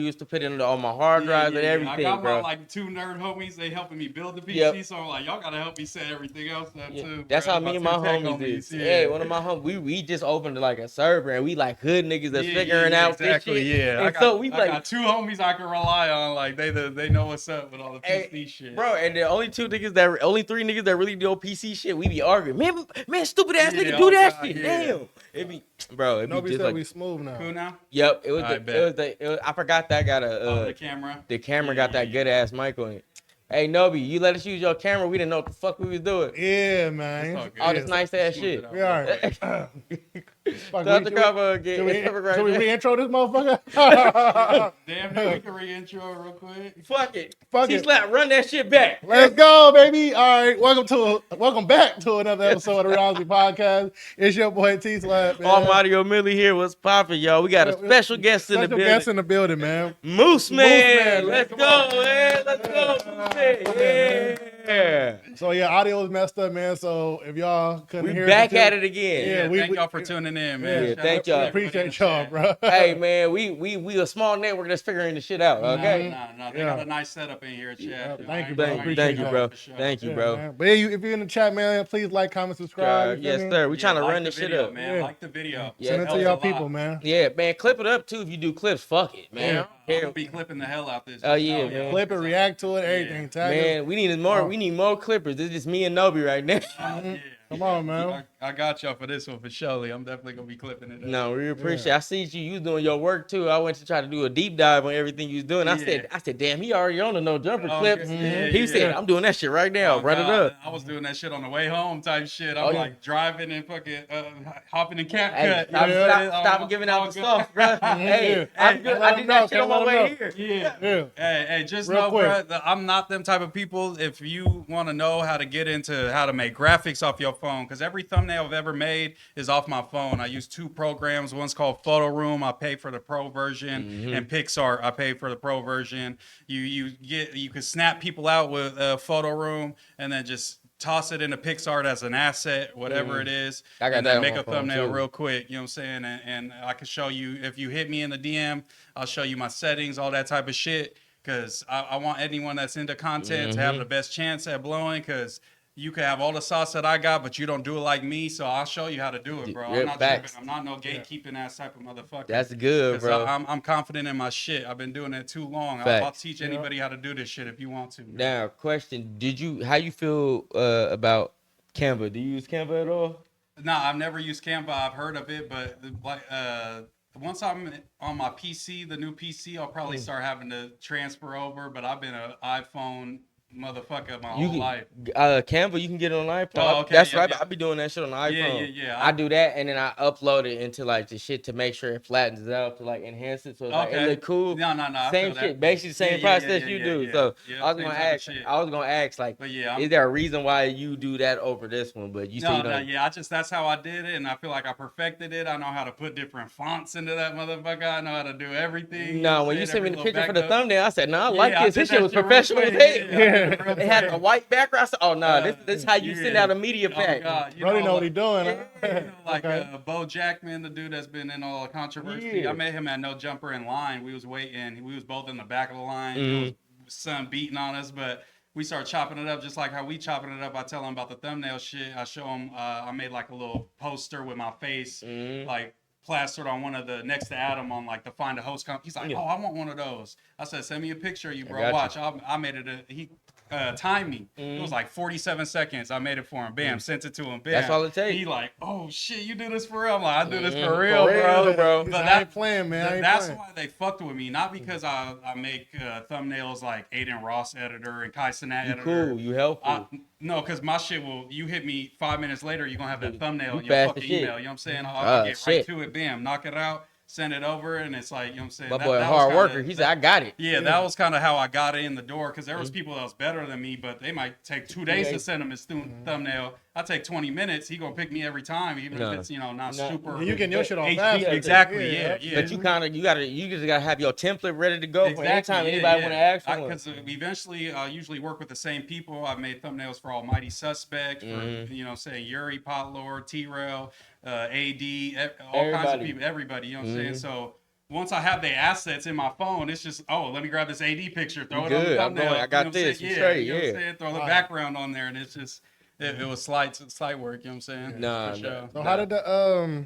used to put it on all my hard drives and everything, I got bro. my like 2 nerd homies. They helping me build the PC, so I'm like, y'all gotta help me set everything else up too. That's bro. how me and my homies is. Yeah, one of my homies, we just opened like a server and we like hood niggas that's figuring out exactly, this shit. Yeah, And so we I got 2 homies I can rely on. Like they know what's up with all the PC shit, bro. And the only 3 niggas that really do PC shit, we be arguing. Man, stupid ass nigga do that shit. Damn, it be Nobody just said like we smooth now. Cool now? Yep, I forgot that got the camera. The camera got that good ass mic on it. Hey, Nobi, you let us use your camera. We didn't know what the fuck we was doing. Yeah, man. All this nice ass shit. We are. Start the cover again. Should we re-intro this motherfucker? Damn, we can re-intro real quick. Fuck it. Fuck it. T-Slap, run that shit back. Let's go, baby. All right, welcome back to another episode of the BBE Podcast. It's your boy T-Slap, man. Almighty O'Milly here. What's poppin', y'all? We got a special guest in the building. Special guest in the building, man. Mooseman. Let's go, man. Let's go, Mooseman. Yeah. So yeah, audio is messed up, man. So if y'all couldn't hear, we back at it again. Thank y'all for tuning in, man. Yeah, thank y'all. Appreciate y'all, bro. Hey, man, we a small network that's figuring this shit out. Okay. They got a nice setup in here, chat. Thank you, bro. Thank you, bro. Man. But yeah, if you're in the chat, man, please like, comment, subscribe. Yes, sir. We trying to run this shit up, man. Like the video. Send it to y'all people, man. Yeah, man. Clip it up too. If you do clips, fuck it, man. I'll be clipping the hell out this. Oh yeah, man. Clip it, react to it, everything. Man, we need more. We need more clippers. This is just me and Nobi right now. Come on, man. I got y'all for this one for surely. I'm definitely gonna be clipping it. No, we appreciate. I see you doing your work too. I went to try to do a deep dive on everything you was doing. I said, damn, he already on the no jumper clips. He said, I'm doing that shit right now. Run it up. I was doing that shit on the way home type shit. I'm like driving and fucking hopping in CapCut. Stop giving out the stuff, bro. Hey, I did that shit on my way here. Hey, just know, bro, I'm not them type of people. If you want to know how to get into how to make graphics off your phone, because every thumbnail I've ever made is off my phone. I use 2 programs. One's called Photo Room. I pay for the pro version, and Pixar. I pay for the pro version. You can snap people out with Photo Room, and then just toss it into Pixar as an asset, whatever it is, and then make a thumbnail real quick. You know what I'm saying? And I can show you, if you hit me in the DM, I'll show you my settings, all that type of shit. Because I want anyone that's into content to have the best chance at blowing. Because you can have all the sauce that I got, but you don't do it like me, so I'll show you how to do it, bro. I'm not tripping. I'm not no gatekeeping ass type of motherfucker. That's good, bro. I'm confident in my shit. I've been doing it too long. I'll teach anybody how to do this shit if you want to. Bro. Now, question: how you feel about Canva? Do you use Canva at all? Nah, I've never used Canva. I've heard of it, but like once I'm on my PC, the new PC, I'll probably start having to transfer over. But I've been an iPhone motherfucker my whole life. Canva, you can get it on iPhone. Oh, okay. That's right. I be doing that shit on the iPhone. Yeah. I do that, and then I upload it into like the shit to make sure it flattens it out to like enhance it, so it's like it look cool. No. Same shit, basically the same process you do. Yeah. So I was gonna ask, like, is there a reason why you do that over this one? But you say you don't. Yeah. That's how I did it, and I feel like I perfected it. I know how to put different fonts into that motherfucker. I know how to do everything. No, when you sent me the picture for the thumbnail, I said, no, I like this. This shit was professional as hell. It had a white background. I said, oh no, this is how you send out a media pack. Brody know what he doing. Like Bo Jackman, the dude that's been in all the controversy. I met him at No Jumper in line. We was waiting. We was both in the back of the line. It was sun beating on us, but we started chopping it up just like how we chopping it up. I tell him about the thumbnail shit. I show him. I made like a little poster with my face, like plastered on one of the next to Adam on like the Find a Host He's like, oh, I want one of those. I said, send me a picture of you, bro. Watch. I made it. He timed me. It was like 47 seconds. I made it for him. Bam, sent it to him. Bam. That's all it takes. He like, oh shit, you do this for real? I'm like, I do this for real, bro. But I ain't playing, man. That's why they fucked with me. Not because I make thumbnails like Aiden Ross editor and Kai Cenat editor. Cool, you helpful. No, because my shit you hit me 5 minutes later, you're going to have that thumbnail in your fucking email. You know what I'm saying? I'll get right to it. Bam, knock it out. Send it over, and it's like, you know what I'm saying? My boy, a hard worker. He said, I got it. Yeah, that was kind of how I got it in the door, because there was people that was better than me, but they might take 2 days to send him his thumbnail. I take 20 minutes. He gonna pick me every time, even if it's not super. You getting your shit on HD. fast. Exactly. Yeah. But you just gotta have your template ready to go for anytime anybody want to ask for one. Because eventually, I usually work with the same people. I've made thumbnails for Almighty Suspect, for say Yuri, Potlord, T-Rail, AD, all kinds of people, everybody. You know what I'm saying? So once I have the assets in my phone, it's just, let me grab this AD picture, throw it on the Good. thumbnail. I got this. Straight, you know what I'm Yeah. saying? Throw the background on there, and it's just, it was slight work, you know what I'm saying? Nah, For sure. So how did the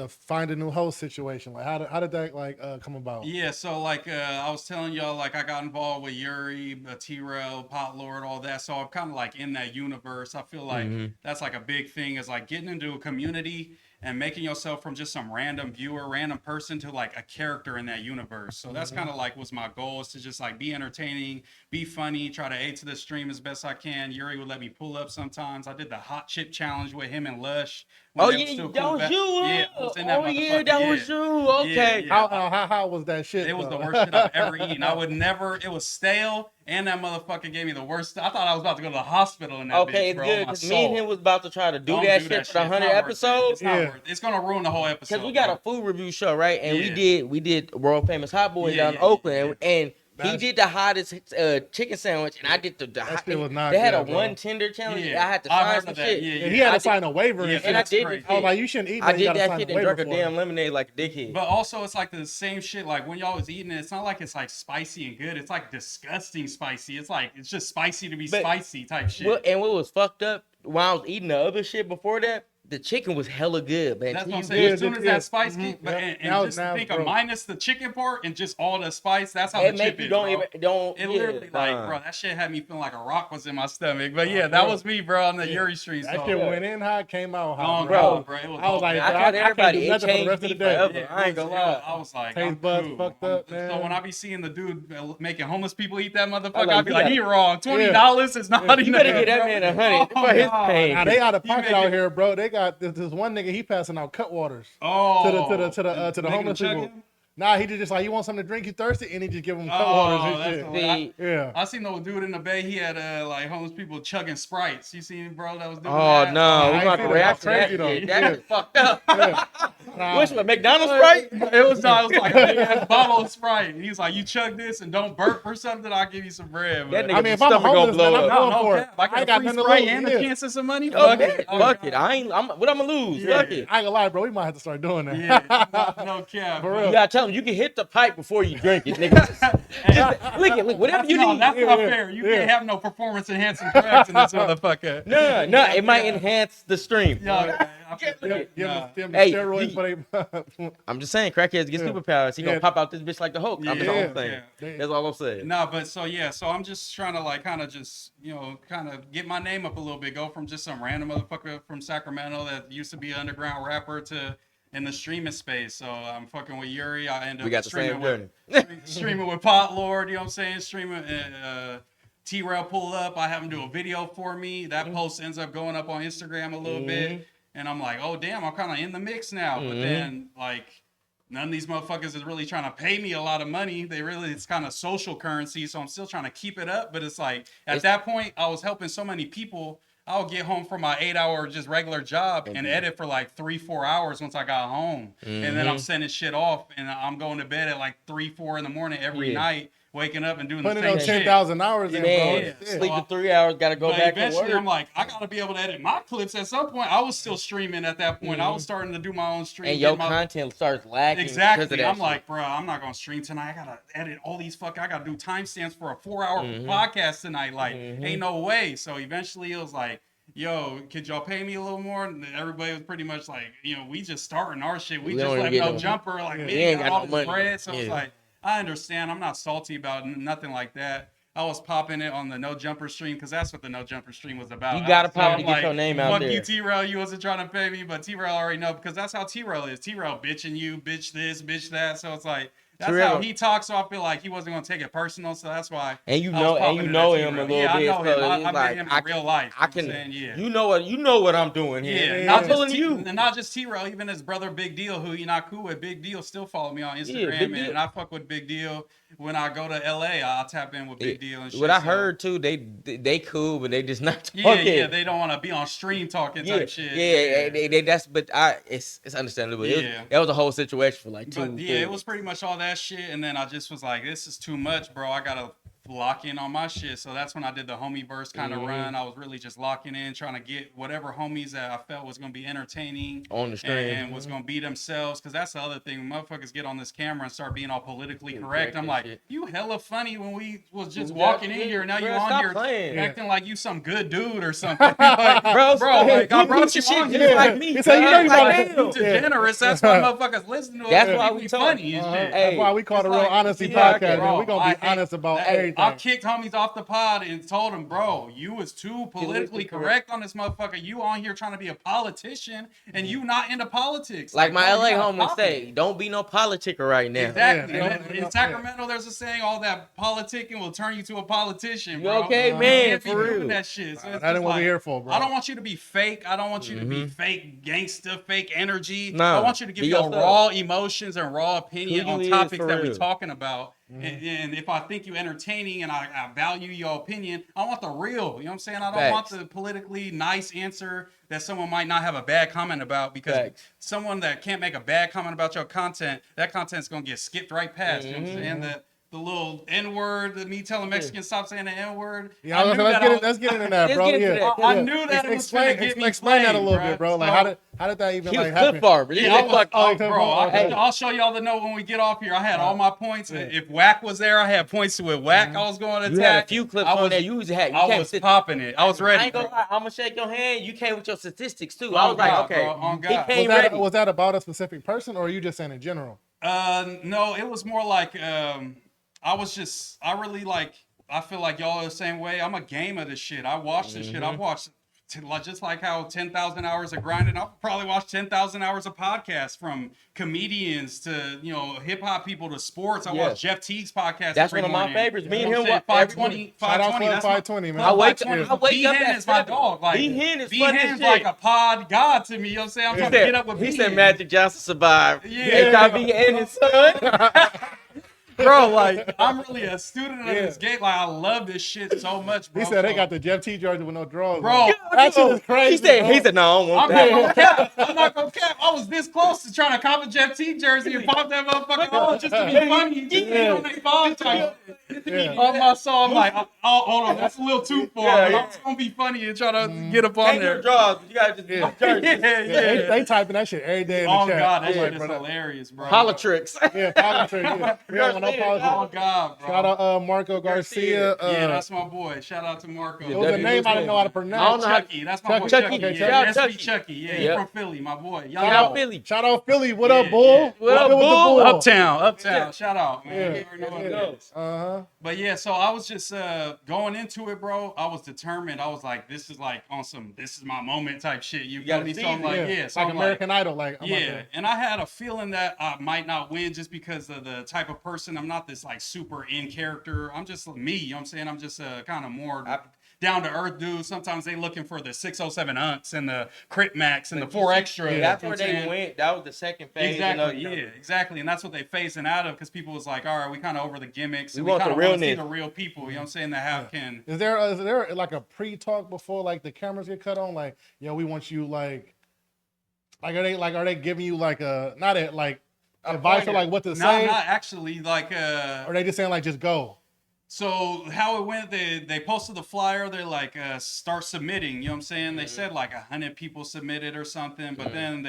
find a new host situation, like how did that come about? Yeah, so I was telling y'all, like I got involved with Yuri, T-Rail, Pot Lord, all that. So I'm kind of like in that universe. I feel like that's like a big thing, is like getting into a community and making yourself from just some random viewer, random person to like a character in that universe. So that's kind of like was my goal, is to just like be entertaining, be funny, try to aid to the stream as best I can. Yuri would let me pull up sometimes. I did the hot chip challenge with him and Lush. Oh yeah, that was you. Yeah, I was in that that was you. Okay. Yeah. How was that shit? It was the worst shit I've ever eaten. I would never. It was stale, and that motherfucker gave me the worst. I thought I was about to go to the hospital in that bitch, bro. It's good, because me and him was about to try to do that shit for the 100 episodes. It's not worth it. It's gonna ruin the whole episode. Because we got a food review show, right? And we did world famous Hot Boys down in Oakland, and he did the hottest chicken sandwich, and I did the hot. Shit was not they had good, a bro. one tender challenge. Yeah. I had to sign some shit. And he had to sign a waiver. And I did it. I was like, you shouldn't eat. I did that shit and drank a damn lemonade like a dickhead. But also, it's like the same shit. Like when y'all was eating it, it's not like it's like spicy and good. It's like disgusting spicy. It's like it's just spicy to be spicy type shit. And what was fucked up while I was eating the other shit before that, the chicken was hella good, man. That's what I'm saying. As soon as that spice kick, minus the chicken part and just all the spice, that's how the chip is, bro. Literally, bro, that shit had me feeling like a rock was in my stomach. But yeah, that was me, bro, on the Yuri street. That shit went in hot, came out hot, bro. I was like, I can't do nothing for the rest of the day. I ain't gonna lie. I was like, taste buds fucked up, man. So when I be seeing the dude making homeless people eat that motherfucker, I be like, he wrong. $20 is not enough. You better get that man 100 for his pain. Now they out of pocket out here, bro. They got this one nigga. He passing out cut waters to the homeless people. Nah, he just like, you want something to drink? You thirsty? And he just give him cut waters and shit. I seen no dude in the Bay. He had like homeless people chugging Sprites. You seen bro that was doing that? Oh no, we got to react to that. That is fucked up. Which one? McDonald's Sprite? It was like a big ass bottle of Sprite. He was like, you chug this and don't burp or something, I'll give you some bread. That nigga, if I'm homeless, man, I'm going for it. I got free Sprite and a chance of some money. Fuck it. What I'm gonna lose? Fuck it. I ain't gonna lie, bro. We might have to start doing that. Yeah, no cap. You gotta tell him you can hit the pipe before you drink it, nigga. Look, whatever you need. That's not fair. You can't have no perperforance enhancing drugs in this motherfucker. No, it might enhance the stream. I'm just saying, crackheads get superpowers. He gonna pop out this bitch like the Hulk. I'm just all saying. That's all I'm saying. No, but so I'm just trying to like kind of just kind of get my name up a little bit. Go from just some random motherfucker from Sacramento that used to be an underground rapper to in the streaming space. So I'm fucking with Yuri. I end up streaming with Pot Lord, you know what I'm saying? Streaming T-Rail pull up. I have him do a video for me. That post ends up going up on Instagram a little bit. And I'm like, oh damn, I'm kind of in the mix now. But then like none of these motherfuckers is really trying to pay me a lot of money. It's kind of social currency. So I'm still trying to keep it up. But it's like at that point I was helping so many people. I'll get home from my 8-hour just regular job and edit for like 3-4 hours once I got home. And then I'm sending shit off and I'm going to bed at like 3-4 in the morning every night, waking up and doing the same shit. 10,000 hours in, bro. Sleeping 3 hours, gotta go back to work. Eventually I'm like, I gotta be able to edit my clips at some point. I was still streaming at that point. I was starting to do my own stream. And your content starts lagging. Exactly. I'm like, bro, I'm not gonna stream tonight. I gotta edit all these I gotta do timestamps for a 4-hour podcast tonight. Like, ain't no way. So eventually it was like, yo, could y'all pay me a little more? And everybody was pretty much like, we just starting our shit. We just left no jumper. Like, we ain't got all this bread. So it's like, I understand. I'm not salty about nothing like that. I was popping it on the No Jumper stream because that's what the No Jumper stream was about. You gotta pop it to get your name out there. Fuck you, T-Rail. You wasn't trying to pay me, but T-Rail already know because that's how T-Rail is. T-Rail bitching you, bitch this, bitch that. So it's like, that's how he talks. So I feel like he wasn't gonna take it personal. So that's why. And you know him a little bit. I know him. So I met him in real life. You know what I'm doing here. Yeah, I'm telling you. And not just T-Rail, even his brother Big Deal, who you're not cool with. Big Deal still follow me on Instagram, and I fuck with Big Deal. When I go to LA, I'll tap in with Big Deal and shit. What I heard too, they cool, but they just not talking. Yeah, they don't want to be on stream talking type shit. It's understandable. That was a whole situation for like 2 it was pretty much all that shit, and then I just was like, this is too much, bro. I gotta lock in on my shit. So that's when I did the homie verse kind of run. I was really just locking in, trying to get whatever homies that I felt was going to be entertaining on the stream and was going to be themselves. Because that's the other thing. When motherfuckers get on this camera and start being all politically correct, I'm like, you hella funny when we was just walking in here. Now you on here acting like you some good dude or something. Like, bro, like, I brought you on here like me. So you like, degenerates. That's why motherfuckers listen to us. That's why we funny and shit. That's why we call it a real honesty podcast. Bro, we gonna be honest about everything. I kicked homies off the pod and told them, bro, you was too politically correct on this motherfucker. You on here trying to be a politician and you not into politics. Like my LA homies say, don't be no politicker right now. Exactly. In Sacramento, there's a saying, all that politicking will turn you to a politician, bro. You okay, man? You can't be doing that shit. So that ain't what we're here for, bro. I don't want you to be fake. I don't want you to be fake gangster, fake energy. No, I want you to give your raw emotions and raw opinion on topics that we're talking about. And if I think you entertaining and I value your opinion, I want the real. You know what I'm saying? I don't want the politically nice answer that someone might not have a bad comment about, because someone that can't make a bad comment about your content, that content's going to get skipped right past. You know what I'm saying? The little N-word, me telling Mexicans stop saying the N-word. Yeah, let's get into that, bro. I knew that it was going to get me explain that a little bit, bro. Like, how did that even like happen? I'll show y'all the note when we get off here. I had all my points. If Whack was there, I had points to it. Whack, I was going to attack. You had a few clips on there. You was popping it. I was ready. I ain't gonna lie. I'm gonna shake your hand. You came with your statistics too. I was like, okay, he came ready. Was that about a specific person, or are you just saying in general? No, it was more like I feel like y'all are the same way. I'm a game of this shit. I watch this shit. I watched just like how 10,000 hours of grinding. I'll probably watch 10,000 hours of podcasts, from comedians to, hip hop people to sports. I watch Jeff Teague's podcast. That's one of my favorites. Me and him watch 520. 520, man. I wake up B-Hen is my dog. Like, B-Hen's like a pod god to me. You know what I'm saying? I'm trying to get up with B-Hen. He said Magic Johnson survived. Yeah. HIV and his son. Bro, like, I'm really a student of this game. Like, I love this shit so much, bro. He said they got the Jeff T jersey with no drawers. Bro, that shit is crazy. He said, no, I don't want I'm not gonna cap. I was this close to trying to cop a Jeff T jersey and pop that motherfucker on just to be funny. On their phone type. On my soul, I'm like, oh, hold on, that's a little too far. I'm just gonna be funny and try to get up on there. Draws, you gotta just They typing that shit every day in the chat. Oh god, that shit is hilarious, bro. Politics. Politics. We don't want no politics. Oh god, bro. Shout out Marco Garcia. Yeah, that's my boy. Shout out to Marco. It was a name I didn't know how to pronounce. Chucky. That's my boy. Chucky. Chucky. Yeah, he's from Philly, my boy. Shout out Philly. What up, Bull? What up, Bull? Uptown. Shout out, man. You already know what it is. But yeah, so I was just going into it, bro. I was determined. I was like, this is like on some, this is my moment type shit. You got me? So I'm like, so like American Idol, like and I had a feeling that I might not win just because of the type of person. I'm not this like super in character. I'm just me. You know what I'm saying? I'm just kind of more down to earth dude. Sometimes they looking for the 607 unks and the crit max and the 4 extra. That's where they went. That was the second phase. Exactly. Exactly. And that's what they phasing out of, because people was like, all right, we kind of over the gimmicks. We want the realness. See the real people. You know what I'm saying? That can. Is there like a pre-talk before like the cameras get cut on? Like, we want you like are they giving you like advice or like what to say? Not actually. Like are they just saying like just go? So how it went, they posted the flyer. They're like, start submitting. You know what I'm saying? They said like 100 people submitted or something. But then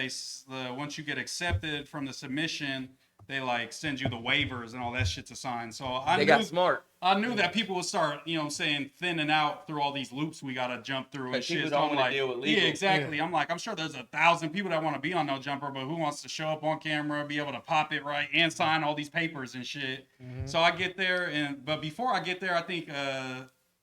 once you get accepted from the submission, they like send you the waivers and all that shit to sign. So they got smart. I knew that people would start, you know what I'm saying, thinning out through all these loops we got to jump through and shit. People don't want to deal with legal. Yeah, exactly. I'm like, I'm sure there's 1,000 people that want to be on No Jumper, but who wants to show up on camera, be able to pop it right, and sign all these papers and shit. So I get there, but before I get there, I think,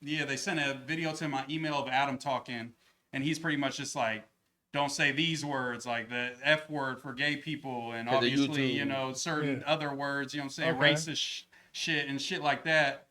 they sent a video to my email of Adam talking, and he's pretty much just like, don't say these words, like the F word for gay people, and obviously, certain other words, you know what I'm saying, racist shit and shit like that.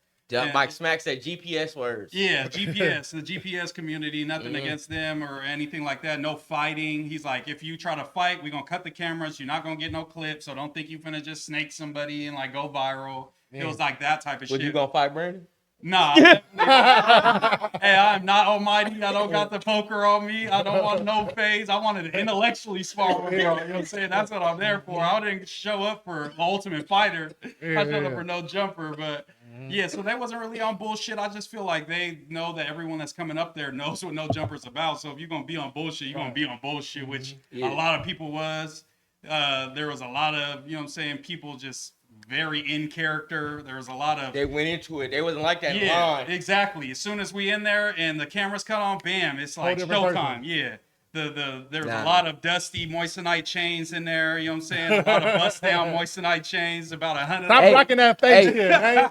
Mike Smack said GPS words. Yeah, GPS, the GPS community, nothing against them or anything like that. No fighting. He's like, if you try to fight, we're going to cut the cameras. You're not going to get no clips. So don't think you're going to just snake somebody and like go viral. It was like that type of shit. Were you going to fight Brandon? Nah. Hey, I'm not almighty. I don't got the poker on me. I don't want no phase. I wanted to intellectually spar with y'all. You know what I'm saying? That's what I'm there for. I didn't show up for the Ultimate Fighter. I showed up for No Jumper, but Yeah, so they wasn't really on bullshit. I just feel like they know that everyone that's coming up there knows what No Jumper's about. So if you're gonna be on bullshit, you're gonna be on bullshit, which a lot of people was. There was a lot of, you know what I'm saying, people just very in character. There was a lot of... They went into it. They wasn't like that line. Exactly. As soon as we in there and the cameras cut on, bam, it's like showtime. Yeah. There's a lot of dusty moissanite chains in there, you know what I'm saying? A lot of bust down moissanite chains, about 100. Stop rocking that face here, man.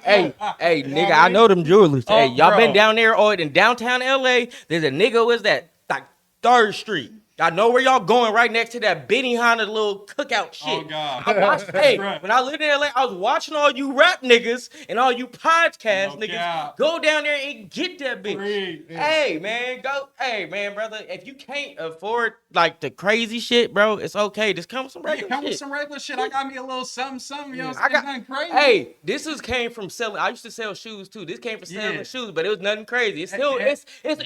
Hey, nigga, I know them jewelers. Hey, y'all been down there or in downtown LA? There's a nigga, what's that? Like 3rd Street. I know where y'all going, right next to that Benny Hanna little cookout shit. Oh, God. I watched, when I lived in LA, I was watching all you rap niggas and all you podcast niggas go down there and get that bitch. Hey, man, brother, if you can't afford, like, the crazy shit, bro, it's okay. Just come with some regular shit. Come with some regular shit. I got me a little something, you know what I'm saying? Nothing crazy. Hey, this came from selling. I used to sell shoes, too. This came from selling shoes, but it was nothing crazy. It's still, it's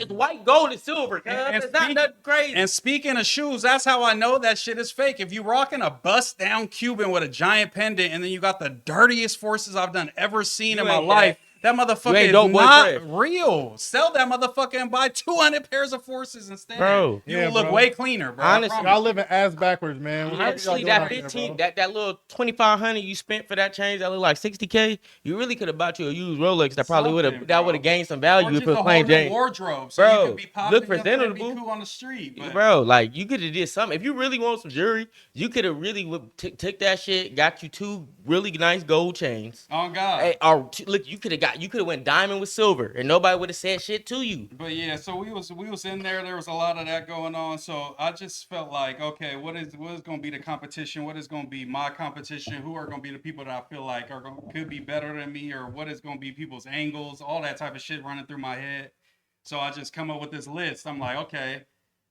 white, gold, and silver, it's not nothing crazy. And speaking of shoes, that's how I know that shit is fake. If you rocking a bust down Cuban with a giant pendant and then you got the dirtiest forces I've ever seen in my life, that motherfucker is not real. Sell that motherfucker and buy 200 pairs of forces instead. Bro, you will look way cleaner, bro. Honestly, y'all living ass backwards, man. Honestly, that 15, that little 2,500 you spent for that change that looked like $60K, you really could have bought you a used Rolex that probably would have gained some value if it was plain Jane. Wardrobe, so bro, you could be popping look presentable. Be cool on the street, but. Bro. Like you could have did something. If you really want some jewelry, you could have really took that shit, got you 2 really nice gold chains. Oh God! Hey, look, you could have went diamond with silver, and nobody would have said shit to you. But yeah, so we was in there. There was a lot of that going on. So I just felt like, okay, what is going to be the competition? What is going to be my competition? Who are going to be the people that I feel like could be better than me, or what is going to be people's angles? All that type of shit running through my head. So I just come up with this list. I'm like, okay.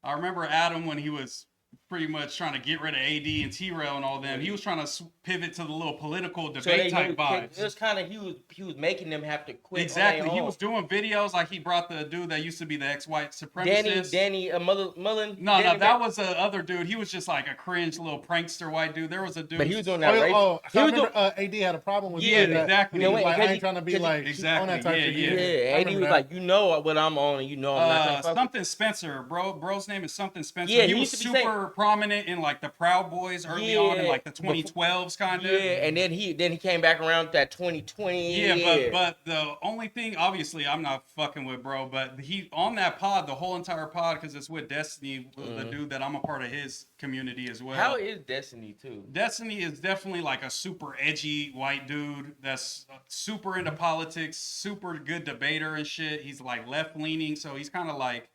I remember Adam when he was pretty much trying to get rid of AD and T-Rail and all them. He was trying to pivot to the little political debate type vibes. It was kind of he was making them have to quit. Exactly. He was doing videos like he brought the dude that used to be the ex-white supremacist. Danny Mullen. No, that was the other dude. He was just like a cringe little prankster white dude. There was a dude. But he was doing that. I remember AD had a problem with exactly. He was like, I ain't trying to be like on that type of shit. Yeah, AD was like, you know what I'm on, and you know I'm not trying to something Spencer, bro. Bro's name is something Spencer. Yeah, he was super prominent in like the Proud Boys early on in like the 2012s kind of. Yeah, and then he came back around that 2020. Yeah, but the only thing, obviously, I'm not fucking with bro, but he on that pod, the whole entire pod, because it's with Destiny, the dude that I'm a part of his community as well. How is Destiny too? Destiny is definitely like a super edgy white dude that's super into politics, super good debater and shit. He's like left leaning, so he's kind of like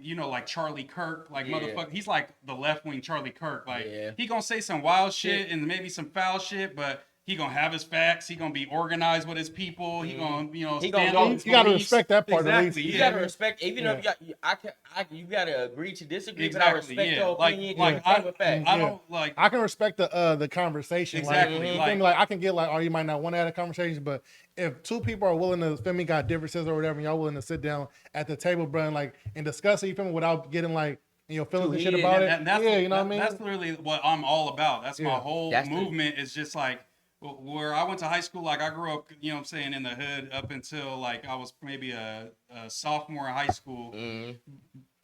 you know, like Charlie Kirk, like motherfucker. He's like the left wing Charlie Kirk. Like he gonna say some wild shit and maybe some foul shit, but he gonna have his facts. He gonna be organized with his people. He gonna, you know, stand on his beliefs. You gotta respect that part. Exactly. You gotta respect, even if you gotta agree to disagree. Exactly. But I respect your opinion. I don't like. I can respect the conversation. Exactly. Like I can get like, you might not want to have a conversation, but if 2 people are willing to, feel me, got differences or whatever, and y'all willing to sit down at the table, bro, and discuss it, you feel me, without getting like, you know, feelings and shit about it. You know what I mean? That's literally what I'm all about. That's my whole movement. Is just like. Where I went to high school, like I grew up, you know what I'm saying, in the hood up until like I was maybe a sophomore in high school.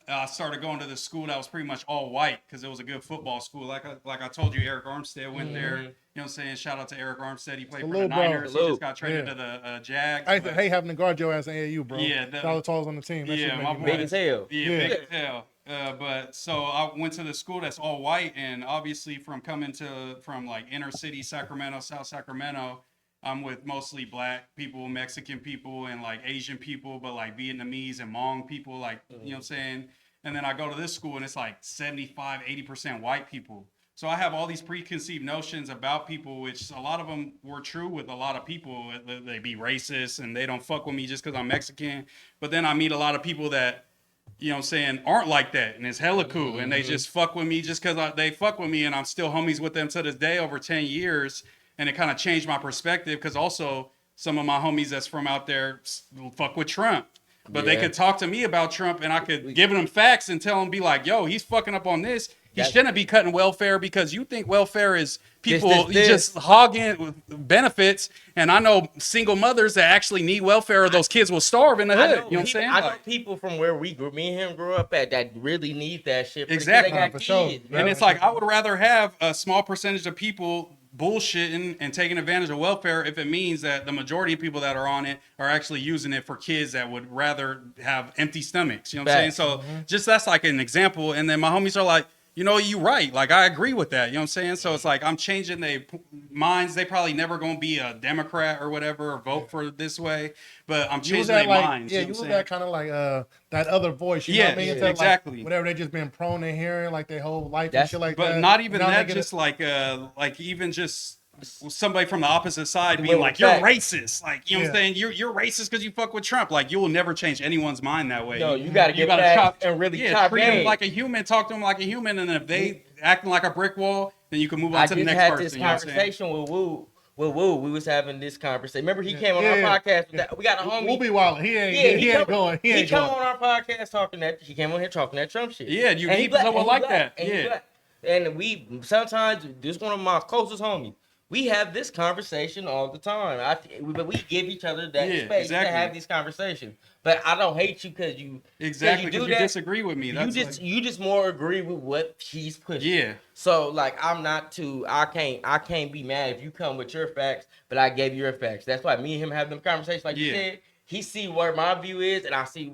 I started going to this school that was pretty much all white because it was a good football school. Like I told you, Eric Armstead went there. You know what I'm saying? Shout out to Eric Armstead. He played for the Niners. He just got traded to the Jags. I hate having to guard your ass in AAU, bro. Yeah. All the talls on the team. My boy. Big as hell. Yeah, big as hell. But so I went to the school that's all white, and obviously from like inner city Sacramento, South Sacramento, I'm with mostly black people, Mexican people, and like Asian people, but like Vietnamese and Hmong people, like, you know what I'm saying? And then I go to this school and it's like 75, 80% white people. So I have all these preconceived notions about people, which a lot of them were true with a lot of people. They be racist and they don't fuck with me just because I'm Mexican. But then I meet a lot of people that, you know what I'm saying, aren't like that, and it's hella cool, and they just fuck with me just because they fuck with me, and I'm still homies with them to this day over 10 years, and it kind of changed my perspective, because also some of my homies that's from out there fuck with Trump, but they could talk to me about Trump, and I could give them facts and tell them, be like, yo, he's fucking up on this, He shouldn't be cutting welfare because you think welfare is people just hogging benefits. And I know single mothers that actually need welfare or those kids will starve in the hood. You know what I'm saying? I know people from where me and him grew up at that really need that shit. Exactly. They got For kids, sure. And it's like, I would rather have a small percentage of people bullshitting and taking advantage of welfare if it means that the majority of people that are on it are actually using it for kids that would rather have empty stomachs. You know what I'm saying? So just that's like an example. And then my homies are like, you know, you right. Like, I agree with that. You know what I'm saying? So it's like, I'm changing their minds. They probably never going to be a Democrat or whatever, or vote for this way, but I'm changing their minds. Yeah, you was that kind of like that other voice. You know what I mean? It's exactly. Like, whatever they just been prone to hearing, like their whole life and shit like that. But not even that, just like even just somebody from the opposite side being like, you're racist. Like, you know what I'm saying? You're racist because you fuck with Trump. Like, you will never change anyone's mind that way. No, you got to get back and really treat them like a human, talk to them like a human, and if they acting like a brick wall, then you can move on to the next person. I just had this conversation with Woo. We was having this conversation. Remember, he came on our podcast. We got a homie. We'll be wild. He ain't going. He come on our podcast talking that. He came on here talking that Trump shit. Yeah, he someone like that. Yeah. And we sometimes, this one of my closest homies, we have this conversation all the time. But we give each other that space to have these conversations. But I don't hate you because you you disagree with me. You just more agree with what he's pushing. Yeah. So like, I'm not too. I can't be mad if you come with your facts, but I gave you your facts. That's why me and him have them conversations. Like you said, he see where my view is, and I see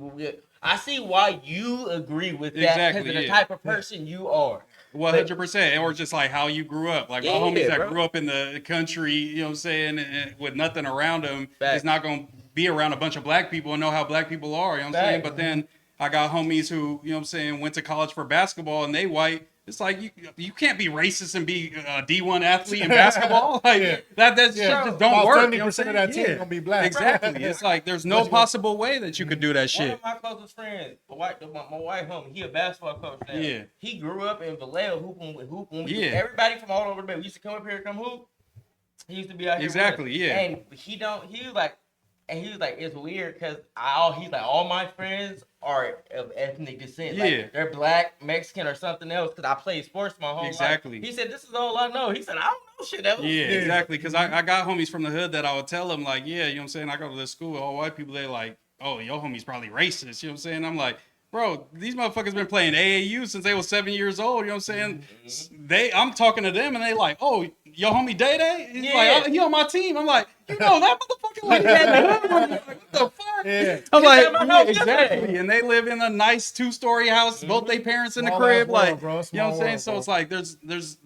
why you agree with that because of the type of person you are. 100%, or just like how you grew up. Like my homies that grew up in the country, you know what I'm saying, and with nothing around them, is not going to be around a bunch of black people and know how black people are, you know what I'm saying? But then I got homies who, you know what I'm saying, went to college for basketball and they white. It's like you can't be racist and be a D1 athlete in basketball. Like that just don't work. 70% of that team gonna be black. Exactly. It's like there's no possible way that you could do that shit. One of my closest friends, my white homie, he a basketball coach now. Yeah. He grew up in Vallejo hooping. Yeah. Everybody from all over the bay. We used to come up here and come hoop. He used to be out here. Exactly. Yeah. And he was like, it's weird because all my friends are of ethnic descent. Like, they're black, Mexican, or something else. Because I played sports my whole life. He said, "This is all I know." He said, "I don't know shit else." Yeah, exactly. Because I got homies from the hood that I would tell them like, you know what I'm saying. I go to this school, all white people. They like, oh, your homie's probably racist. You know what I'm saying? I'm like, bro, these motherfuckers been playing AAU since they was 7 years old. You know what I'm saying? I'm talking to them and they like, oh, your homie Day Day? He's like, oh, he on my team. I'm like, you know that motherfucker like that. Like, what the fuck? Yeah. I'm like, exactly. And they live in a nice 2-story house, both their parents in the crib. Like, you know what I'm saying? So it's like there's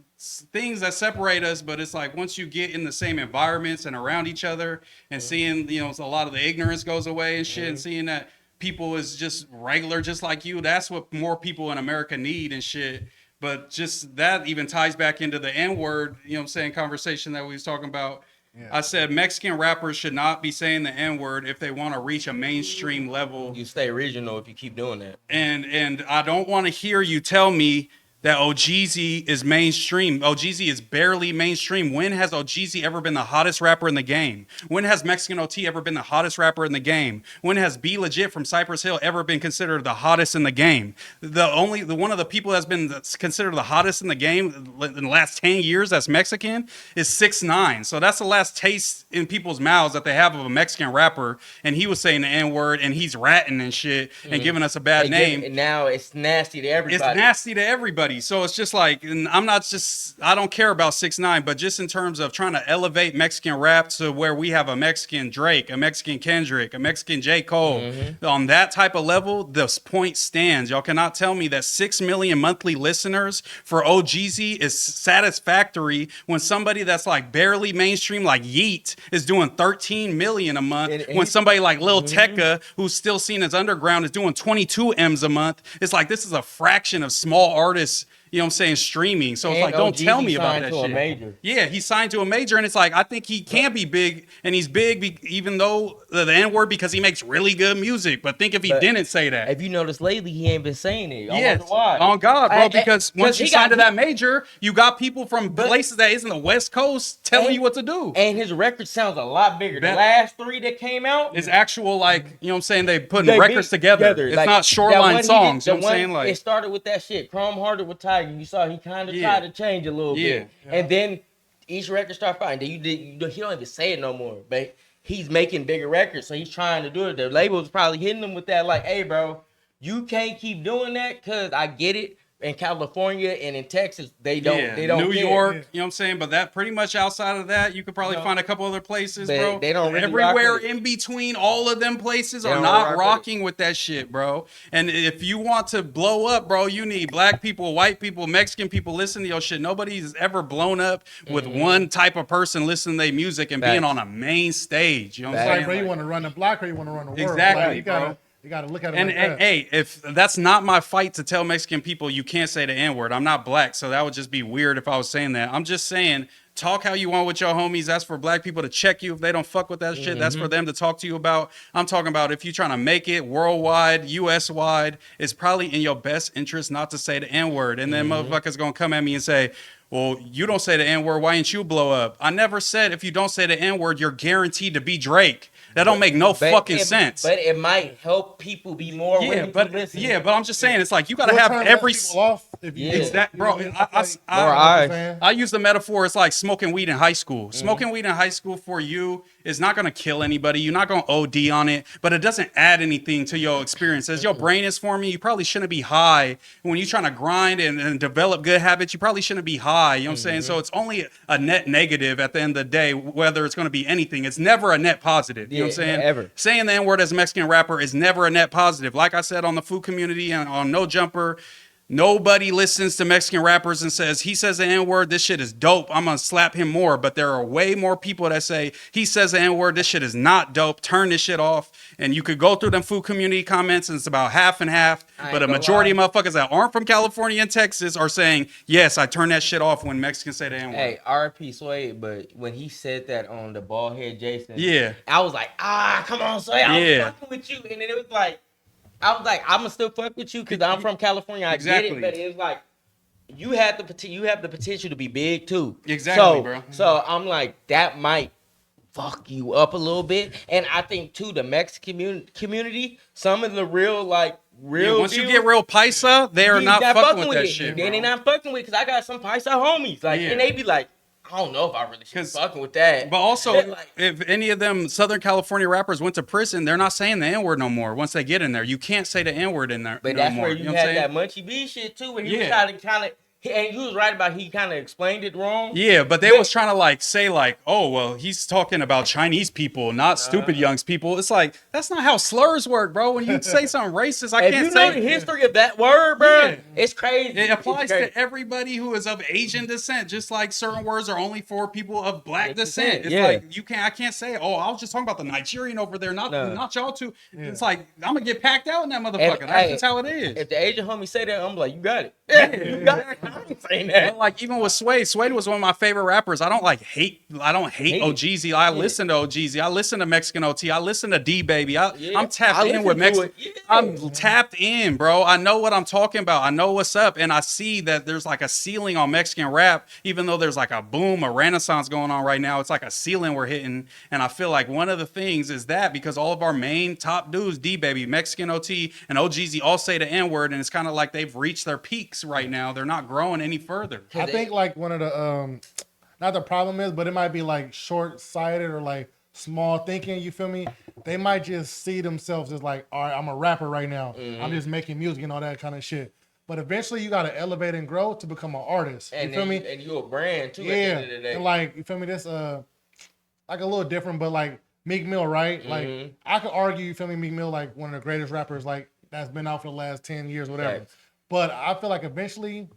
things that separate us, but it's like once you get in the same environments and around each other and seeing, you know, a lot of the ignorance goes away and shit, and seeing that people is just regular, just like you. That's what more people in America need and shit. But just that even ties back into the N-word, you know what I'm saying, conversation that we was talking about. Yeah. I said Mexican rappers should not be saying the N-word if they want to reach a mainstream level. You stay regional if you keep doing that. And I don't want to hear you tell me that Ojeezy is mainstream. Ojeezy is barely mainstream. When has Ojeezy ever been the hottest rapper in the game? When has Mexican OT ever been the hottest rapper in the game? When has B Legit from Cypress Hill ever been considered the hottest in the game? The one of the people that's been considered the hottest in the game in the last 10 years that's Mexican is 6ix9ine. So that's the last taste in people's mouths that they have of a Mexican rapper. And he was saying the N-word and he's ratting and shit and giving us a bad name. And now it's nasty to everybody. It's nasty to everybody. So it's just like, and I don't care about 6ix9ine, but just in terms of trying to elevate Mexican rap to where we have a Mexican Drake, a Mexican Kendrick, a Mexican J. Cole, on that type of level, this point stands. Y'all cannot tell me that 6 million monthly listeners for Ojeezy is satisfactory when somebody that's like barely mainstream, like Yeet, is doing 13 million a month. When somebody like Lil Tecca, who's still seen as underground, is doing 22 M's a month. It's like, this is a fraction of small artists, you know what I'm saying, streaming. So it's like, don't tell me about that shit. Major. Yeah, he signed to a major, and it's like, I think he can be big, and he's big even though the N-word, because he makes really good music. But think if he didn't say that. If you notice lately, he ain't been saying it. Yes, on God, bro, because once you signed to that major, you got people from places that isn't the West Coast telling you what to do. And his record sounds a lot bigger. The last 3 that came out is actual, like, you know what I'm saying, they putting records together. It's like, not shoreline songs, you know what I'm saying? Like, it started with that shit, Chrome Hearted with Ty Tiger, you saw he kind of tried to change a little bit. And then each record started fighting. Then he don't even say it no more, but he's making bigger records, so he's trying to do it. The label was probably hitting him with that, like, hey, bro, you can't keep doing that because I get it. In California and in Texas, they don't. They don't. New care. York, you know what I'm saying? But that pretty much outside of that, you could probably find a couple other places, bro. They don't really everywhere in between all of them places are not rocking with that shit, bro. And if you want to blow up, bro, you need black people, white people, Mexican people listen to your shit. Nobody's ever blown up with one type of person listening to their music and being on a main stage. You know what I'm saying? Like, bro, you want to run the block or you want to run the world? Exactly, like, you gotta look at it. And, like that. Hey, if that's not my fight to tell Mexican people you can't say the N-word. I'm not black, so that would just be weird if I was saying that. I'm just saying, talk how you want with your homies. That's for black people to check you if they don't fuck with that shit. That's for them to talk to you about. I'm talking about if you're trying to make it worldwide, US wide, it's probably in your best interest not to say the N-word. And then motherfuckers gonna come at me and say, well, you don't say the N-word, why ain't you blow up? I never said if you don't say the N-word, you're guaranteed to be Drake. That don't make no fucking sense. But it might help people be more willing to listen. Yeah, but I'm just saying, it's like you gotta have every exact bro. I use the metaphor. It's like smoking weed in high school. Smoking weed in high school for you is not gonna kill anybody. You're not gonna OD on it, but it doesn't add anything to your experience. As your brain is forming, you probably shouldn't be high. When you're trying to grind and develop good habits, you probably shouldn't be high. You know what I'm saying? So it's only a net negative at the end of the day, whether it's gonna be anything. It's never a net positive. You know what I'm saying? Ever. Saying the N-word as a Mexican rapper is never a net positive. Like I said on the food community and on No Jumper, nobody listens to Mexican rappers and says, he says the N-word, this shit is dope, I'm gonna slap him more. But there are way more people that say, he says the N-word, this shit is not dope, turn this shit off. And you could go through them food community comments and it's about half and half. But a majority of motherfuckers that aren't from California and Texas are saying, yes, I turn that shit off when Mexicans say the N-word. Hey, R.P. Sway, but when he said that on the Baldhead Jason, I was like, come on, Sway, I'm fucking with you. And then it was like, I was like, I'm gonna still fuck with you because I'm from California. I get it, but it was like you have the potential to be big too. Exactly, bro. So I'm like, that might fuck you up a little bit, and I think too the Mexican community, some of the real once you get real paisa, they are not fucking with that shit. Then they not fucking with it because I got some paisa homies and they be like, I don't know if I really should be fucking with that. But also, if any of them Southern California rappers went to prison, they're not saying the N-word no more. Once they get in there, you can't say the N-word in there. But that's where you had that Munchie B shit too, where he was trying to kind of. And he was right about he kind of explained it wrong. Yeah, but they was trying to say oh, well, he's talking about Chinese people, not stupid young people. It's like, that's not how slurs work, bro. When you say something racist, I can't say. If you know the history of that word, bro, it's crazy. It applies to everybody who is of Asian descent, just like certain words are only for people of black descent. It's like, I can't say, oh, I was just talking about the Nigerian over there, not y'all two. It's like, I'm going to get packed out in that motherfucker. That's just how it is. If the Asian homie say that, I'm like, you got it. You got it. I'm saying that. But like even with Sway was one of my favorite rappers. I don't hate OGZ. I listen to OGZ. I listen to Mexican OT. I listen to D Baby. I'm tapped in with Mexican. I'm tapped in, bro. I know what I'm talking about. I know what's up, and I see that there's like a ceiling on Mexican rap. Even though there's like a boom, a renaissance going on right now, it's like a ceiling we're hitting. And I feel like one of the things is that because all of our main top dudes, D Baby, Mexican OT, and OGZ all say the N-word, and it's kind of like they've reached their peaks right now. They're not growing any further. I think like one of the not the problem is, but it might be like short-sighted or like small thinking, you feel me? They might just see themselves as like, all right, I'm a rapper right now. I'm just making music and all that kind of shit. But eventually you gotta elevate and grow to become an artist. You feel me? And you a brand too at the end of the day. And like, you feel me, this like a little different, but like Meek Mill, right? Like I could argue, you feel me, Meek Mill like one of the greatest rappers like that's been out for the last 10 years, whatever. Right. But I feel like eventually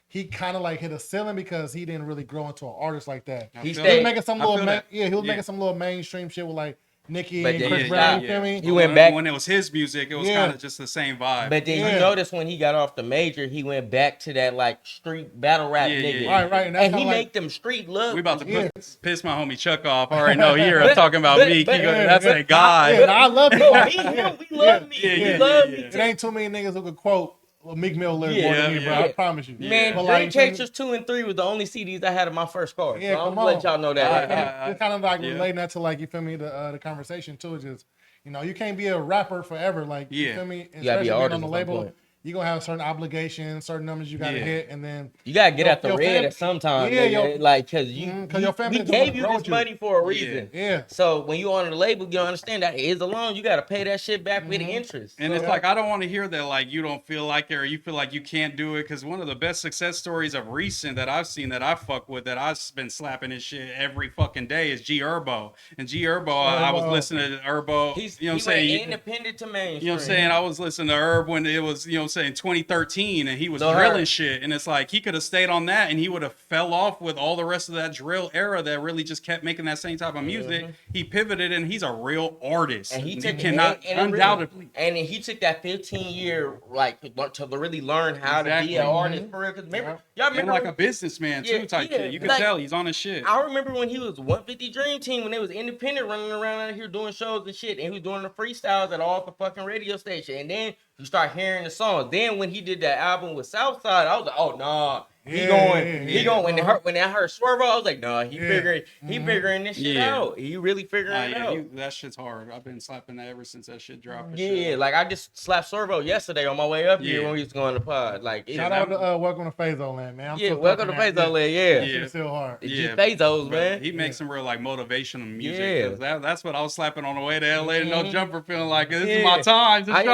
he kind of like hit a ceiling because he didn't really grow into an artist like that. He was making some little making some little mainstream shit with like Nicki and Chris Brown. You feel me? He went back when it was his music. It was kind of just the same vibe. But then you notice when he got off the major, he went back to that like street battle rap nigga. Right. And he make them street look. We about to piss my homie Chuck off. I already know here. Talking about Meek. That's a guy. I love Meek. We love Meek. We love Meek. It ain't too many niggas who could quote Meek Mill lyrics more than me, bro. I promise you. Man, Dream Chasers 2 and 3 was the only CDs I had in my first car. Yeah, so I'm gonna let y'all know that. It's kind of like relating that to like, you feel me, the conversation too. Just, you know, you can't be a rapper forever. Like, you feel me? You gotta be an artist on the label. you're gonna have certain obligations, certain numbers you gotta hit, and then you gotta get out the red at some time. Like cause your family gave you this money for a reason. Yeah. So when you on the label, you understand that it is a loan. You gotta pay that shit back with interest. And it's like I don't want to hear that like you don't feel like it or you feel like you can't do it, because one of the best success stories of recent that I've seen that I fuck with, that I've been slapping his shit every fucking day, is G Herbo. And G Herbo, I was listening to Herbo. He's, you know what I'm saying? Independent to mainstream. You know what I'm saying? I was listening to Herb when it was, you know what I'm saying, 2013, and he was drilling shit. And it's like he could have stayed on that and he would have fell off with all the rest of that drill era that really just kept making that same type of music. He pivoted and he's a real artist. And he cannot undoubtedly. And he took that 15-year like to really learn how to be an artist for real. Because remember, y'all remember like a businessman too type shit. You can tell he's on his shit. I remember when he was 150 Dream Team, when they was independent, running around out here doing shows and shit, and he was doing the freestyles at all the fucking radio station. And then you start hearing the songs. Then when he did that album with Southside, I was like, oh nah. He going. When I heard Swervo, I was like, nah, he figuring this shit out. He really figuring it out. That shit's hard. I've been slapping that ever since that shit dropped. Like I just slapped Swervo yesterday on my way up here when we was going to pod. Like shout out to Welcome to Phazo Land, man. Welcome to Phazo Land. It's still hard. Phazos, man. He makes some real like motivational music. That's what I was slapping on the way to LA to No Jumper, feeling like this is my time to shine.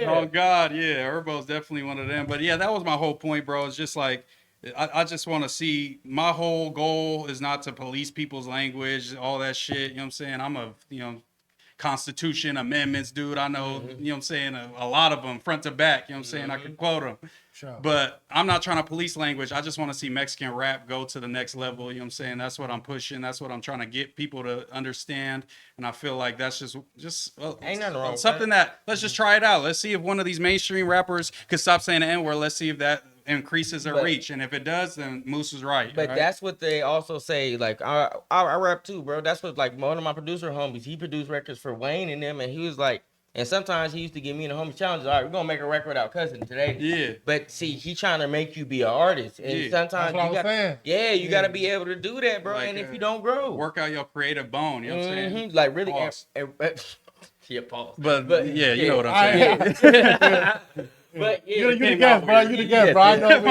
Oh God, Herbo's definitely one of them. But that was my whole point, bro. It's just like I just want to see, my whole goal is not to police people's language, all that shit. You know what I'm saying? I'm a Constitution amendments dude. I know, you know what I'm saying, a lot of them front to back. You know what I'm saying? I can quote them. Sure. But I'm not trying to police language. I just want to see Mexican rap go to the next level. You know what I'm saying? That's what I'm pushing. That's what I'm trying to get people to understand. And I feel like that's just ain't nothing wrong something that let's just try it out. Let's see if one of these mainstream rappers could stop saying the N-word. Let's see if that increases their reach. And if it does, then Moose is right. But that's what they also say. Like I rap too, bro. That's what like one of my producer homies, he produced records for Wayne and them, and he was like, and sometimes he used to give me and the homie challenges. All right, we're gonna make a record without Cousin today. Yeah. But see, he trying to make you be an artist, and sometimes you gotta be able to do that, bro. Like, and if you don't grow, work out your creative bone. You know what I'm saying? Like really. Pause. Pause. But you know what I'm saying. But you the guest, bro. You the guest, bro. I know. You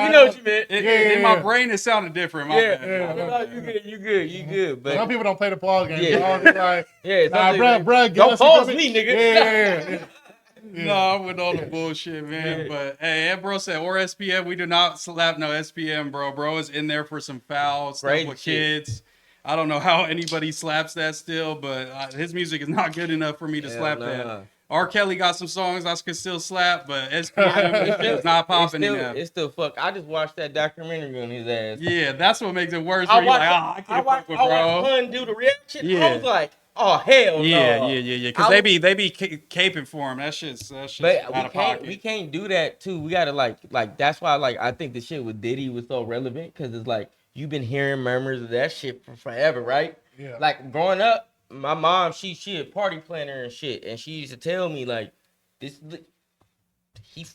know what you meant. In my brain, it sounded different. You good. But some people don't play the pause game. Bro, don't pause me, nigga. No, I'm with all the bullshit, man. But hey, bro said, or SPM, we do not slap no SPM, bro. Bro is in there for some foul stuff with kids. I don't know how anybody slaps that still, but his music is not good enough for me to slap that. R. Kelly got some songs I could still slap, but SPM is not popping enough. It's still fuck. I just watched that documentary on his ass. Yeah, that's what makes it worse. I can't fuck with bro. I watched Pun do the reaction. I was like, oh hell no. Yeah. Because they be caping for him. That shit's out of pocket. We can't do that too. We gotta like that's why I think the shit with Diddy was so relevant, because it's like you've been hearing murmurs of that shit for forever, right? Yeah. Like growing up, my mom, she a party planner and shit, and she used to tell me like, this, he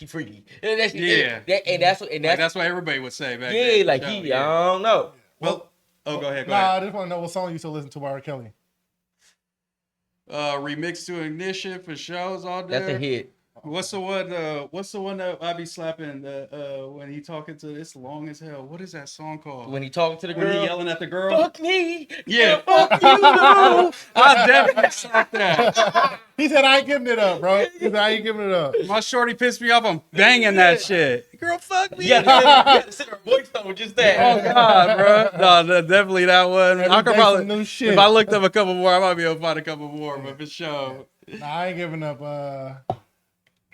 freaky. And that's what everybody would say back then. Like I don't know. Well, go ahead. I just want to know what song you used to listen to by R. Kelly. Remix to Ignition for shows all day. That's a hit. What's the one that I be slapping when he talking to, it's long as hell. What is that song called? When he talking to the girl? When he yelling at the girl? Fuck me. Yeah. Fuck you. I definitely slapped that. He said, I ain't giving it up, bro. He said, I ain't giving it up. My shorty pissed me off. I'm banging that shit. Girl, fuck me. Yeah, her voice tone just that. Oh, God, bro. No, definitely that one. I could probably, new shit. If I looked up a couple more, I might be able to find a couple more, but for sure. Nah, I ain't giving up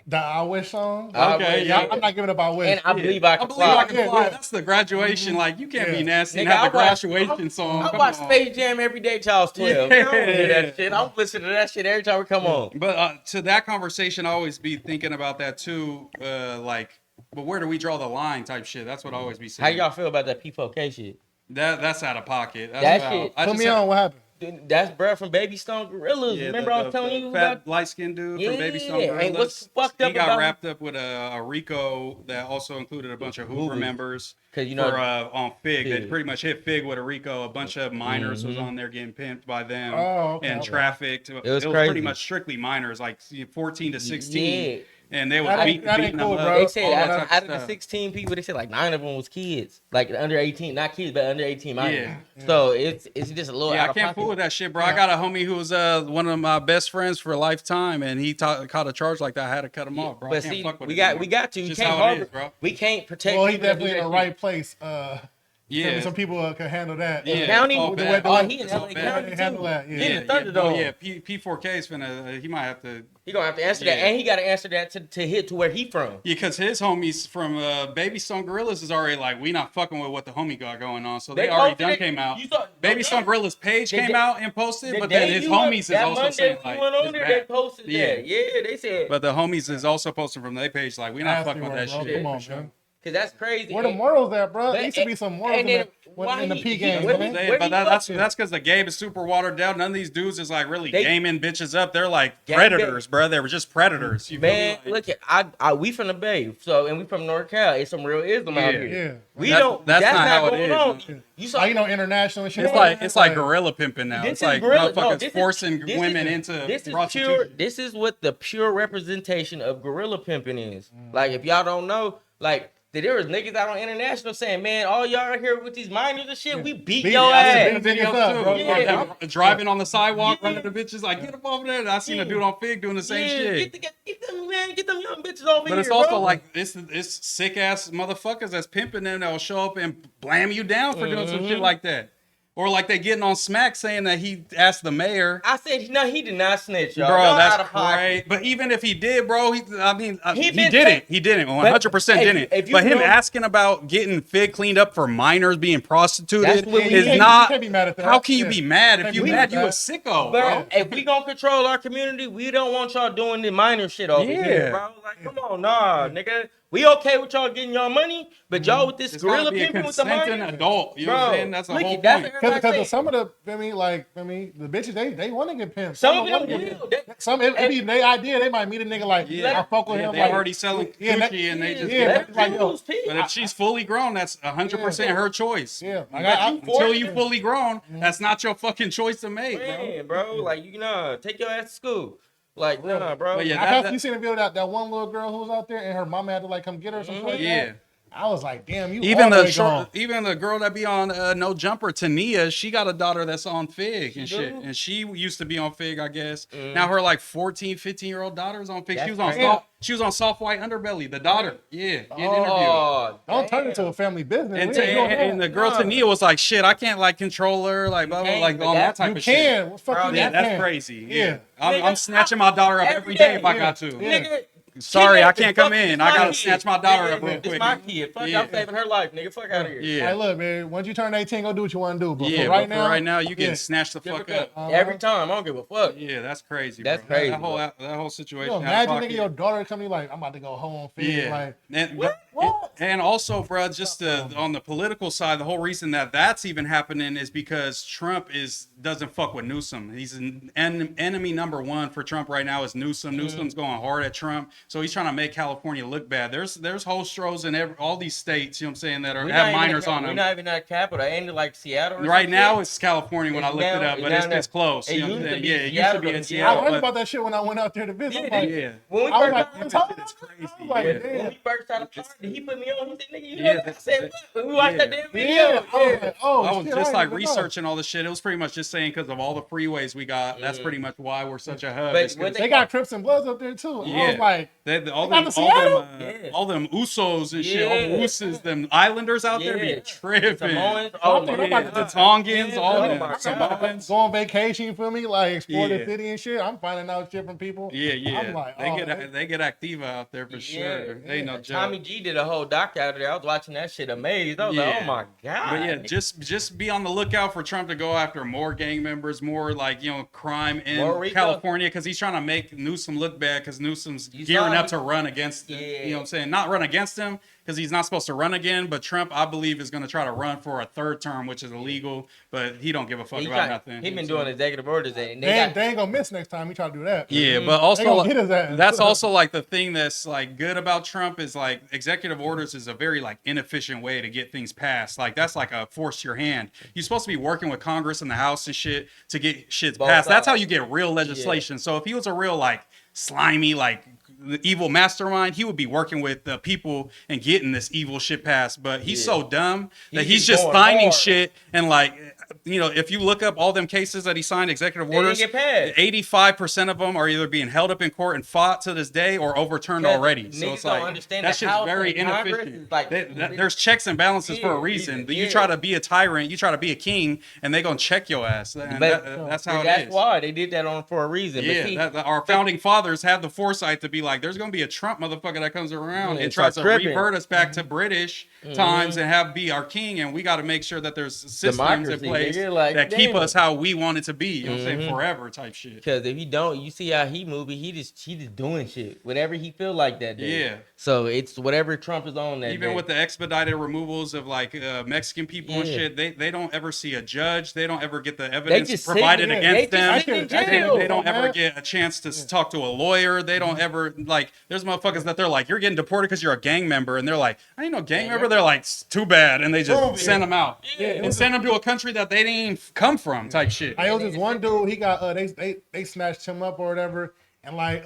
the I Wish song. Okay, yeah. I'm not giving up I Wish. And I believe I can fly. That's the graduation. Like, you can't be nasty and have the graduation song. I watch Space Jam every day till I was 12. I don't hear that shit. I'm listening to that shit every time we come on. But to that conversation, I always be thinking about that too. But where do we draw the line type shit? That's what I always be saying. How y'all feel about that P4K shit? That's out of pocket. Put me on. What happened? That's bruh from Baby Stone Gorillas. Yeah, remember I was telling you fat about light-skinned dude from Baby Stone and Gorillas. what's fucked up He got about wrapped up with a RICO that also included a bunch of Hoover members. Because you know, for on Fig, they pretty much hit Fig with a RICO. A bunch of minors was on there getting pimped by them and trafficked. It was pretty much strictly minors, like 14 to 16. Yeah. And they was beating them up. They said out of the 16 people, they said like 9 of them was kids, like under 18, not kids, but under 18 minors. Yeah. So it's just a little. Yeah, I can't fool with that shit, bro. I got a homie who was one of my best friends for a lifetime, and he caught a charge like that. I had to cut him off, bro. But see, we got to. Just how it is, bro. We can't protect. Well, he definitely in the right place. Yeah, some people can handle that. Yeah, county. He in LA County handle that. Yeah, in the Thunderdome. Yeah, P4K is finna. He might have to. He gonna have to answer that, and he got to answer that to hit to where he from. Yeah, because his homies from Baby Stone Gorillas is already like, we not fucking with what the homie got going on, so they already done came out. Baby Stone Gorillas page came out and posted, but then his homies is also saying like, they posted that. Yeah, they said. But the homies is also posting from their page like, we not fucking with that shit. Come on, man. Cause that's crazy. Where the morals at, bro? There used to be some morals in the P game. But that's because the game is super watered down. None of these dudes is like really gaming bitches up. They're like predators, bro. They were just predators. Man, look at we from the Bay, and we from North Cal. It's some real ism out here. Yeah, we don't. That's not how it is. You saw, international and shit. It's like gorilla pimping now. It's like motherfuckers forcing women into prostitution. This is what the pure representation of gorilla pimping is. Like, if y'all don't know, like. There was niggas out on international saying, man, all y'all are here with these minors and shit, we beat your ass. Driving on the sidewalk, running the bitches, like, get them over there. I seen a dude on Fig doing the same shit. Get them young bitches over here. But it's also like, it's sick ass motherfuckers that's pimping them that will show up and blam you down for doing some shit like that. Or like they getting on smack saying that he asked the mayor. I said, no, he did not snitch, y'all. Bro, that's great. But even if he did, bro, he didn't. He didn't. 100% didn't. But him asking about getting Fig cleaned up for minors being prostituted is not. Can't be mad at that. How can you be mad? If you mad, you a sicko, bro. If we gonna control our community, we don't want y'all doing the minor shit over here, bro. Like, come on, nah, nigga. We okay with y'all getting y'all money, but y'all with this gorilla pimping with the money. Adult, you know what I'm saying? That's the whole point. Because some of the, the bitches, they want to get pimped. Some of them will. Some, it be their idea. They might meet a nigga like, I fuck with him. They're already selling coochie and they just get like, but if she's fully grown, that's 100% her choice. Yeah. Until you fully grown, that's not your fucking choice to make, bro. Like, take your ass to school. Like, nah, bro. But yeah, you seen the video that one little girl who was out there and her mama had to like come get her or something like that? I was like, damn, you even the girl that be on No Jumper, Tania, she got a daughter that's on Fig and shit. And she used to be on Fig, I guess. Now her like 14, 15-year-old daughter is on Fig. She was on Soft White Underbelly, the daughter. Yeah, getting interviewed. Don't turn it into a family business. And the girl Tania was like, shit, I can't like control her, like blah, blah, like all that type of shit. You can. That's crazy. Yeah. I'm snatching my daughter up every day if I got to. Nigga. Sorry, I can't come in. I gotta snatch my daughter up real quick. It's my kid. Fuck, I'm saving her life, nigga. Fuck out of here. Yeah. Hey, look, man. Once you turn 18, go do what you want to do. But yeah, right now, you getting snatched the fuck up every time. I don't give a fuck. Yeah, that's crazy. That's crazy. That whole situation. Imagine nigga, your daughter come to you like, I'm about to go home. Yeah. And also, bro, just on the political side, the whole reason that's even happening is because Trump doesn't fuck with Newsom. He's an enemy number one for Trump right now is Newsom. Newsom's going hard at Trump, so he's trying to make California look bad. There's whole stros in all these states, you know what I'm saying, that have minors on them. We're not even at capital. Ain't it like Seattle? Right now it's California when I looked it up, but it's close. You know what I'm saying? Yeah, it used to be in Seattle. I learned about that shit when I went out there to visit. Yeah. When we first it's crazy. When we first started talking, he put me on. He said, "Nigga, you know." I said, "What?" We watched that damn video. I was just like researching all this shit. It was pretty much just saying because of all the freeways we got. That's pretty much why we're such a hub. They got Crips and Bloods up there too. Yeah. I was like, all them Usos and shit, all the Usos, them Islanders out there be tripping. The Tongans, all them Samoans. Go on vacation, you feel me? Like explore the city and shit. I'm finding out shit from people. Yeah. I'm like, they get Activa out there for sure. They no joke. Tommy G did a whole doc out of there. I was watching that shit amazed. I was like, oh my god. But yeah, just be on the lookout for Trump to go after more gang members, more like crime in California because he's trying to make Newsom look bad because Newsom's gearing up to run against you know what I'm saying, not run against him, because he's not supposed to run again. But Trump, I believe, is going to try to run for a third term, which is illegal. But he don't give a fuck about nothing. He been doing executive orders, and they ain't gonna miss next time. He try to do that. Yeah, but also that's also like the thing that's like good about Trump is like executive orders is a very like inefficient way to get things passed. Like that's like a force your hand. You're supposed to be working with Congress and the House and shit to get shit passed. That's how you get real legislation. So if he was a real like slimy like the evil mastermind, he would be working with the people and getting this evil shit passed. But he's so dumb that he's just finding shit and like, you know, if you look up all them cases that he signed executive orders, 85% of them are either being held up in court and fought to this day or overturned already. So it's like that's just very inefficient. Like, there's checks and balances for a reason. But you try to be a tyrant, you try to be a king, and they gonna check your ass. And that's how it is. That's why they did that for a reason. Yeah, our founding fathers had the foresight to be like, there's gonna be a Trump motherfucker that comes around and tries to revert us back to British times and be our king, and we got to make sure that there's systems in place that keep us how we want it to be. You know what I'm saying? Forever type shit. Because if you don't, you see how he moving, he just doing shit whatever he feel like that day. Yeah. So it's whatever Trump is on that Even day. with the expedited removals of like Mexican people and shit, they don't ever see a judge. They don't ever get the evidence provided against them. They don't ever get a chance to talk to a lawyer. They don't ever like. There's motherfuckers that they're like, you're getting deported because you're a gang member, and they're like, I ain't no gang member. They're like, too bad, and they just send them out and send them to a country that they didn't come from, type shit. I was this one dude. He got they snatched him up or whatever, and like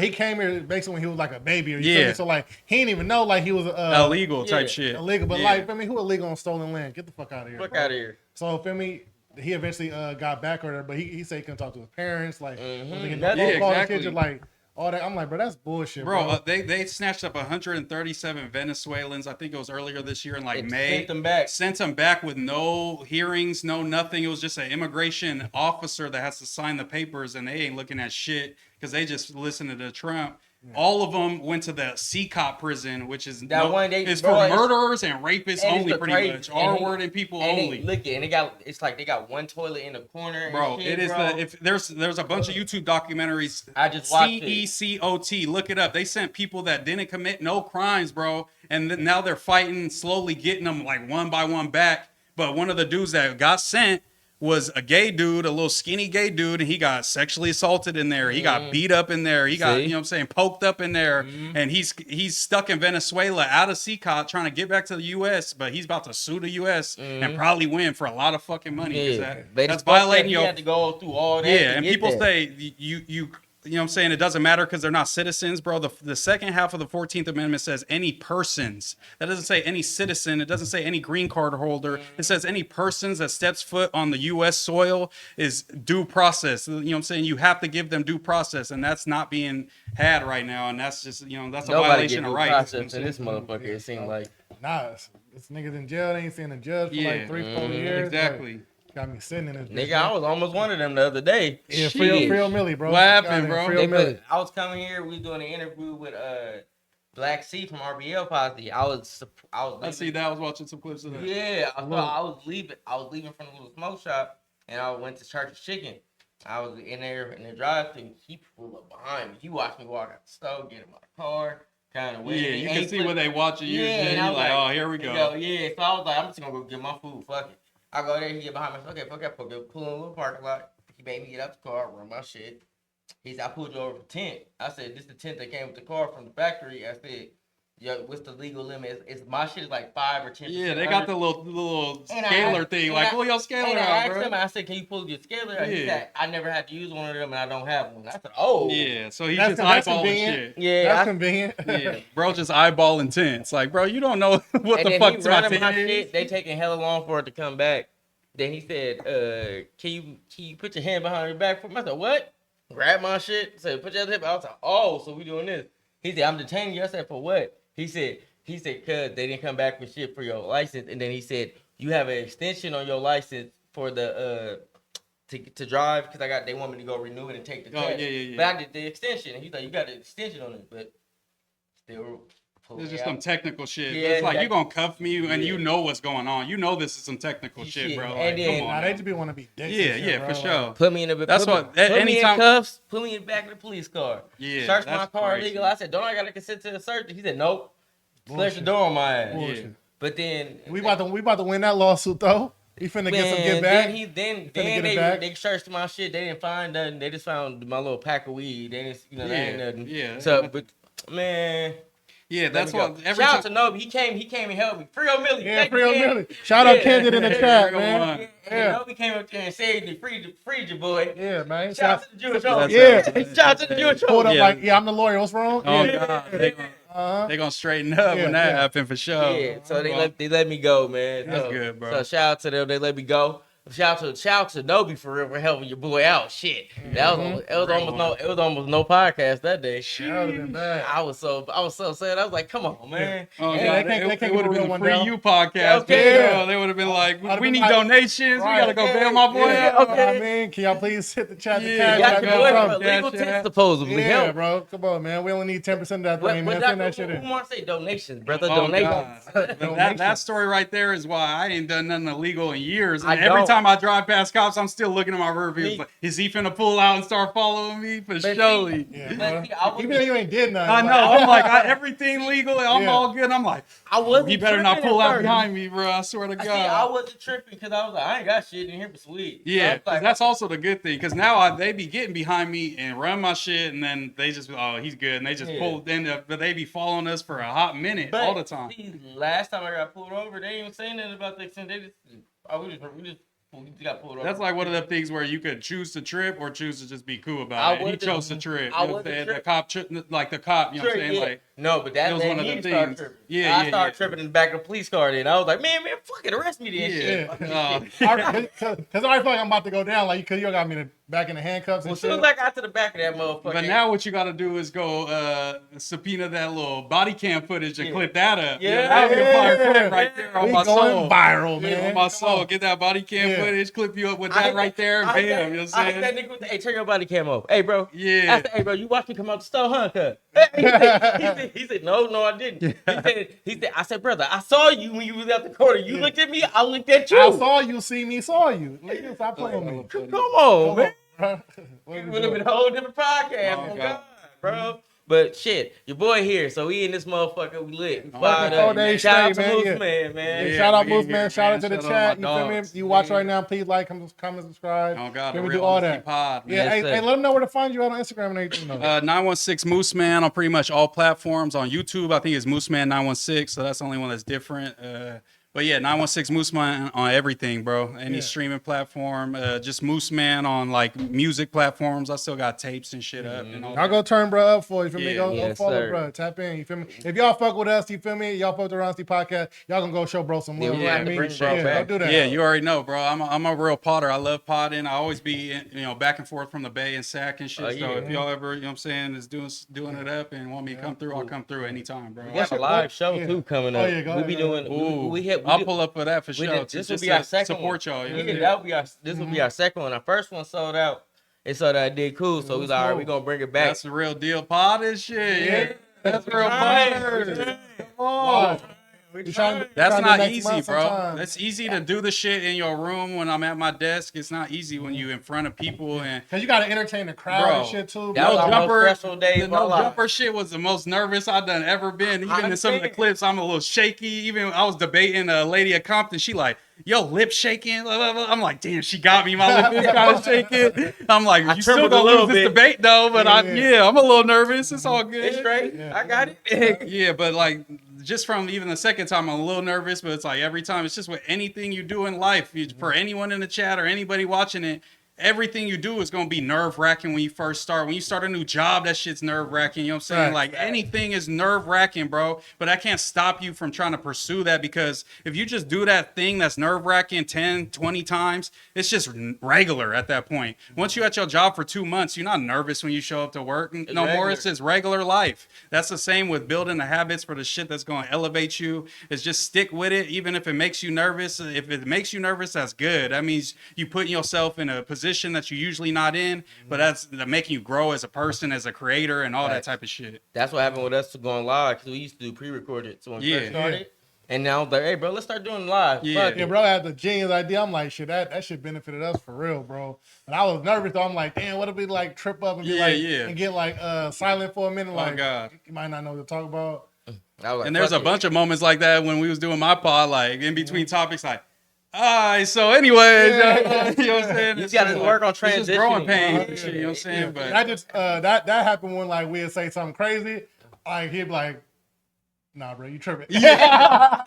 he came here basically when he was like a baby. Or you feel me? So like he didn't even know like he was illegal type shit. Illegal, but like I mean, who illegal on stolen land? Get the fuck out of here. Fuck out of here. So feel me? He eventually got back or whatever, but he said he couldn't talk to his parents. Like exactly. Kids are like. All that, I'm like, bro, that's bullshit, bro. They snatched up 137 Venezuelans. I think it was earlier this year in like May. Sent them back with no hearings, no nothing. It was just an immigration officer that has to sign the papers, and they ain't looking at shit because they just listened to Trump. Yeah. All of them went to the CCOP prison, which is it's for murderers and rapists only, pretty much. R-word and people only. Look, and they got one toilet in the corner. Bro, shit, it is if there's a bunch of YouTube documentaries. I just watched CECOT. Look it up. They sent people that didn't commit no crimes, bro, and now they're fighting, slowly getting them like one by one back. But one of the dudes that got sent was a gay dude, a little skinny gay dude, and he got sexually assaulted in there. He got beat up in there. He got, you know what I'm saying, poked up in there. And he's stuck in Venezuela out of CCOT trying to get back to the U.S., but he's about to sue the U.S. and probably win for a lot of fucking money. That's violating your... You had to go through all that. Yeah, and people say you know what I'm saying? It doesn't matter because they're not citizens, bro. The second half of the 14th Amendment says any persons. That doesn't say any citizen. It doesn't say any green card holder. It says any persons that steps foot on the U.S. soil is due process. You know what I'm saying? You have to give them due process, and that's not being had right now. And that's just, that's a violation of rights. To this motherfucker, it seems like. Nah, it's niggas in jail. They ain't seen a judge for like 3-4 years. Exactly. Like, got me sitting in this. Nigga, I was almost one of them the other day. Yeah, free OMILLY, bro. What happened, bro? I was coming here. We was doing an interview with Black C from RBL Podcast. I see that. I was watching some clips of that. Yeah, I was leaving from the little smoke shop, and I went to Church's Chicken. I was in there in the drive-thru. He pulled up behind me. He watched me walk out the store, get in my car, kind of waiting. Yeah, you can see when they watching you. Yeah, and you're like, oh, here we go. Yeah, so I was like, I'm just gonna go get my food. Fuck it. I go there, he get behind me. Okay, pull in a little parking lot. He made me get out the car, run my shit. He said, I pulled you over for tent. I said, this is the tent that came with the car from the factory. I said, yo, what's the legal limit? It's my shit is like 5 or 10%. Yeah, they got the little scaler thing. Like, pull your scaler out, bro. I said, can you pull your scaler out? He said, I never had to use one of them, and I don't have one. I said, oh. Yeah, so he's just eyeballing shit. Yeah, that's convenient. Yeah, bro, just eyeballing tents. Like, bro, you don't know what the fuck's my tent is. They taking hella long for it to come back. Then he said, can you put your hand behind your back for me? I said, what? Grab my shit. Said, put your hip. I was like, oh, so we doing this. He said, I'm detaining you. I said, for what? He said, cause they didn't come back with shit for your license. And then he said, you have an extension on your license for the to drive, because they want me to go renew it and take the test. Yeah. But I did the extension. And he's like, you got an extension on it, but still. There's just some technical shit. Yeah, it's like you gonna cuff me and you know what's going on. You know this is some technical shit, bro. Like, then, come on. They just want to be dicks. Yeah, for sure. Put me in the. That's what. Anytime. In cuffs. Put me in the back of the police car. Yeah. Search my car illegal. I said, don't I gotta consent to the search? He said, nope. Slashed the door on my ass. Bullshit. Yeah. But then we about to win that lawsuit though. He finna get some get back. Then they searched my shit. They didn't find nothing. They just found my little pack of weed. They didn't, they ain't nothing. Yeah. So, but man. Yeah, that's what. Shout out to Nobi. He came and helped me. Free OMILLY. Yeah, free OMILLY. Shout out Kendrick in the chat, man. Yeah. Nobi came up there and saved me, freed your boy. Yeah, man. Shout out to the Jewish home. Yeah. Shout out to the Jewish home. Pulled up like, I'm the lawyer. What's wrong? Oh God, they gonna straighten up when that happen for sure. Yeah, so they let me go, man. That's good, bro. So shout out to them. They let me go. Shout out to Nobi for real for helping your boy out. Shit, that was almost no podcast that day. I was so sad. I was like, come on, man. Oh, God, they would have been a free you podcast. Okay. They would have been like, we need donations. We gotta go bail my boy out. I mean, can y'all please hit the chat? Legal tip supposedly. Yeah, bro. Come on, man. We only need 10% of that thing, man. Send that shit in. Who want to say donations, brother? Donations. That story right there is why I ain't done nothing illegal in years. And every time I drive past cops, I'm still looking at my rear view. Like, is he finna pull out and start following me? For surely. Even though you ain't did nothing. I know. I'm like, everything legal. I'm all good. I'm like, he better not pull out behind me, bro. I swear to God. I wasn't tripping because I was like, I ain't got shit in here but sweet. Yeah, so that's also the good thing because now they be getting behind me and run my shit, and then they just, he's good, and they just pull. Then but they be following us for a hot minute all the time. See, last time I got pulled over, they ain't even saying nothing about the extent. They just, we just got pulled over. That's like one of the things where you could choose to trip or choose to just be cool about it. He chose to trip. The cop, you know what I'm saying? Like, no, but that was one of the things. I started tripping in the back of the police car. Then I was like, man, fucking arrest me then. Shit. Because I feel like I'm about to go down. Like, because you got me back in the handcuffs. As soon as I got to the back of that motherfucker. But now what you got to do is go subpoena that little body cam footage and clip that up. That would be a fire right there on my soul. Viral, man. On my soul. Get that body cam footage, clip you up with that right there, and bam. You know what I'm saying? That nigga with the, hey, turn your body cam off. Hey, bro. Yeah. I said, hey, bro, you watched me come out the store, huh? He said, no, I didn't. He said, I said, brother, I saw you when you was out the corner. You looked at me, I looked at you. I saw you, see me, saw you. Stop playing with me. Come on, man. It would have been a whole different podcast. Oh, God, bro. But shit, your boy here, so we in this motherfucker, we lit. Shout out to Mooseman, man. Shout out Mooseman, shout out to the chat. You feel me? You watch right now, please like, comment, subscribe. Oh God, we do all that. Pod, hey, let them know where to find you out on Instagram and everything. 916 Mooseman on pretty much all platforms. On YouTube, I think it's Mooseman 916, so that's the only one that's different. But yeah, 916 Mooseman on everything, bro. Any streaming platform. Just Mooseman on like music platforms. I still got tapes and shit up. And all I'll go turn bro up for you. You feel me? Go follow bro. Tap in. You feel me? If y'all fuck with us, you feel me? Y'all fuck with the Honesty Podcast. Y'all gonna go show bro some love. Don't do that. Yeah, you already know, bro. I'm a real potter. I love potting. I always be back and forth from the Bay and Sac and shit. So if y'all ever, what I'm saying, is doing it up and want me to come through, I'll come through anytime, bro. We got a live show too coming up. We be doing. I'll pull up for that for sure. This will be our second support y'all. This will be our second one. Our first one sold out. It sold out. Did cool. So we like, all right, we gonna bring it back. That's the real deal. Pod and shit. Yeah. That's real pod. Come on. That's not easy, bro. That's easy to do the shit in your room when I'm at my desk. It's not easy when you in front of people and because you gotta entertain the crowd and shit too. That was the most stressful day. The no jumper shit was the most nervous I've done ever been. Even in some of the clips, I'm a little shaky. Even I was debating a lady at Compton. She like, yo, lip shaking. I'm like, damn, she got me. My lip is kind of shaking. I'm like, you still gonna lose this debate though, but I'm a little nervous. It's all good. It's straight. I got it. Yeah, but like. Just from even the second time, I'm a little nervous, but it's like every time, it's just with anything you do in life, for anyone in the chat or anybody watching it, everything you do is going to be nerve-wracking when you first start. When you start a new job, that shit's nerve-wracking. You know what I'm saying? Like, anything is nerve-wracking, bro. But that can't stop you from trying to pursue that because if you just do that thing that's nerve-wracking 10, 20 times, it's just regular at that point. Once you're at your job for 2 months, you're not nervous when you show up to work no more. It's just regular life. That's the same with building the habits for the shit that's going to elevate you. It's just stick with it, even if it makes you nervous. If it makes you nervous, that's good. That means you putting yourself in a position that you're usually not in, but that's making you grow as a person, as a creator, and all that type of shit. That's what happened with us going live because we used to do pre-recorded. So when we first started, and now I was like, hey, bro, let's start doing live. Yeah, bro, I had the genius idea. I'm like, shit, that shit benefited us for real, bro. And I was nervous though. I'm like, damn, what if we like trip up and be and get like silent for a minute? Like, God, you might not know what to talk about. Like, and there's a bunch of moments like that when we was doing my pod, like in between topics, like, all right, so anyways, you know what I'm saying? You got to work on transitioning. It's just growing pains and shit, you know what I'm saying? But that just that happened when like we'd say something crazy, like he'd be like, nah, bro, you tripping. Yeah.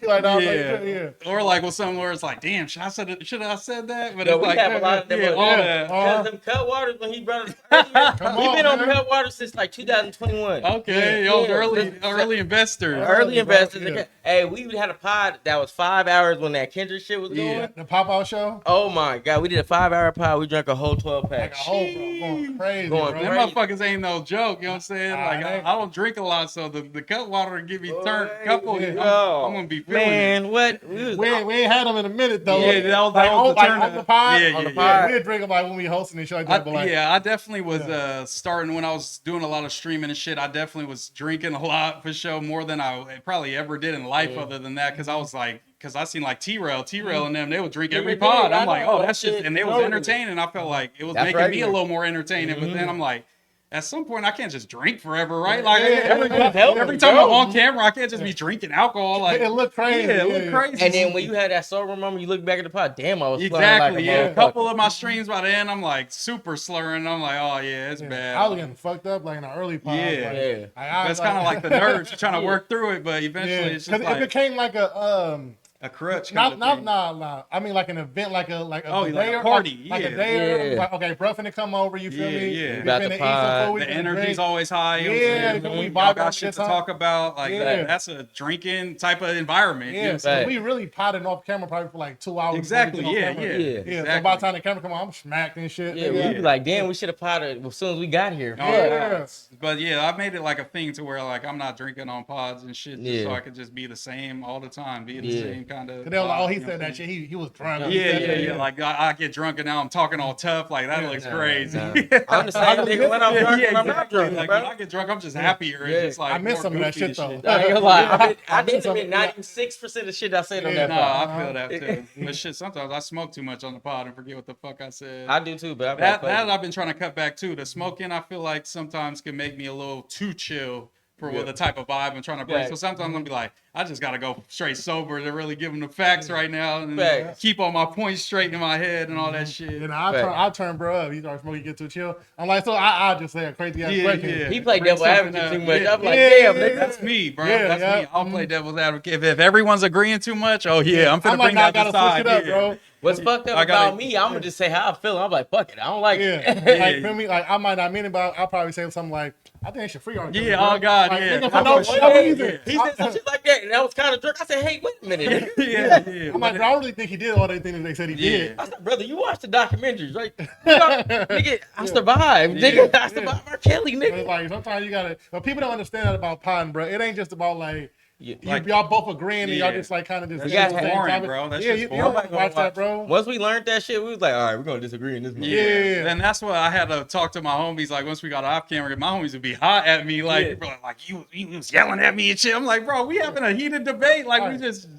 Like, nah, yeah. Or like with something where it's like, damn, should I said that? But no, it's we like, have a lot of them. Because them Cutwaters, when he brought us earlier, we've been on Cutwaters since like 2021. Okay, y'all early investors. Early investors. Yeah. Hey, we had a pod that was 5 hours when that Kendrick shit was going. The pop-out show? Oh my God, we did a 5-hour pod. We drank a whole 12 pack. Like a whole, bro, going crazy, bro. Them motherfuckers ain't no joke, you know what I'm saying? Like, I don't drink a lot, so the Cutwater give me turned couple. I'm gonna be feeling man, it. what? We ain't had them in a minute though. Yeah, that was the turn on the pod. Yeah, on the pod. We'd drink them like when we hosting and shit like that. But like, I definitely was starting when I was doing a lot of streaming and shit. I definitely was drinking a lot for sure, more than I probably ever did in life. Other than that, because I was like, because I seen like T-Rail and them, they would drink every pod. I'm like, oh, that's just, and they was entertaining. I felt like it was making me a little more entertaining. But then I'm like, at some point, I can't just drink forever, right? Like every time I'm on camera, I can't just be drinking alcohol. Like it looked crazy. Yeah, it looked crazy. And then when you had that sober moment, you look back at the pod. Damn, I was exactly. Like a couple of my streams by the end, I'm like super slurring. I'm like, oh yeah, it's bad. I was getting fucked up like in the early pod. Yeah. That's kind of like the nerves. You're trying to work through it, but eventually it's just like it became like a crutch. Nah. I mean, like an event, like a party. Like a day. Like, okay, bro, finna come over. You feel me? Yeah. About the pod. The energy's always high. Yeah. We got shit to talk about. Like that's a drinking type of environment. Yeah. So we really potted off camera probably for like 2 hours. Exactly. Yeah. So by the time the camera come on, I'm smacked and shit. Yeah. We'd be like, damn, we should have potted as soon as we got here. But yeah, I made it like a thing to where like I'm not drinking on pods and shit, just so I could just be the same all the time, be the same kind of. They were like, oh, he said that shit. He was drunk. Yeah. Like I get drunk and now I'm talking all tough. Like that looks crazy. I'm the same nigga when I'm drunk and I'm not drunk. Like when I get drunk, I'm just happier. It's just like I miss some of that shit though. I did admit 96% of shit I said on that pod. I feel that too. But shit, sometimes I smoke too much on the pod and forget what the fuck I said. I do too, but that I've been trying to cut back too. The smoking, I feel like sometimes can make me a little too chill for the type of vibe I'm trying to bring. So sometimes I'm gonna be like, I just gotta go straight sober to really give them the facts right now and keep all my points straight in my head and all that shit. And I'll turn bro up. He starts smoking, get too chill. I'm like, so I'll just say a crazy ass question. He played devil advocate too much. I'm like, damn, that's me, bro. That's me. I'll play devil's advocate. If everyone's agreeing too much, I'm finna bring that to the side. Switch it up, bro. What's fucked up about me, I'm gonna just say how I feel. I'm like, fuck it, I don't like it. Like, feel me? Like, I might not mean it, but I'll probably say something like, I think they should free on you. Oh, God, like, yeah. For no reason. He said some shit like that, and that was kind of drunk. I said, hey, wait a minute. I'm like, I don't really think he did all the things that they said he did. I said, brother, you watched the documentaries, right? Nigga, I survived. Nigga, I survived R. Kelly, nigga. It's like, sometimes you gotta, but people don't understand that about potting, bro. It ain't just about like, like, y'all both agreeing and y'all just like kind of just. That's boring, bro. That's just boring. You don't watch that, bro. Once we learned that shit, we was like, all right, we're gonna disagree in this movie. Yeah. And that's what I had to talk to my homies. Like once we got off camera, my homies would be hot at me, like, bro, like you was yelling at me and shit. I'm like, bro, we having a heated debate. Like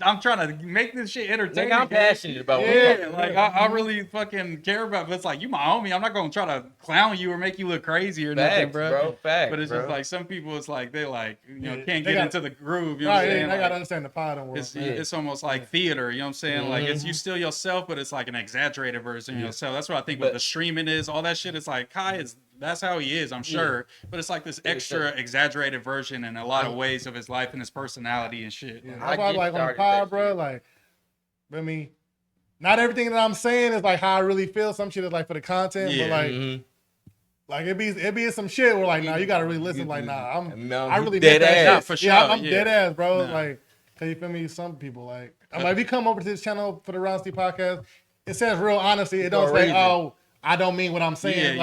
I'm trying to make this shit entertaining. I'm passionate about it. Like I really fucking care about. But it's like you my homie. I'm not gonna try to clown you or make you look crazy or nothing, bro. Facts, but it's just like some people, it's like they like can't get into the groove. You know what I'm saying? They gotta understand the pod world. It's almost like theater, you know what I'm saying? Like it's you still yourself, but it's like an exaggerated version of yourself. That's what I think what the streaming is, all that shit. It's like Kai that's how he is, I'm sure. But it's like this extra exaggerated version in a lot of ways of his life and his personality and shit. I like on the pod, bro, like I mean, not everything that I'm saying is like how I really feel. Some shit is like for the content, but like like it be some shit where like, nah, you gotta really listen. Like, nah, I really dead ass for sure. I'm dead ass, bro. Like, cause you feel me? Some people like, I'm like, if you come over to this channel for the Ronski podcast, it says real honesty. It don't say, oh, I don't mean what I'm saying.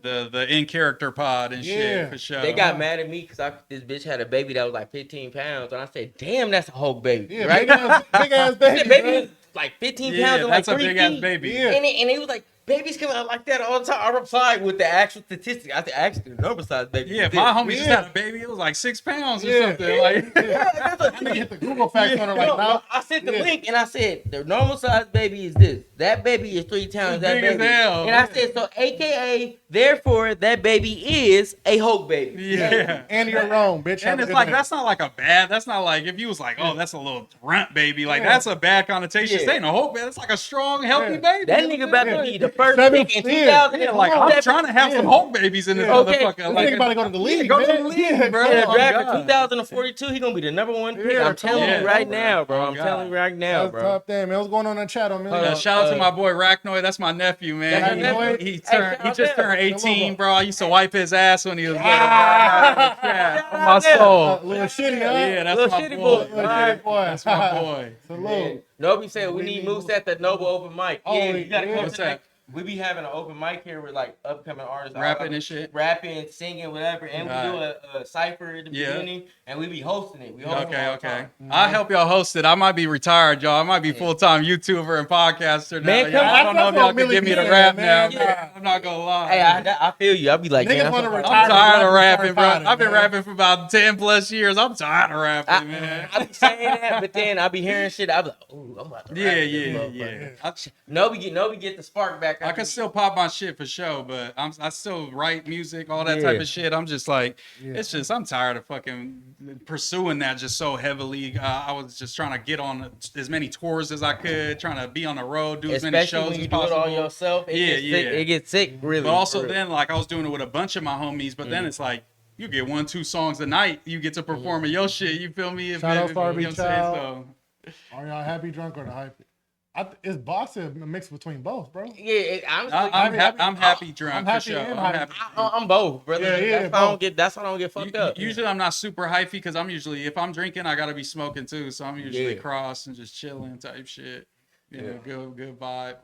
The in character pod and shit for sure. They got mad at me because this bitch had a baby that was like 15 pounds, and I said, damn, that's a Hulk baby, right? Big ass baby. That baby was like 15 pounds and like 3 feet. Big ass baby. And it was like, babies come out like that all the time. I replied with the actual statistic. I said, actually, the number size baby. Yeah, my homie just had a baby. It was like 6 pounds or something. Like, that's what I hit the Google facts on her like now. I sent the link and I said the normal size baby is this. That baby is 3 times that big as baby. hell. And I said, so AKA, therefore, that baby is a Hulk baby. Yeah. And you're wrong, bitch. And it's like, that's not like a bad, that's not like, if you was like, oh, that's a little runt baby, like, that's a bad connotation. Yeah. This ain't a Hulk baby. It's like a strong, healthy baby. That nigga about to be the first Seven- pick in yeah. 2000. Yeah, like, I'm trying to have some Hulk babies in this motherfucker. This Like, nigga about to go to the league, go to man. the league, bro. In the Oh, draft for God. 2042, he gonna be the number 1 pick. Yeah, I'm telling yeah. you right now, bro. I'm God. telling you right now, That's bro. top thing, man. What's going on in the chat, OMILLY? Shout out to my boy Racknoy. That's my nephew, man. That's your nephew? He Hey, turned. shout He out just there. turned 18, bro. I used to wipe his ass when he was little. Shout Yeah, out my there. soul. Little shitty, huh? Yeah, that's Little my shitty boy. boy. Little shitty boy. That's my boy. Salute. Nobi said we need Moose at the Noble open mic. Oh, Yeah, you gotta yeah. come What's to that. that? We be having an open mic here with like upcoming artists, Rapping and shit. rapping, singing, whatever, and we do Right. a cipher at the Yeah. beginning, and we be hosting it. We host it Okay, all the okay. time. I'll help y'all host it. I might be retired, y'all. I might be full-time YouTuber and podcaster now. Man, y'all. come I don't know if y'all can give me the rap now. man. I'm not gonna lie. Hey, I feel you. I'll be like, Niggas man, wanna I'm retire. I'm tired of Retire rapping, bro. fighting, I've been man. rapping for about 10 plus years. I'm tired of rapping, man. I be saying that, but then I be hearing shit. I be like, ooh, I'm about to Yeah, rap this yeah, motherfucker. yeah. Nobi get the spark back. I can still pop my shit for sure, but I still write music, all that type of shit. I'm just like, it's just, I'm tired of fucking pursuing that just so heavily. I was just trying to get on as many tours as I could, trying to be on the road, do as many Especially shows when you as do it possible. all yourself. It Yeah, gets yeah. Sick. It gets sick, really. But also for real. then, like, I was doing it with a bunch of my homies, but then it's like, you get 1-2 songs a night, you get to perform your shit, you feel me? Shout out Star you know Beach what I'm saying? Child. Are y'all happy, drunk, or the hype? It's boss a mix between both, bro. Yeah, honestly, I'm happy drunk I'm for happy sure. and I'm hyped. happy. I'm both, brother. Yeah, that's why I don't get. That's why I don't get fucked up. Usually I'm not super hyphy because I'm usually, if I'm drinking, I gotta be smoking too. So I'm usually Yeah. cross and just chilling type shit. You know, good vibe.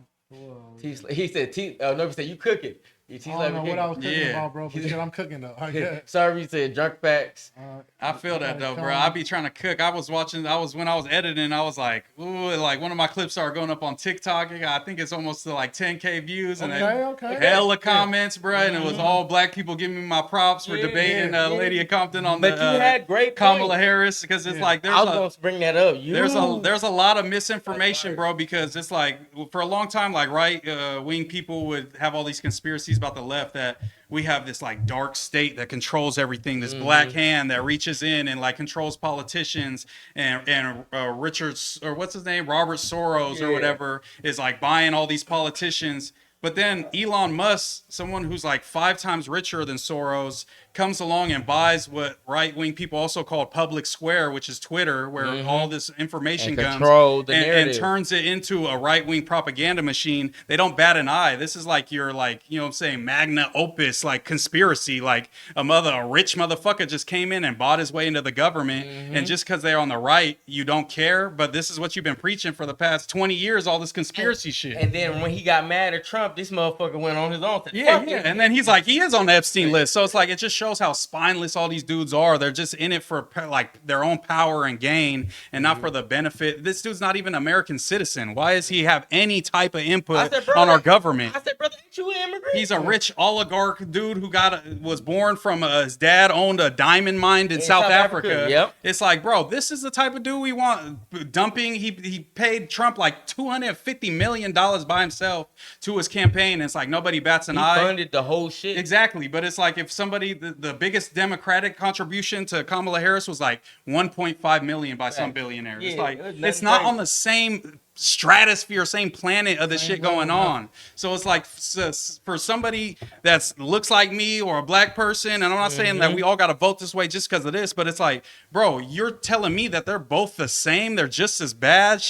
He said, Nobi said, you cooking. I don't know what I was cooking Yeah. about, bro, but shit, I'm cooking though. Yeah. Sorry, you said drunk facts. I feel that though, bro. I be trying to cook. I was when I was editing, I was like, ooh, like one of my clips started going up on TikTok. I think it's almost to like 10K views and hella comments, bro. And it was all black people giving me my props for debating Lady of Compton on But you had great Kamala points. Harris because it's like I was going to bring that up. there's a lot of misinformation, bro, because it's like for a long time, like right wing people would have all these conspiracies about the left that we have this like dark state that controls everything, this black hand that reaches in and like controls politicians, and Richard's, or what's his name, Robert Soros or whatever, is like buying all these politicians. But then Elon Musk, someone who's like 5 times richer than Soros, comes along and buys what right-wing people also call public square, which is Twitter, where all this information control the and narrative. turns it into a right-wing propaganda machine. They don't bat an eye. This is like your, like, you know what I'm saying, magna opus, like conspiracy, like a rich motherfucker just came in and bought his way into the government. And just because they're on the right, you don't care. But this is what you've been preaching for the past 20 years, all this conspiracy shit. And then when he got mad at Trump, this motherfucker went on his own. Yeah. And then he's like, he is on the Epstein list. So it's like, it just shows how spineless all these dudes are. They're just in it for like their own power and gain and not for the benefit. This dude's not even an American citizen. Why does he have any type of input on our government? I said, brother, ain't you an immigrant? He's a rich oligarch dude who was born from his dad owned a diamond mine in South Africa. Yep. It's like, bro, this is the type of dude we want dumping. He paid Trump like $250 million by himself to his campaign. And it's like nobody bats an eye. He funded the whole shit. Exactly. But it's like if somebody, the biggest Democratic contribution to Kamala Harris was like 1.5 million by some billionaire. Yeah, It's like, it was it's not crazy. on the same stratosphere, same planet of the shit going on. So it's like for somebody that looks like me or a black person, and I'm not saying that we all got to vote this way just because of this, but it's like, bro, you're telling me that they're both the same, they're just as bad.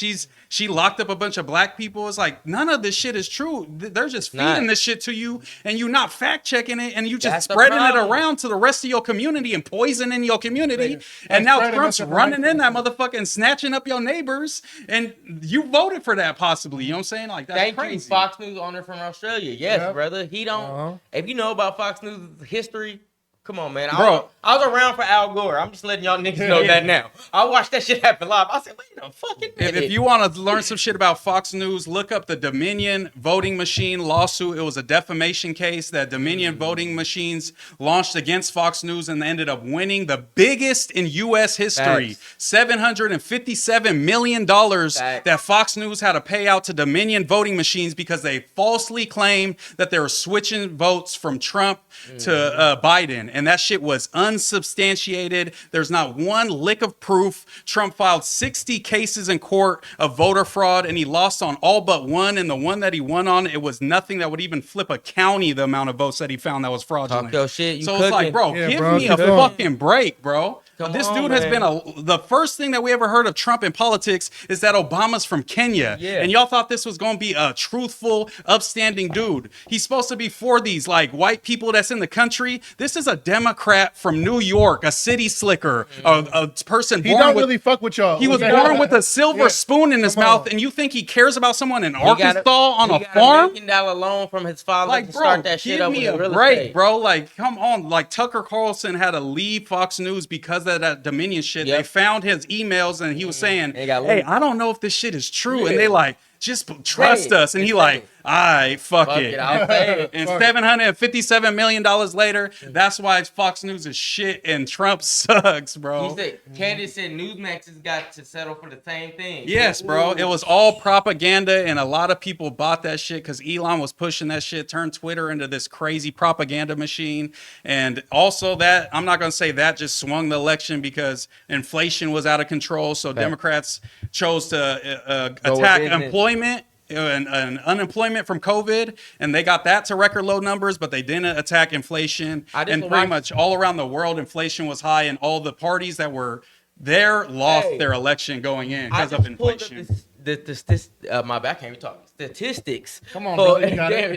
She locked up a bunch of black people. It's like none of this shit is true. They're just feeding this shit to you, and you not fact checking it, and you just spreading it around to the rest of your community and poisoning your community. And now Trump's running in that motherfucker and snatching up your neighbors, and you voted for that possibly. You know what I'm saying? Like that's crazy. Thank you, Fox News owner from Australia. Yes, brother. He don't. If you know about Fox News history, Come on, man. Bro. I was around for Al Gore. I'm just letting y'all niggas know that now. I watched that shit happen live. I said, wait a fucking minute. If you want to learn some shit about Fox News, look up the Dominion voting machine lawsuit. It was a defamation case that Dominion voting machines launched against Fox News and ended up winning the biggest in U.S. history. $757 million that Fox News had to pay out to Dominion voting machines because they falsely claimed that they were switching votes from Trump to Biden. And that shit was unsubstantiated. There's not one lick of proof. Trump filed 60 cases in court of voter fraud, and he lost on all but one. And the one that he won on, it was nothing that would even flip a county the amount of votes that he found that was fraudulent. Talk your shit. So it's like, bro, give me a fucking break, bro. This dude has been the first thing that we ever heard of Trump in politics is that Obama's from Kenya. Yeah. And y'all thought this was going to be a truthful, upstanding dude. He's supposed to be for these like white people that's in the country. This is a Democrat from New York, a city slicker, a person he don't really fuck with y'all. He was born with a silver spoon in his mouth, and you think he cares about someone in Arkansas on a farm? $1 million loan from his father like, to bro, start that shit up. Give me a break, bro. Like, come on. Like, Tucker Carlson had to leave Fox News because of that Dominion shit. They found his emails, and he was saying, hey, I don't know if this shit is true. And they like, just trust us. And he like, all right, fuck it. I'll say it. And $757 million later, that's why Fox News is shit and Trump sucks, bro. He said, Candace said Newsmax has got to settle for the same thing. Yes, bro. It was all propaganda, and a lot of people bought that shit because Elon was pushing that shit, turned Twitter into this crazy propaganda machine. And also that, I'm not going to say that just swung the election because inflation was out of control. So Democrats chose to attack employment and unemployment from COVID, and they got that to record low numbers, but they didn't attack inflation. And pretty much all around the world, inflation was high, and all the parties that were there lost their election going in because of inflation. My bad, I can't even talk. Statistics. Come on, bro. Damn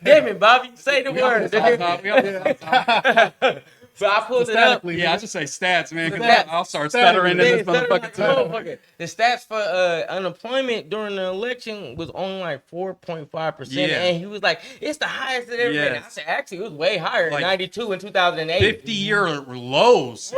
it, Bobby. Say the word. So I pulled it up. Yeah, I just say stats, man, because I'll start stuttering in this motherfucker too. The stats for unemployment during the election was only like 4.5%. And he was like, it's the highest it ever been. I said, actually, it was way higher in 92 and 2008. 50-year lows.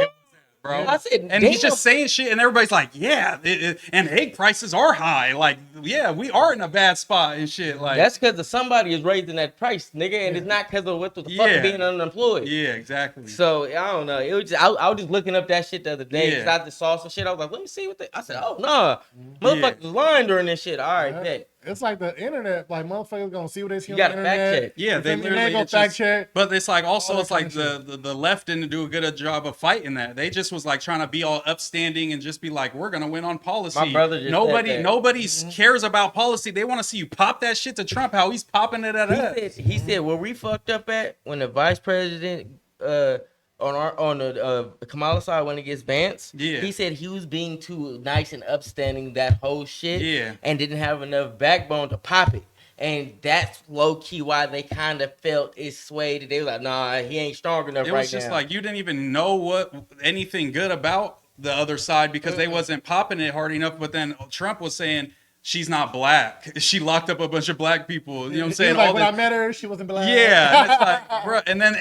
Bro. I said, and he's just saying shit, and everybody's like, yeah, and egg prices are high. Like, yeah, we are in a bad spot and shit. Like, that's because of somebody is raising that price, nigga, and it's not because of what the fuck being unemployed. Yeah, exactly. So I don't know. It was just, I was just looking up that shit the other day because I just saw some shit. I was like, let me see what I said. Oh no, motherfuckers lying during this shit. All right, bet. It's like the internet, like motherfuckers gonna see what they see on the internet. Fact check. Yeah, they literally go fact check. But it's like also it's like the left didn't do a good job of fighting that. They just was like trying to be all upstanding and just be like, we're gonna win on policy. My brother just nobody cares about policy. They want to see you pop that shit to Trump. How he's popping it at us. He said where we fucked up at when the vice president on the Kamala side went against Vance. Yeah. He said he was being too nice and upstanding that whole shit. Yeah. And didn't have enough backbone to pop it. And that's low key why they kind of felt it swayed. They were like, nah, he ain't strong enough right now. It was just like you didn't even know anything good about the other side because they wasn't popping it hard enough. But then Trump was saying, she's not black. She locked up a bunch of black people. You know what I'm saying? Like, when I met her, she wasn't black. Yeah. And it's like, bro. And then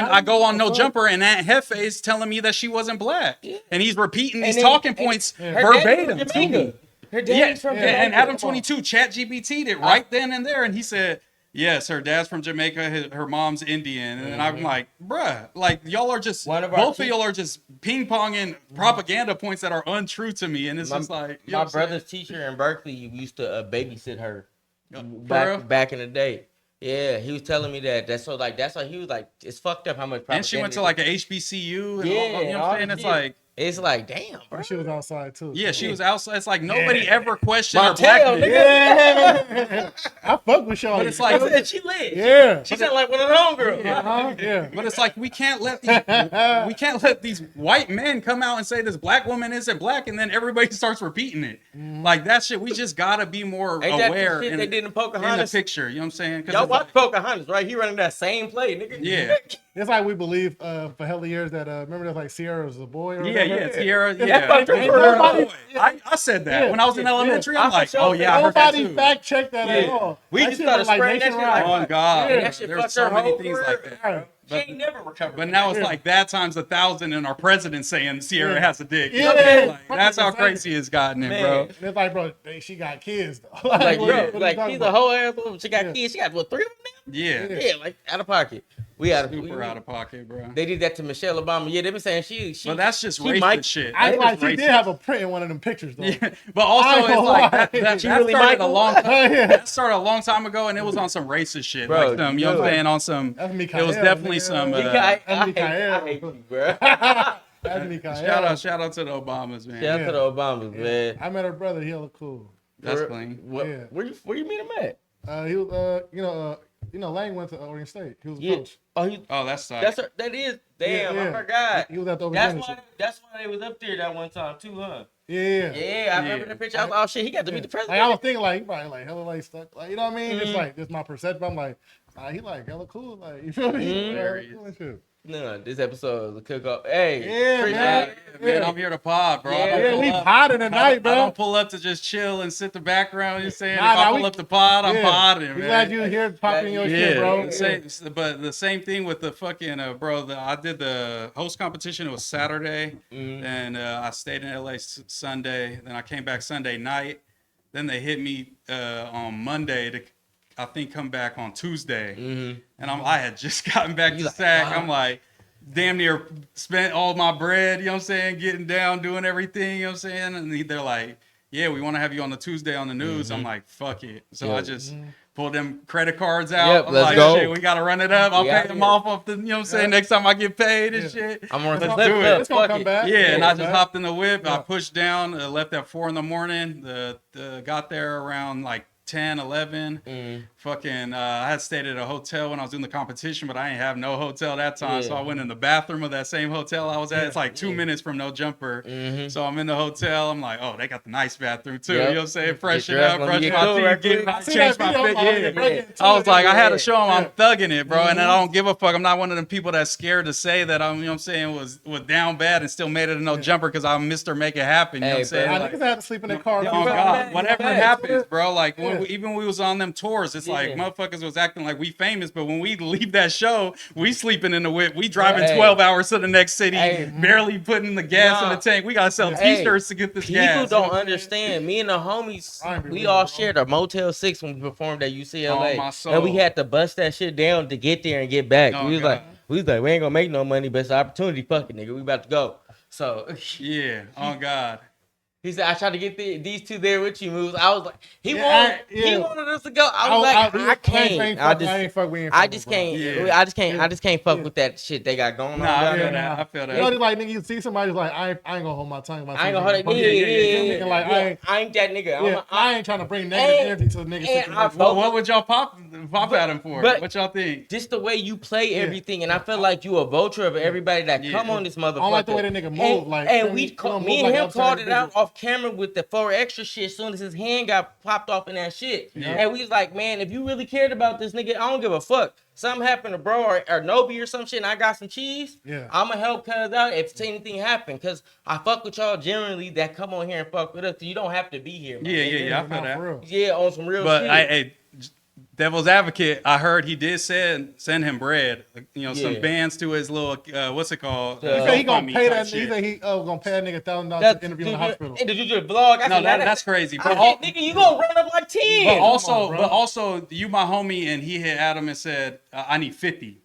I go on No Jumper, and Aunt Hefe is telling me that she wasn't black. Yeah. And he's repeating these talking points verbatim to me. Her dad's from Jamaica. And Adam 22 ChatGPT'd it right then and there. And he said, yes, her dad's from Jamaica, her mom's Indian. And I'm like, bruh, like y'all are just, both of y'all are just ping-ponging propaganda points that are untrue to me. And it's just like, my brother's teacher in Berkeley used to babysit her back in the day. Yeah, he was telling me that. That's why he was like, it's fucked up how much propaganda. And she went to like a HBCU. And all, you know what I'm saying? It's like, damn, bro. She was outside too. Yeah, she was outside. It's like nobody ever questioned her blackness. Yeah. I fuck with y'all. But it's like she lit. Yeah. She sound like one of the homegirls. Yeah. But it's like we can't let these white men come out and say this black woman isn't black, and then everybody starts repeating it. Like that shit. We just gotta be more aware they did in in Pocahontas? the picture. You know what I'm saying? Y'all watch Pocahontas, right? He running that same play, nigga. Yeah. It's like we believe for hella years that remember that like Sierra was a boy or whatever? Yeah, Sierra. I said that when I was in elementary. I'm like, oh yeah, nobody fact checked that at all. We just started spreading that shit like, oh God, there's so many things like that. She ain't never recovered. But now it's like that times 1,000 and our president saying Sierra has a dick. Yeah. Like, that's how crazy it's gotten, bro. And it's like, bro, she got kids though. Like, she's a whole ass woman. She got kids. She got what, 3 of them now? Yeah, like out of pocket. We out of pocket, bro. They did that to Michelle Obama. Yeah, they been saying she. But that's just racist shit. I like she did have a print in one of them pictures though. Yeah, but also it's like that started a long time. That started a long time ago, and it was on some racist shit, bro, like some, you know what I'm saying, on some. It was definitely some. I hate you, bro. Shout out to the Obamas, man. Shout out to the Obamas, man. I met her brother. He look cool. That's clean. Where you meet him at? He was Lang went to Oregon State. He was a coach. That's tight. That is. Damn, I forgot. He was at the That's why they was up there that one time too, huh? Yeah, I remember the picture. I was like, oh shit, he got to meet the president. Like, I was thinking like he probably like hella like stuck. Like, you know what I mean? It's like this my perception. I'm like, he like hella cool. Like, you feel me? No, this episode is a cook up. Hey, man, I'm here to pod, bro. We podding tonight, bro. I don't pull up to just chill and sit the background. You're saying if I pull up the pod, I'm podding, man. Glad you're here popping your shit, bro. But the same thing with the fucking bro. I did the host competition. It was Saturday, and I stayed in LA Sunday. Then I came back Sunday night. Then they hit me on Monday to, I think, come back on Tuesday. And I had just gotten back to SAC. I'm like, damn near spent all my bread, you know what I'm saying, getting down, doing everything, you know what I'm saying? And they're like, yeah, we want to have you on the Tuesday on the news. I'm like, fuck it. So I just pulled them credit cards out. I'm like, shit, we got to run it up. I'll pay them off the, you know what I'm saying, next time I get paid and shit. I'm going to do it. It's going to come back. Yeah, and I just hopped in the whip. I pushed down, left at 4 a.m. Got there around like 10, 11. Fucking, I had stayed at a hotel when I was doing the competition, but I ain't have no hotel that time. So I went in the bathroom of that same hotel I was at. It's like 2 minutes from No Jumper. So I'm in the hotel. I'm like, oh, they got the nice bathroom too. You know what I'm saying? Freshen up, brush my teeth, change my fit. I was like, I had to show them I'm thugging it, bro. And I don't give a fuck. I'm not one of them people that's scared to say that I'm, you know what I'm saying, was down bad and still made it a No Jumper because I'm Mr. Make It Happen. You know what I'm saying? I niggas had to sleep in their car. Oh, God. Whatever happens, bro. Like, even when we was on them tours, it's like motherfuckers was acting like we famous, but when we leave that show, we sleeping in the whip. We driving 12 hours to the next city, barely putting the gas in the tank. We gotta sell t-shirts to get this gas. People don't understand. Me and the homies, we all shared a Motel 6 when we performed at UCLA, and we had to bust that shit down to get there and get back. We was like, we ain't gonna make no money, but it's an opportunity. Fuck it, nigga. We about to go. So yeah, oh God. He said, I tried to get these two there with you, Moves. I was like, he wanted us to go. I was like, I can't. I just can't fuck with that shit they got going on. I feel that. You know, like, nigga, you see somebody like, I ain't gonna hold my tongue. I ain't gonna hold it. I ain't that nigga. I ain't trying to bring negative energy to the nigga. What would y'all pop at him for? What y'all think? Just the way you play everything, and I feel like you a vulture of everybody that come on this motherfucker. I don't like the way that nigga move. And me and him called it out off camera with the 4 extra shit as soon as his hand got popped off in that shit. And we was like, man, if you really cared about this nigga, I don't give a fuck. Something happened to bro or Nobi or some shit and I got some cheese, I'ma help cuz out if anything happened. Cause I fuck with y'all generally that come on here and fuck with us. So you don't have to be here. Man. Yeah, I feel that. Yeah, on some real shit. But Devil's advocate, I heard he did send him bread. You know, some bands to his little what's it called? He said he gonna pay that. He said he gonna pay that nigga $1,000 to interview in the hospital. Did you do the vlog? That's crazy. But nigga, you gonna run up like 10. But also, you my homie, and he hit Adam and said, I need 50.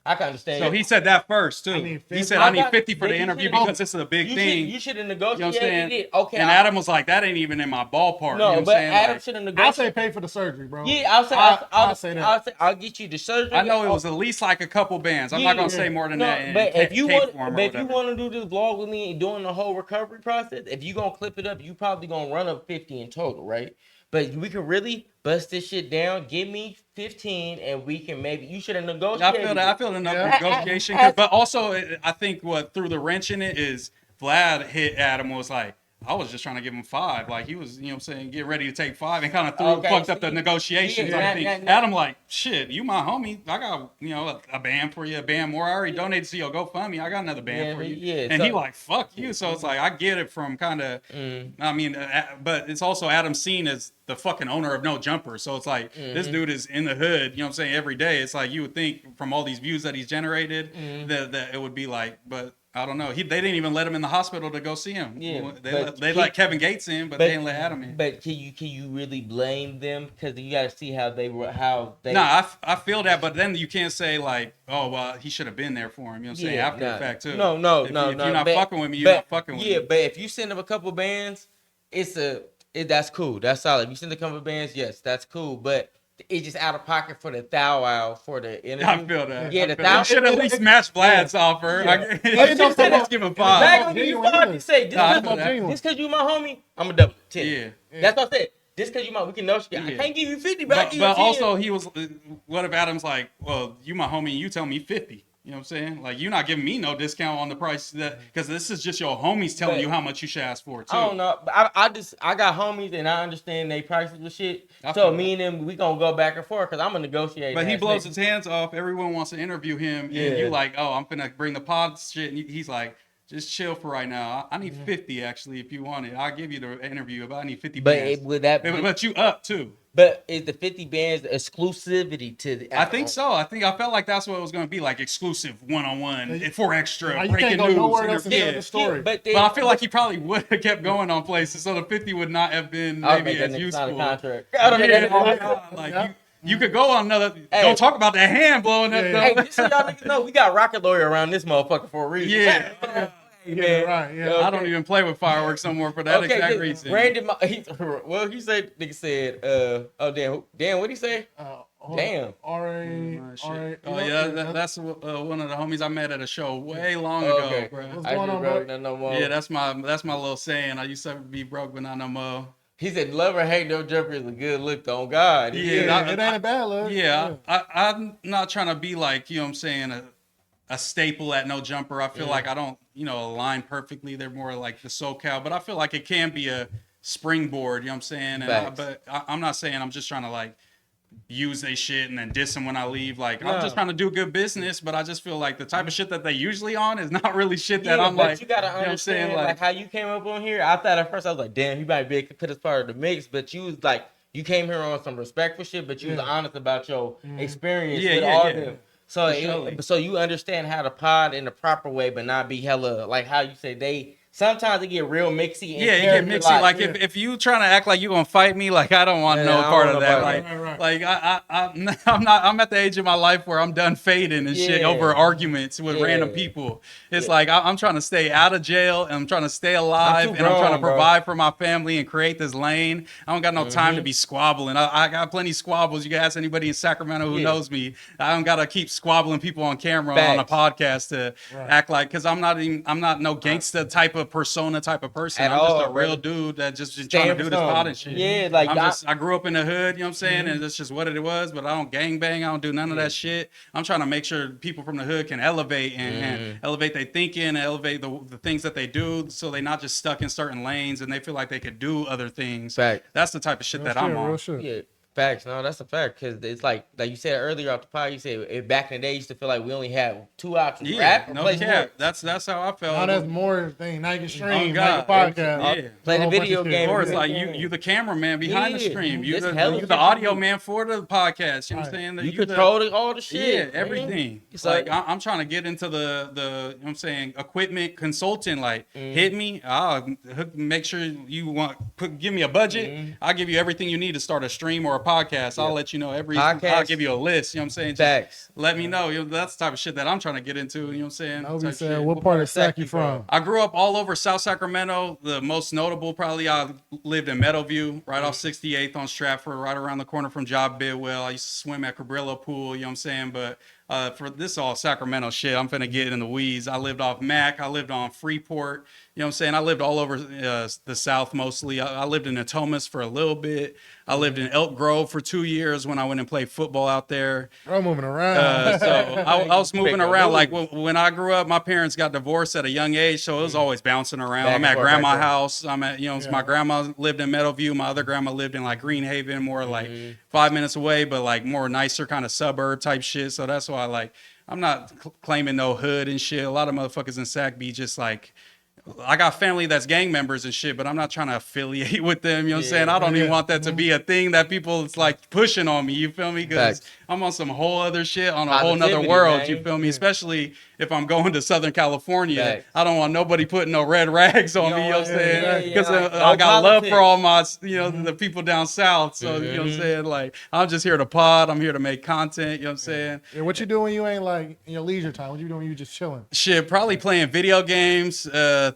I can understand. So he said that first too. He said I need 50 for the interview because this is a big thing. You should have negotiated it. Okay. And Adam was like, that ain't even in my ballpark. No, you know but Adam should have negotiated. I'll say pay for the surgery, bro. Yeah, I'll say that. I'll get you the surgery. I know it was at least like a couple bands. I'm not gonna say more than that. But if you want to do this vlog with me during the whole recovery process, if you gonna clip it up, you probably gonna run up 50 in total, right? But we can really bust this shit down. Give me 15, and we can maybe. You should have negotiated. I feel enough negotiation. But also, I think what threw the wrench in it is Vlad hit Adam was like, I was just trying to give him 5. Like he was, getting ready to take 5 and kind of fucked up the negotiations. Adam like, shit, you my homie. I got, a band for you, a band more. I already donated to your GoFundMe. I got another band for you. Yeah, and he like, fuck you. So it's like, I get it from kind of, but it's also Adam seen as the fucking owner of No Jumper. So it's like, this dude is in the hood, every day. It's like, you would think from all these views that he's generated that it would be like, but I don't know. They didn't even let him in the hospital to go see him. Yeah, they let Kevin Gates in, but they didn't let Adam in. But can you really blame them? Because you got to see how they. Nah, I feel that, but then you can't say like, oh well, he should have been there for him. After the fact too. No. If you're not fucking with me, you're not fucking with me. Yeah, but if you send them a couple bands, that's cool. That's solid. If you send a couple bands, yes, that's cool. But it's just out of pocket for the thou wow for the interview. I feel that. Yeah, the should at least match Vlad's offer. Let's give him 5. Back on you 5, you say this because you my homie, I'm a double 10. Yeah. That's what I said. Just because we can know. I can't give you 50, but also he was. What if Adam's like, well, you my homie, and you tell me 50. You know what I'm saying? Like, you're not giving me no discount on the price because this is just your homies telling you how much you should ask for it too. I don't know. I got homies and I understand they prices with shit. So me and them, we gonna go back and forth because I'm gonna negotiate. But he blows his hands off. Everyone wants to interview him, and you like, oh, I'm gonna bring the pod shit, and he's like, just chill for right now. I need 50 actually. If you want it, I'll give you the interview. But I need 50 bands. But you up too. But is the 50 bands exclusivity to the? I think so. I felt like that's what it was going to be, like exclusive one-on-one for extra you breaking news. Nowhere else the story. But I feel like he probably would have kept going on places, so the 50 would not have been maybe as useful. You could go on another. Don't talk about that hand blowing up. Hey, just so y'all niggas know, we got Rocket Lawyer around this motherfucker for a reason. Yeah. Man. Right, yeah. I don't even play with fireworks no more for that exact reason. Randy, he said, nigga said, damn, what'd he say? Damn. That's one of the homies I met at a show way long ago, bro. What's going on, bro? No more. Yeah, that's my little saying. I used to be broke, but not no more. He said, love or hate, No Jumper is a good look, on God. Yeah, it ain't a bad look. Yeah, I'm not trying to be like, you know what I'm saying, a staple at No Jumper. I feel like I don't, align perfectly. They're more like the SoCal, but I feel like it can be a springboard, you know what I'm saying? But I'm not saying I'm just trying to like use their shit and then diss them when I leave. Like, I'm just trying to do good business, but I just feel like the type of shit that they usually on is not really shit that I'm like, you gotta understand, like how you came up on here. I thought at first I was like, damn, he might be able to put as part of the mix, but you was like, you came here on some respectful shit, but you was honest about your experience with all of them. So you understand how to pod in the proper way, but not be hella like how you say sometimes they get real mixy. Yeah, you get mixy. Like if you trying to act like you gonna fight me, like I don't want no part of that. Like I'm at the age of my life where I'm done fading and shit over arguments with random people. It's like I'm trying to stay out of jail and I'm trying to stay alive and I'm trying to provide for my family and create this lane. I don't got no time to be squabbling. I got plenty of squabbles. You can ask anybody in Sacramento who knows me. I don't gotta keep squabbling people on camera on a podcast to act like, because I'm not no gangster type of persona type of person. I'm just a real dude that just trying to do this pod and shit. Yeah, like I grew up in the hood, you know what I'm saying? And that's just what it was, but I don't gangbang, I don't do none of that shit. I'm trying to make sure people from the hood can elevate and elevate their thinking and elevate the things that they do, so they're not just stuck in certain lanes and they feel like they could do other things. That's the type of shit that I'm on. Yeah. Facts, no, that's a fact, because it's like you said earlier off the pod. You said back in the day, you used to feel like we only had 2 options: rap or play sports. That's how I felt. Now that's more thing. Now you can stream, now you podcast, play the video game. Or it's like you the cameraman behind the stream. You the audio man for the podcast. You know what I'm saying? You control all the shit. Yeah, everything. It's like I'm trying to get into the you know what I'm saying, equipment consulting. Like hit me. I'll make sure you give me a budget. I'll give you everything you need to start a stream or a podcast. I'll let you know I'll give you a list, you know what I'm saying? Just let me know. That's the type of shit that I'm trying to get into, you know what I'm saying? Nobody said, what part of Sac you from? I grew up all over South Sacramento. The most notable, probably, I lived in Meadowview, right off 68th on Stratford, right around the corner from Job Bidwell. I used to swim at Cabrillo Pool, you know what I'm saying? But for this all Sacramento shit. I'm finna get in the weeds. I lived off Mac. I lived on Freeport. You know what I'm saying? I lived all over the South mostly. I lived in Natomas for a little bit. I lived in Elk Grove for 2 years when I went and played football out there. I'm moving around. So I was moving around. Like when I grew up, my parents got divorced at a young age, so it was always bouncing around. I'm at grandma's house. I'm at, my grandma lived in Meadowview. My other grandma lived in like Greenhaven, more like 5 minutes away, but like more nicer kind of suburb type shit. So that's why like I'm not claiming no hood and shit. A lot of motherfuckers in Sac be just like, I got family that's gang members and shit, but I'm not trying to affiliate with them. You know what I'm saying? I don't even want that to be a thing that people it's like pushing on me. You feel me? Because I'm on some whole other shit on a whole nother world. Man. You feel me? Especially if I'm going to Southern California. I don't want nobody putting no red rags on me. You know what I'm saying? Because I got love for all my, the people down south. So, you know what I'm saying? Like, I'm just here to pod. I'm here to make content. You know what I'm saying? Yeah, what you do when you ain't like in your leisure time? What you doing when you just chilling? Shit, probably playing video games.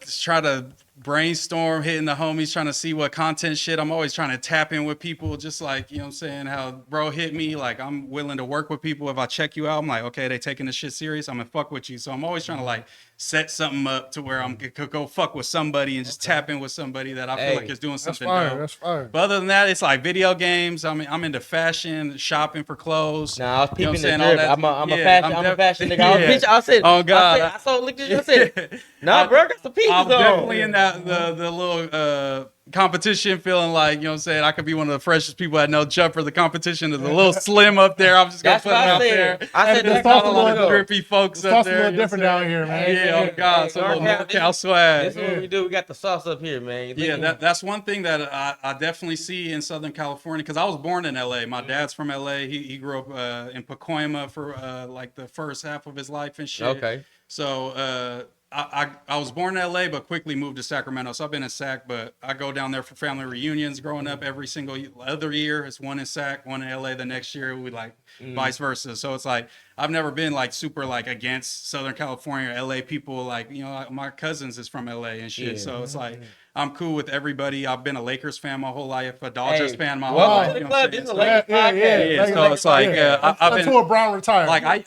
Try to brainstorm, hitting the homies, trying to see what content shit. I'm always trying to tap in with people, just like, you know what I'm saying, how bro hit me. Like, I'm willing to work with people. If I check you out, I'm like, okay, they taking this shit serious. I'm gonna fuck with you. So I'm always trying to like set something up to where I'm could go fuck with somebody and just tap in with somebody that I feel like is doing something dope. That's fire. But other than that, it's like video games. I mean, I'm into fashion, shopping for clothes. Nah, I was peeping the all drip. I'm a fashion nigga. I said, oh God, I saw looked at you. I said, nah, bro, got some pieces on. I'm definitely in that the little competition, feeling like, you know what I'm saying, I could be one of the freshest people at no jump for the competition. There's a little slim up there. I'm just gonna put it out there. I said there's a lot of drippy folks up there. A little different down here, man. Yeah, oh God, some little NorCal swag. This is what we do. We got the sauce up here, man. Yeah, that's one thing that I definitely see in Southern California, because I was born in LA. My dad's from LA. He grew up in Pacoima for like the first half of his life and shit. Okay. So I was born in LA, but quickly moved to Sacramento. So I've been in Sac, but I go down there for family reunions growing up every single other year. It's one in Sac, one in LA the next year. We like vice versa. So it's like, I've never been like super like against Southern California or LA people. Like, my cousins is from LA and shit. Yeah. So it's like, I'm cool with everybody. I've been a Lakers fan my whole life, a Dodgers fan my whole life. This is a Lakers podcast. Yeah. So it's like, I've been. Until Brown retired. Like, I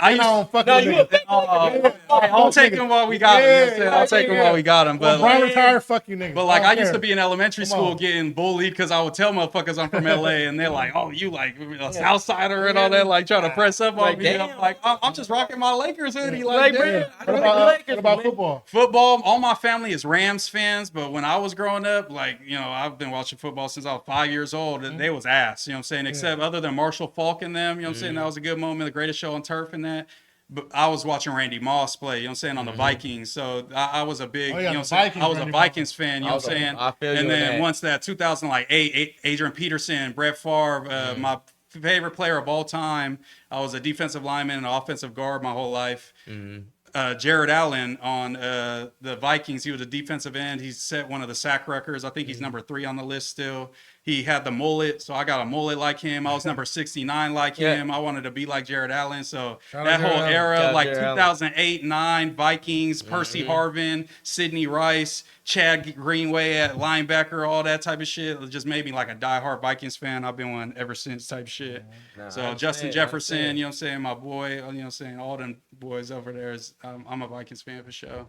I'll take him while we got him. I'll take him while we got him. But Brown retired, fuck you niggas. But like, I used to be in elementary school getting bullied because I would tell motherfuckers I'm from LA and they're like, oh, you like a Southsider and all that, like trying to press up on me. I'm like, I'm just rocking my Lakers hoodie. Like, what about football? Football, all my family is Rams fans, but when I was growing up, like, I've been watching football since I was 5 years old, and they was ass, you know what I'm saying? Except other than Marshall Faulk and them, you know what I'm saying? That was a good moment, the greatest show on turf and that. But I was watching Randy Moss play, you know what I'm saying, on the Vikings. So I was a big, you know what I'm saying? I was a Vikings fan, you know what I'm saying? I feel you. And then once that 2008, Adrian Peterson, Brett Favre, my favorite player of all time, I was a defensive lineman and offensive guard my whole life. Jared Allen on the Vikings, he was a defensive end. He set one of the sack records. I think he's number 3 on the list still. He had the mullet, so I got a mullet like him. I was number 69 like him. I wanted to be like Jared Allen. So that whole era, like 2008, 9, Vikings, Percy Harvin, Sidney Rice, Chad Greenway at linebacker, all that type of shit. It just made me like a diehard Vikings fan. I've been one ever since type shit. So Justin Jefferson, you know what I'm saying, my boy, you know what I'm saying, all them boys over there, I'm a Vikings fan for sure.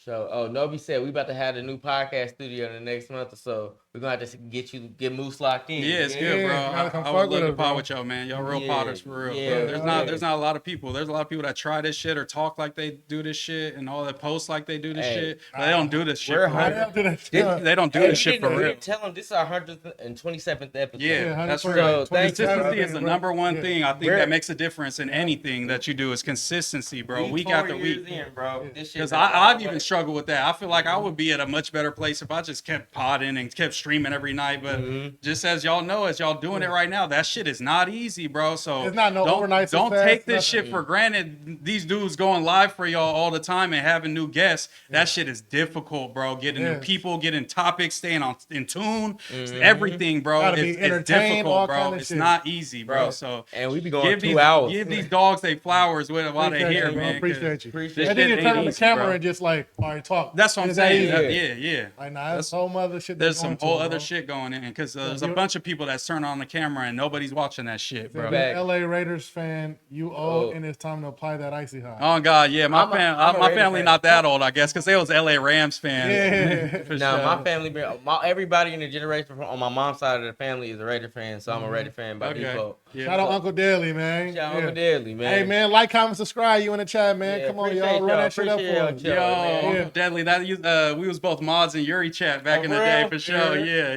So, Nobi said we about to have a new podcast studio in the next month or so. We're gonna have to get Moose locked in. Yeah, it's good, bro. I would love to pod with y'all, man. Y'all real potters for real. Yeah, there's not a lot of people. There's a lot of people that try this shit or talk like they do this shit and all that post like they do this shit, but they don't do this shit. They don't do this shit for real. Tell them this is our 127th episode. Yeah, that's real. Consistency is the number one thing I think that makes a difference in anything that you do is consistency, bro. Week after week, because I've even struggled with that. I feel like I would be at a much better place if I just kept podding and kept streaming every night. But just as y'all know, as y'all doing it right now, that shit is not easy, bro. So it's not overnight. Don't take this shit for granted. These dudes going live for y'all all the time and having new guests. That shit is difficult, bro. Getting new people, getting topics, staying in tune, everything, bro. It's difficult, bro. It's not easy, bro. So and we be going 2 hours. Give these dogs they flowers while they're here, man. Appreciate you. I think you turn on the camera and just like, all right, talk. That's what I'm saying. Yeah. Like, nah, that's whole other shit. There's some whole other shit going in because there's a bunch of people that's turning on the camera and nobody's watching that shit, bro. LA Raiders fan, you old, and it's time to apply that icy hot. Oh God, yeah, my family not that old, I guess, because they was LA Rams fans. Yeah. No, my family, everybody in the generation on my mom's side of the family is a Raider fan, so I'm a Raider fan by default. Yeah. Shout out Uncle Daly, man. Shout out Uncle Daly, man. Hey, man, like, comment, subscribe. You in the chat, man. Come on, y'all. Run that shit up for us. Yo, Deadly. We was both mods in Yuri chat back in the day for sure. Yeah.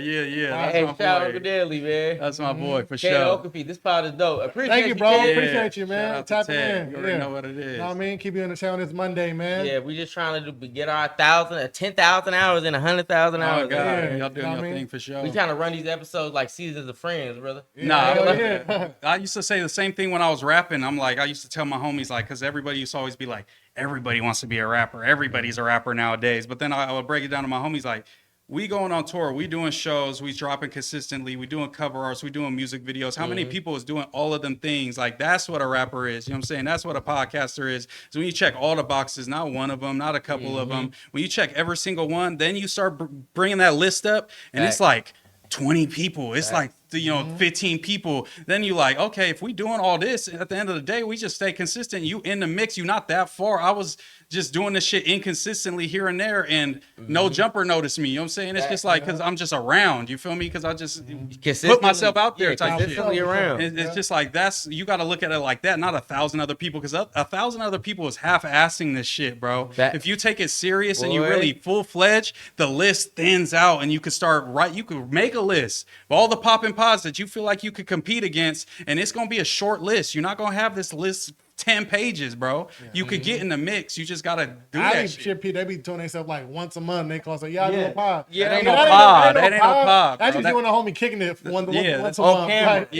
Hey, shout out Uncle Daly, man. That's my boy for sure. Okapi, this pod is dope. Thank you, bro. Appreciate you, man. Tap in. You already know what it is. Know what I mean? Keep you in the channel this Monday, man. Yeah, we just trying to get our 10,000 hours and 100,000 hours. Oh God, y'all doing your thing for sure. We trying to run these episodes like seasons of Friends, brother. I used to say the same thing when I was rapping. I used to tell my homies, like, because everybody used to always be like, everybody wants to be a rapper. Everybody's a rapper nowadays. But then I would break it down to my homies, like, we going on tour, we doing shows, we dropping consistently, we doing cover arts, we doing music videos. How many people is doing all of them things? Like, that's what a rapper is. You know what I'm saying? That's what a podcaster is. So when you check all the boxes, not one of them, not a couple of them, when you check every single one, then you start bringing that list up, and it's like 20 people. It's like 15 people. Then you like, okay, if we doing all this, at the end of the day, we just stay consistent. You in the mix, you not that far. I was just doing this shit inconsistently here and there, and no jumper noticed me. You know what I'm saying? It's just like, because I'm just around. You feel me? Because I just put myself out there type shit. Around. It's just like, you got to look at it like that, not 1,000 other people, because 1,000 other people is half-assing this shit, bro. If you take it serious and you really full-fledged, the list thins out, and you could you could make a list of all the popping pods that you feel like you could compete against, and it's going to be a short list. You're not going to have this list 10 pages, bro. You could get in the mix. You just gotta do that shit. They be doing themselves like once a month. They call say, "Yeah, I do a pod." Yeah, that ain't no pod. That ain't no pod. That's just you and the homie kicking it once a month. Like,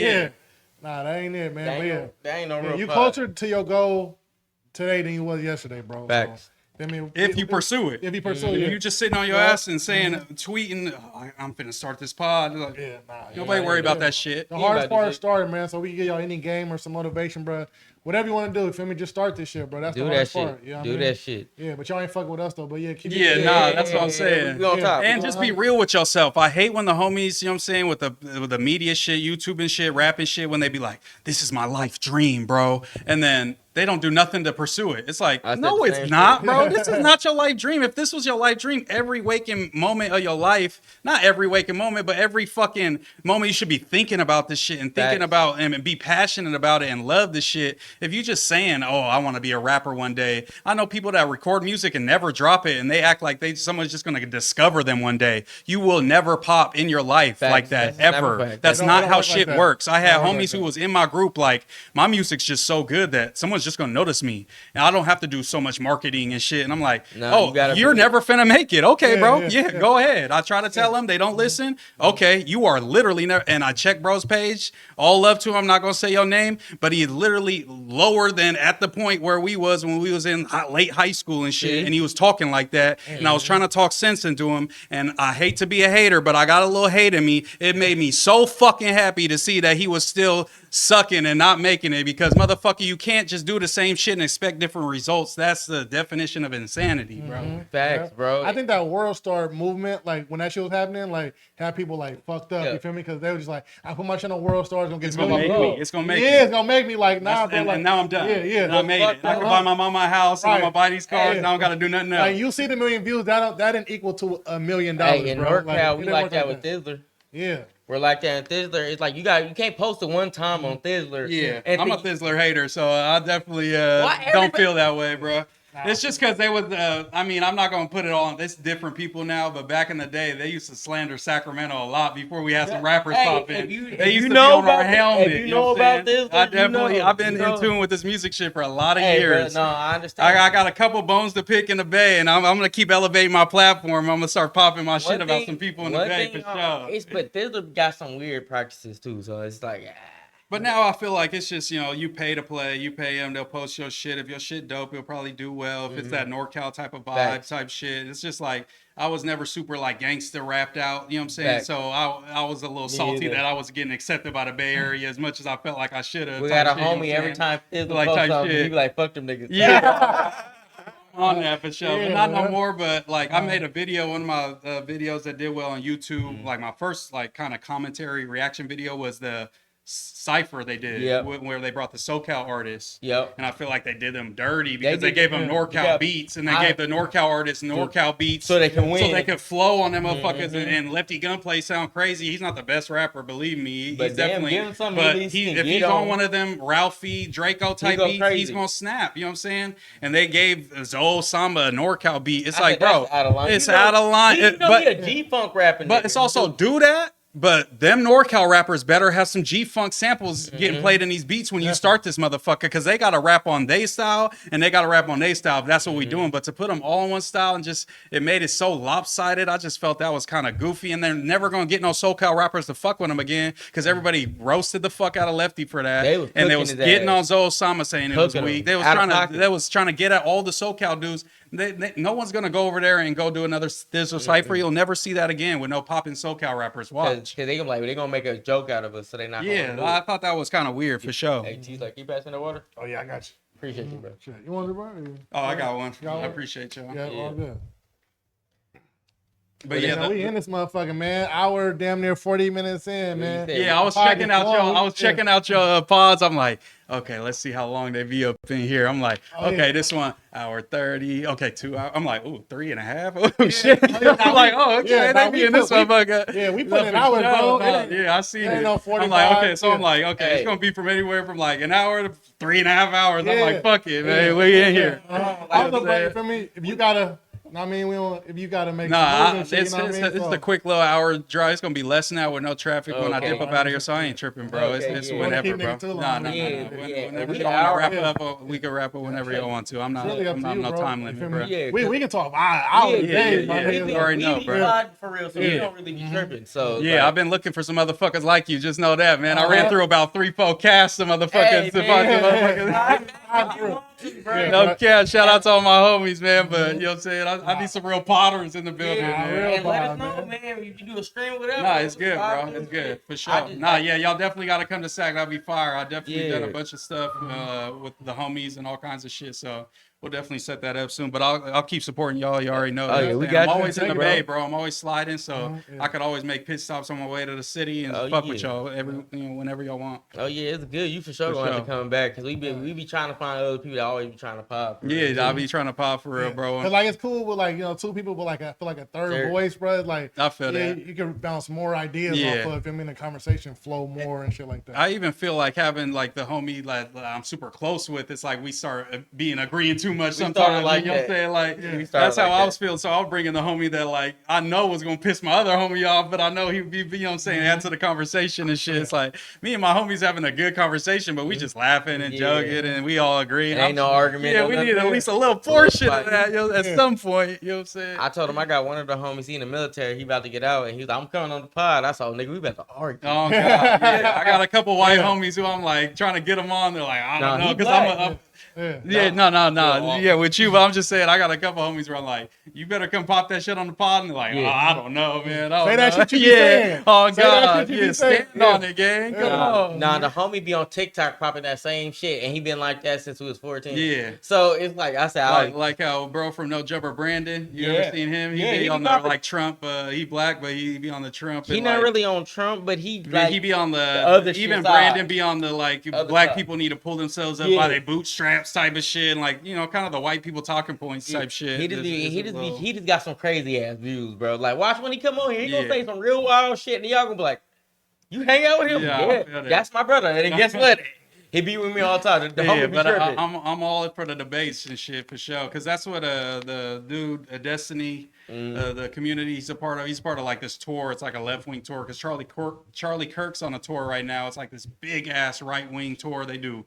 nah, that ain't it, man. That ain't no real. You closer to your goal today than you was yesterday, bro. Facts. I mean, if you pursue it. If you pursue it. You just sitting on your ass and saying, tweeting, I'm finna start this pod. Like, nobody worry about that shit. The hardest part is starting, man. So we can get y'all any game or some motivation, bro. Whatever you want to do, feel me? Just start this shit, bro. That's the hardest part. You know that shit. Yeah, but y'all ain't fucking with us though. But keep that's what I'm saying. And just be real with yourself. I hate when the homies, you know what I'm saying, with the media shit, YouTube and shit, rapping shit, when they be like, "This is my life dream, bro," and then they don't do nothing to pursue it. It's like, no, it's not, bro. This is not your life dream. If this was your life dream, every waking moment of your life, not every waking moment, but every fucking moment, you should be thinking about this shit and thinking about and be passionate about it and love this shit. If you just saying, "Oh, I want to be a rapper one day," I know people that record music and never drop it, and they act like someone's just going to discover them one day. You will never pop in your life like that, ever. That's not how shit works. I had homies who was in my group, like, my music's just so good that someone's just gonna notice me, and I don't have to do so much marketing and shit. And I'm like, you're never finna make it. Okay, bro. Go ahead. I try to tell them, they don't listen. Okay, you are literally never. And I check bro's page. All love to him. I'm not gonna say your name, but he literally lower than at the point where we was when we was in late high school and shit. And he was talking like that, and I was trying to talk sense into him. And I hate to be a hater, but I got a little hate in me. It made me so fucking happy to see that he was still sucking and not making it, because motherfucker, you can't just do the same shit and expect different results. That's the definition of insanity, bro. Facts, bro. I think that World Star movement, like when that shit was happening, like had people like fucked up. You feel me? Because they were just like, I put my shit on World Star, it's gonna make me. It's gonna make me. It's gonna make me like, nah, bro. And now I'm done. And I made it. I can buy my mama a house, and I'm gonna buy these cars, and I don't gotta do nothing else. Like, you see the million views, that didn't equal to $1 million, bro. In NorCal, we like that with Thizzler. Yeah. We're like that in Thizzler. It's like you can't post it one time on Thizzler. Yeah, I'm a Thizzler hater, so I definitely don't feel that way, bro. It's just because they was, I mean, I'm not going to put it on, it's different people now, but back in the day, they used to slander Sacramento a lot before we had some rappers pop in. They used to be on our helmet. If you know about this, I've been in tune with this music shit for a lot of years. Bro, no, I understand. I got a couple bones to pick in the Bay, and I'm going to keep elevating my platform. I'm going to start popping my shit about some people in the Bay for sure. But Thizzler got some weird practices too, so it's like, But now I feel like it's just, you pay to play, you pay them, they'll post your shit. If your shit dope, he'll probably do well. If it's that NorCal type of vibe type shit, it's just like, I was never super like gangster rapped out, you know what I'm saying? So I was a little salty that I was getting accepted by the Bay Area as much as I felt like I should have. We got a homie every time Thizzler posts something, he be like, fuck them niggas. Yeah. on that for sure, Yeah, but not man. no more. But like, I made a video, one of my videos that did well on YouTube. Like my first like kind of commentary reaction video was the cipher they did, where they brought the SoCal artists. And I feel like they did them dirty because they gave them NorCal beats, and they gave the NorCal artists NorCal beats so they can win, so they could flow on them motherfuckers. And Lefty Gunplay sound crazy. He's not the best rapper, believe me. He's definitely, but if he's on one of them Ralphie Draco type beats, he's gonna snap. You know what I'm saying? And they gave Zoe Samba a NorCal beat. It's like, bro, it's out of line. But a G-Funk rapping, but it's also do that. But them NorCal rappers better have some G-Funk samples getting played in these beats when you start this motherfucker, because they got to rap on their style and they got to rap on their style. That's what we doing. But to put them all in one style and just, it made it so lopsided. I just felt that was kind of goofy, and they're never going to get no SoCal rappers to fuck with them again, because everybody roasted the fuck out of Lefty for that. And they was getting on Zoe Sama saying it was weak. They was trying to get at all the SoCal dudes. No one's gonna go over there and go do another Thizzle cipher. You'll never see that again with no popping SoCal rappers. Watch. Cause they gonna make a joke out of us, so they not. I thought that was kind of weird for sure. Hey, T's like, you passing the water? Oh yeah, I got you. Appreciate you, bro. You want it, bro? Oh, I got one. I appreciate y'all. Yeah, all good. But yeah, we in this motherfucker, man. Hour, damn near 40 minutes in, man. Yeah, I was checking out y'all. I was checking out your pods. I'm like, okay, let's see how long they be up in here. I'm like, okay, this one, hour 30. Okay, 2 hours. I'm like, ooh, 3.5. Oh shit. I'm like, oh, okay, they be in this motherfucker. Yeah, we put in hours, bro. Yeah, I seen it. No, I'm like, okay, so I'm like, okay, it's gonna be from anywhere from like an hour to 3.5 hours. I'm like, fuck it, man, we in here. I was like, for me, if you gotta. I mean, if you gotta make it's the quick little hour drive. It's gonna be less now with no traffic when I dip up out of here, so I ain't tripping, bro. It's whenever, bro. No. Whenever you want to wrap up, we can wrap up whenever you want to. I'm not no time limit, bro. We can talk hours a day. You already know, bro. For real, so we don't really be tripping. So yeah, I've been looking for some motherfuckers like you. Just know that, man. I ran through about 3-4 casts of motherfuckers to find some motherfuckers. No cap. Shout out to all my homies, man. But you know what I'm saying? I need some real potters in the building, man. And let us know, man. If you do a stream, whatever. Nah, it's good, bro. It's good for sure. Y'all definitely got to come to SAC. That'll be fire. I definitely done a bunch of stuff with the homies and all kinds of shit. So we'll definitely set that up soon. But I'll keep supporting y'all. You already know that. I'm always in the Bay, bro. I'm always sliding, so I could always make pit stops on my way to the city and fuck with y'all whenever y'all want. Oh yeah, it's good. You for sure gonna have to come back, because we be trying to find other people that always be trying to pop. Yeah, I'll be trying to pop for real, bro. Cause like it's cool with like, you know, two people, but like I feel like a third voice, bro. Like I feel that you can bounce more ideas off of him, in the conversation flow more and shit like that. I even feel like having like the homie like I'm super close with. It's like we start agreeing too much sometimes. Like, you know what I'm saying? Like that's how I was feeling. So I was bringing the homie that like I know was gonna piss my other homie off, but I know he'd be, you know what I'm saying, add to the conversation and shit. It's like me and my homies having a good conversation, but we just laughing and joking and we all agree. Ain't no argument. Yeah, we need at least a little portion of that, you know, at some point. You know what I'm saying? I told him I got one of the homies, he in the military, he about to get out, and he was like, I'm coming on the pod. I saw, nigga, we about to argue. Oh god. Yeah, I got a couple white homies who I'm like trying to get them on. They're like, I don't know, because I'm with you, but I'm just saying I got a couple homies where I'm like, you better come pop that shit on the pod, and they're like, I don't know, man. Say that shit you be saying. Oh god, stand on it, gang. Come on. Nah, the homie be on TikTok popping that same shit, and he been like that since he was 14. Yeah. So it's like I said, like how bro from No Jumper Brandon, you ever seen him? He be on the like Trump. He black, but he be on the Trump. He not really on Trump, but he be on the other. Even Brandon be on the like black people need to pull themselves up by their bootstraps type of shit. Like, you know, kind of the white people talking points type shit. He just got some crazy ass views, bro. Like, watch when he come on here, he gonna say some real wild shit, and y'all gonna be like, you hang out with him? Yeah, that's my brother. And then guess what? He be with me all the time. I'm all for the debates and shit for sure, because that's what the dude Destiny, the community he's a part of. He's part of like this tour. It's like a left wing tour, because Charlie Kirk's on a tour right now. It's like this big ass right wing tour. They do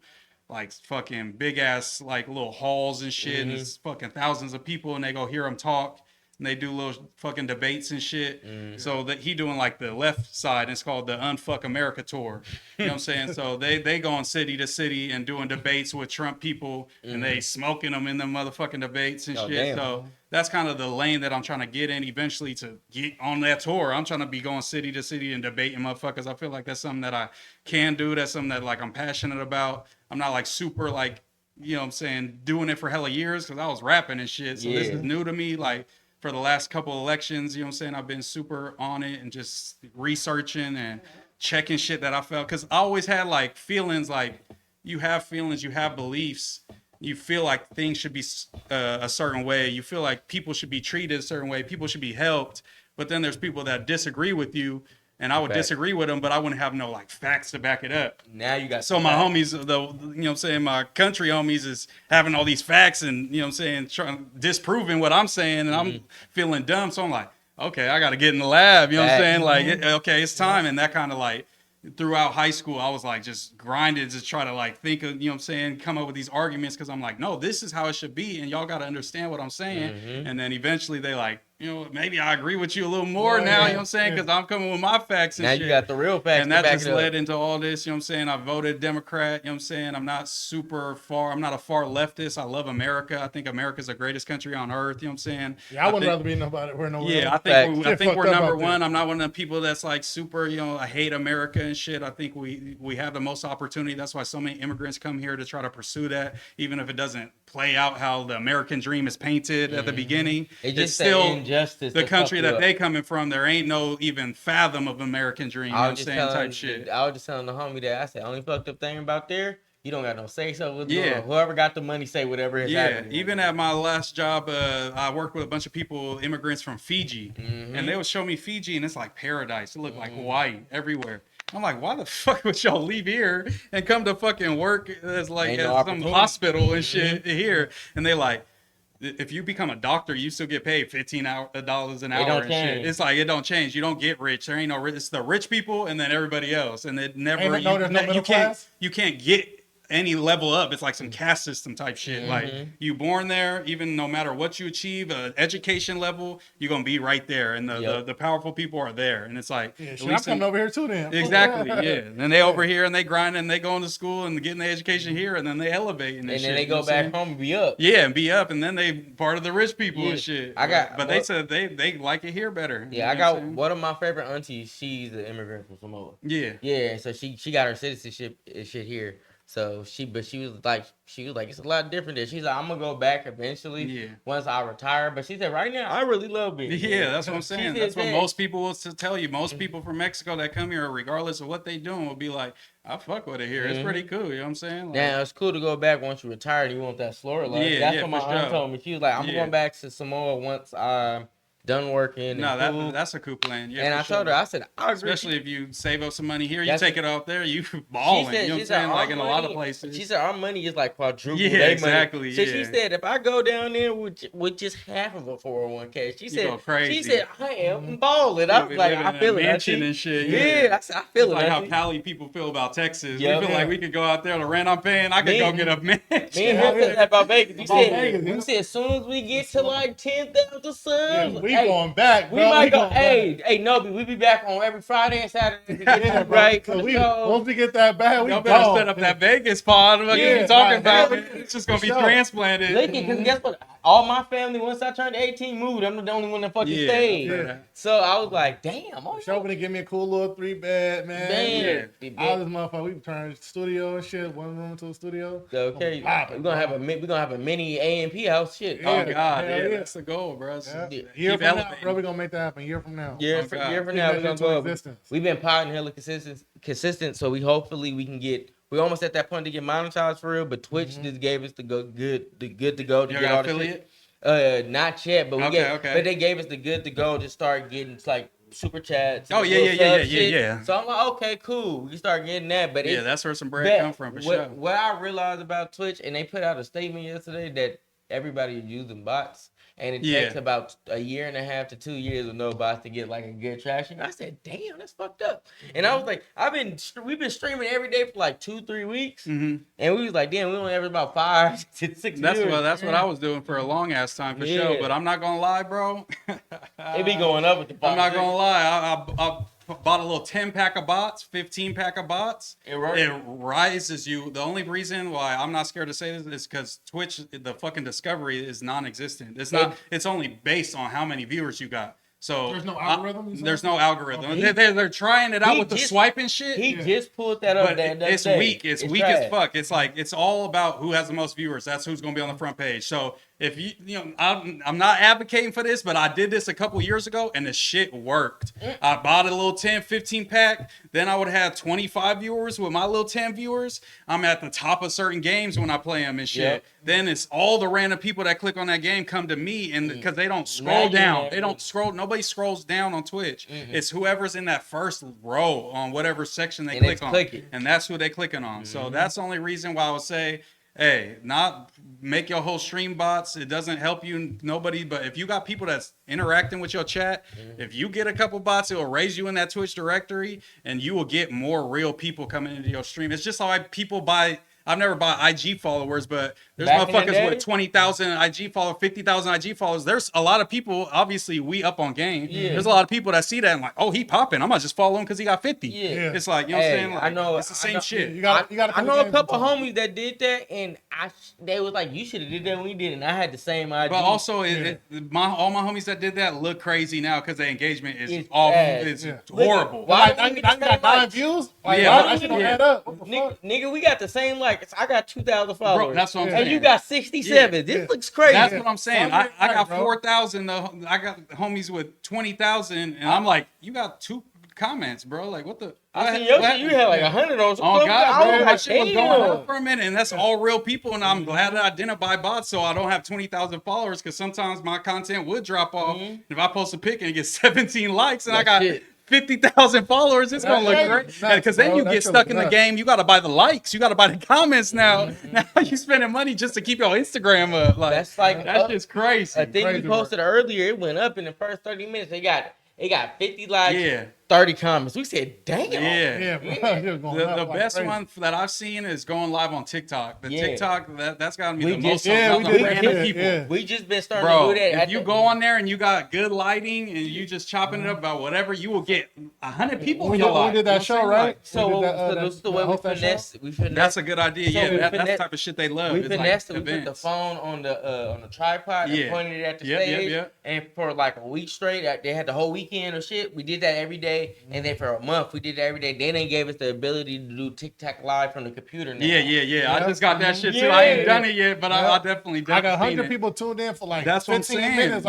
like fucking big ass like little halls and shit, and it's fucking thousands of people, and they go hear him talk, and they do little fucking debates and shit. So that he doing like the left side, and it's called the Unfuck America tour. You know what I'm saying? So they going city to city and doing debates with Trump people, and they smoking them in the motherfucking debates and shit. Damn. So that's kind of the lane that I'm trying to get in eventually, to get on that tour. I'm trying to be going city to city and debating motherfuckers. I feel like that's something that I can do. That's something that like I'm passionate about. I'm not like super like you know what I'm saying, doing it for hella years because I was rapping and shit. So this is new to me. Like for the last couple elections, you know what I'm saying, I've been super on it and just researching and checking shit that I felt. Because I always had like feelings, like you have beliefs. You feel like things should be a certain way. You feel like people should be treated a certain way. People should be helped. But then there's people that disagree with you. And I would disagree with them, but I wouldn't have no like facts to back it up. Now you got so my homies, you know what I'm saying, my country homies is having all these facts and, you know what I'm saying, disproving what I'm saying, and I'm feeling dumb. So I'm like, okay, I got to get in the lab. You know what I'm saying? Like, okay, it's time. And that kind of like throughout high school, I was like just grinding to try to like think of, you know what I'm saying, come up with these arguments because I'm like, no, this is how it should be, and y'all got to understand what I'm saying. And then eventually they like, you know, maybe I agree with you a little more now, you know what I'm saying? Because I'm coming with my facts and now shit. You got the real facts. And that just led into all this, you know what I'm saying? I voted Democrat, you know what I'm saying? I'm not I'm not a far leftist. I love America. I think America's the greatest country on earth, you know what I'm saying? Yeah, I wouldn't rather be nobody. I think we're number one. I'm not one of the people that's like super, you know, I hate America and shit. I think we have the most opportunity. That's why so many immigrants come here to try to pursue that, even if it doesn't play out how the American dream is painted at the beginning. It's still the country that they coming from. There ain't no even fathom of American dream, you know what I'm saying, type shit. I was just telling the homie that I said, only fucked up thing about there, you don't got no say so with whoever got the money say whatever is happening. Even at my last job, I worked with a bunch of people, immigrants from Fiji, and they would show me Fiji, and it's like paradise. It looked like Hawaii everywhere. I'm like, why the fuck would y'all leave here and come to fucking work as like some hospital and shit here? And they like, if you become a doctor, you still get paid $15 an hour and shit. It's like, it don't change. You don't get rich. There ain't no rich. It's the rich people and then everybody else. And it never, you can't get any level up. It's like some caste system type shit. Like you born there, even no matter what you achieve, education level, you're gonna be right there. And the powerful people are there. And it's like, I'm coming over here too then. Exactly, And they over here and they grind and they going to school and getting the education here, and then they elevate and then shit, they go back home and be up. Yeah, and be up, and then they part of the rich people and shit. They said they like it here better. Yeah, I got one of my favorite aunties. She's an immigrant from Samoa. Yeah. So she got her citizenship shit here. So she was like, it's a lot different there. She's like, I'm gonna go back eventually once I retire. But she said, right now, I really love it. Yeah, that's what I'm saying. That's what most people will tell you. Most people from Mexico that come here, regardless of what they doing, will be like, I fuck with it here. It's pretty cool. You know what I'm saying? Like, now, it's cool to go back once you retire and you want that slower life. That's what my aunt told me. She was like, I'm going back to Samoa once I'm done working. No, that's a cool plan. Yeah, and I told her, I said, I agree. Especially if you save up some money here, you take it out there, you balling. You know what I'm saying? Like in a lot of places. She said our money is like quadruple. Yeah, exactly. So she said, if I go down there with just half of a 401k, she said, I am balling. I was like, I feel it. Mansion and shit. Yeah, I said, I feel it. Like how Cali people feel about Texas. We feel like we could go out there, the rent I'm paying, I could go get a mansion. Me and him said that about Vegas. You said as soon as we get to like 10,000 subs, we going back. We might go. Hey, Nobi, we be back on every Friday and Saturday to get that right. So once we get that back, y'all better set up that Vegas pod. What you talking about? It's just gonna be transplanted. Because guess what? All my family, once I turned 18, moved. I'm the only one that fucking stayed. Yeah. So I was like, damn. Y'all gonna give me a cool little 3-bed, man. All this motherfucker, we turned studio and shit, one room to a studio. Okay. We're gonna have a mini A&P house shit. Oh God, that's the goal, bro. Year from now, bro, we gonna make that happen. Year from now. Year from now, we're gonna go. We've been potting hella consistent, so hopefully we can get. We're almost at that point to get monetized for real, but Twitch just gave us the good to go to get all the shit. Not yet, but but they gave us the good to go to start getting like super chats. Oh yeah. So I'm like, okay, cool. We can start getting that, but that's where some bread come from for sure. What I realized about Twitch, and they put out a statement yesterday that everybody is using bots. And it takes about a year and a half to 2 years with no bots to get like a good traction. I said, damn, that's fucked up. And I was like, we've been streaming every day for like 2-3 weeks. And we was like, damn, we only average about 5 to 6 years. That's what I was doing for a long ass time for sure. But I'm not gonna lie, bro. It be going up with the bots. I'm not gonna lie. I bought a little 10-pack of bots, 15-pack of bots. It rises you. The only reason why I'm not scared to say this is because Twitch, the fucking discovery is non-existent. It's not. It's only based on how many viewers you got. So there's no algorithm. There's no algorithm. Okay. They're trying it out with the swiping shit. He just pulled that up. But it's weak. It's weak as fuck. It's like it's all about who has the most viewers. That's who's gonna be on the front page. So if you know, I'm not advocating for this, but I did this a couple years ago and the shit worked. I bought a little 10, 15 pack. Then I would have 25 viewers with my little 10 viewers. I'm at the top of certain games when I play them and shit. Yep. Then it's all the random people that click on that game come to me, and because they don't scroll down, they don't scroll. Nobody scrolls down on Twitch. It's whoever's in that first row on whatever section they click on, and that's who they clicking on. So that's the only reason why I would say, hey, not make your whole stream bots. It doesn't help you, nobody. But if you got people that's interacting with your chat, if you get a couple bots, it will raise you in that Twitch directory, and you will get more real people coming into your stream. It's just like people buy. I've never bought IG followers, but there's motherfuckers with 20,000 IG followers, 50,000 IG followers. There's a lot of people, obviously, we up on game. Yeah. There's a lot of people that see that and like, oh, he popping. I'm going to just follow him because he got 50. Yeah. It's like, you know what I'm saying? Like, I know. It's the same shit. I know a couple homies that did that, and they was like, you should have did that when we did it. And I had the same IG. But also, all my homies that did that look crazy now because their engagement is awful. It's horrible. Why? I got 9 views? Like, I should add up. Nigga, we got the same like. I got 2,000 followers. Bro, that's what I'm saying. And you got 67. This looks crazy. That's what I'm saying. I got 4,000. I got homies with 20,000, and I'm like, you got 2 comments, bro. Like, what the? I see your shit. You had like 100 on. Oh God, bro, that shit was going on for a minute, and that's all real people. And I'm glad that I didn't buy bots, so I don't have 20,000 followers. Because sometimes my content would drop off. If I post a pic and it gets 17 likes, and I got 50,000 followers, it's gonna look great. Because then you get stuck in the game. You gotta buy the likes. You gotta buy the comments now. Now you spending money just to keep your Instagram up. Like that's just crazy. A thing we posted earlier, it went up in the first 30 minutes. It got 50 likes. 30 comments. We said, damn. The best one that I've seen is going live on TikTok. The TikTok, that's got to be the most random people. We just been starting to do that. If you go on there and you got good lighting and you just chopping it up about whatever, you will get 100 people in your live. We did that show, right? So this is the way we finesse. That's a good idea. That's the type of shit they love. We finessed it. We put the phone on the tripod and pointed it at the stage. And for like a week straight, they had the whole weekend or shit. We did that every day. And then for a month, we did that every day. Then they gave us the ability to do TikTok live from the computer now. Yeah. I just got that shit too. I ain't done it yet, but I definitely I got 100 people tuned in for like 15 minutes.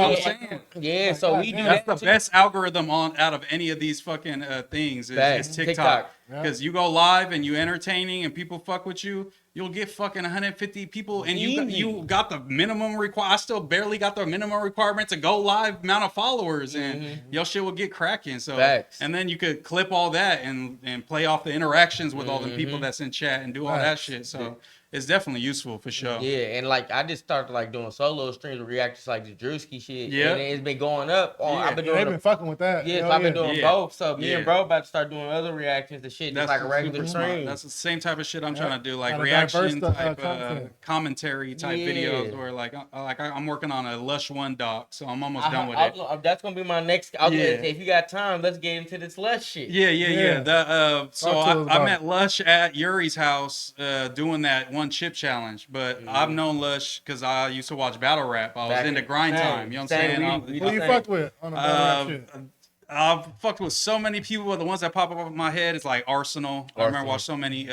Yeah, so we do that's the best algorithm out of any of these fucking things is TikTok. Because you go live and you entertaining and people fuck with you, you'll get fucking 150 people, and you got the minimum I still barely got the minimum requirement to go live amount of followers, and your shit will get cracking. So and then you could clip all that and play off the interactions with all the people that's in chat and do all that shit. So it's definitely useful for sure. Yeah, and like I just started like doing solo streams with reactions like the Drewski shit. Yeah, and it's been going up. I've been doing. They've been fucking with that. Yeah, so I've been doing both. So me and bro about to start doing other reactions and shit, just like a regular stream. That's the same type of shit I'm trying to do, like reaction type, commentary type videos, where like I'm working on a Lush 1 doc, so I'm almost done with it. That's gonna be my next. If you got time, let's get into this Lush shit. Yeah. So I met Lush at Yuri's house doing that one chip challenge, but I've known Lush because I used to watch battle rap. I was into grind time. You know what I'm saying? Who you fucked with on the battle rap shit? I've fucked with so many people, but the ones that pop up in my head is like Arsenal. I remember watching so many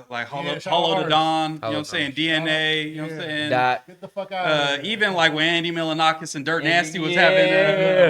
like Hollow to Dawn, you know what I'm saying? DNA, you know what I'm saying? Get the fuck out even like when Andy Milonakis and Dirt Nasty was having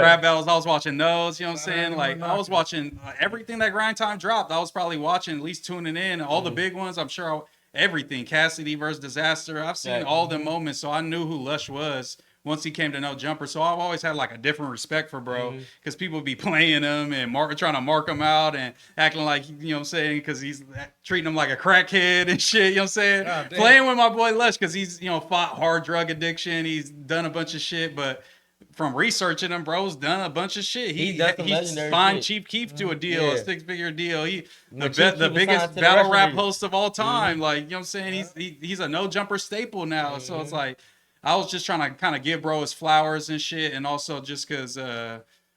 rap battles, I was watching those, you know what I'm saying? Like I was watching everything that grind time dropped. I was probably watching, at least tuning in. All the big ones, I'm sure everything. Cassidy versus Disaster. I've seen all the moments, so I knew who Lush was once he came to No Jumper. So I've always had like a different respect for bro, because people be playing him and trying to mark him out and acting like, you know what I'm saying, because he's treating him like a crackhead and shit, you know what I'm saying? Playing with my boy Lush because he's, you know, fought hard drug addiction. He's done a bunch of shit, but from researching him, bro's done a bunch of shit. He signed Chief Keef to a deal, a 6-figure deal. The biggest battle rap host of all time. Like, you know what I'm saying? He's a No Jumper staple now. So it's like, I was just trying to kind of give bro his flowers and shit. And also just because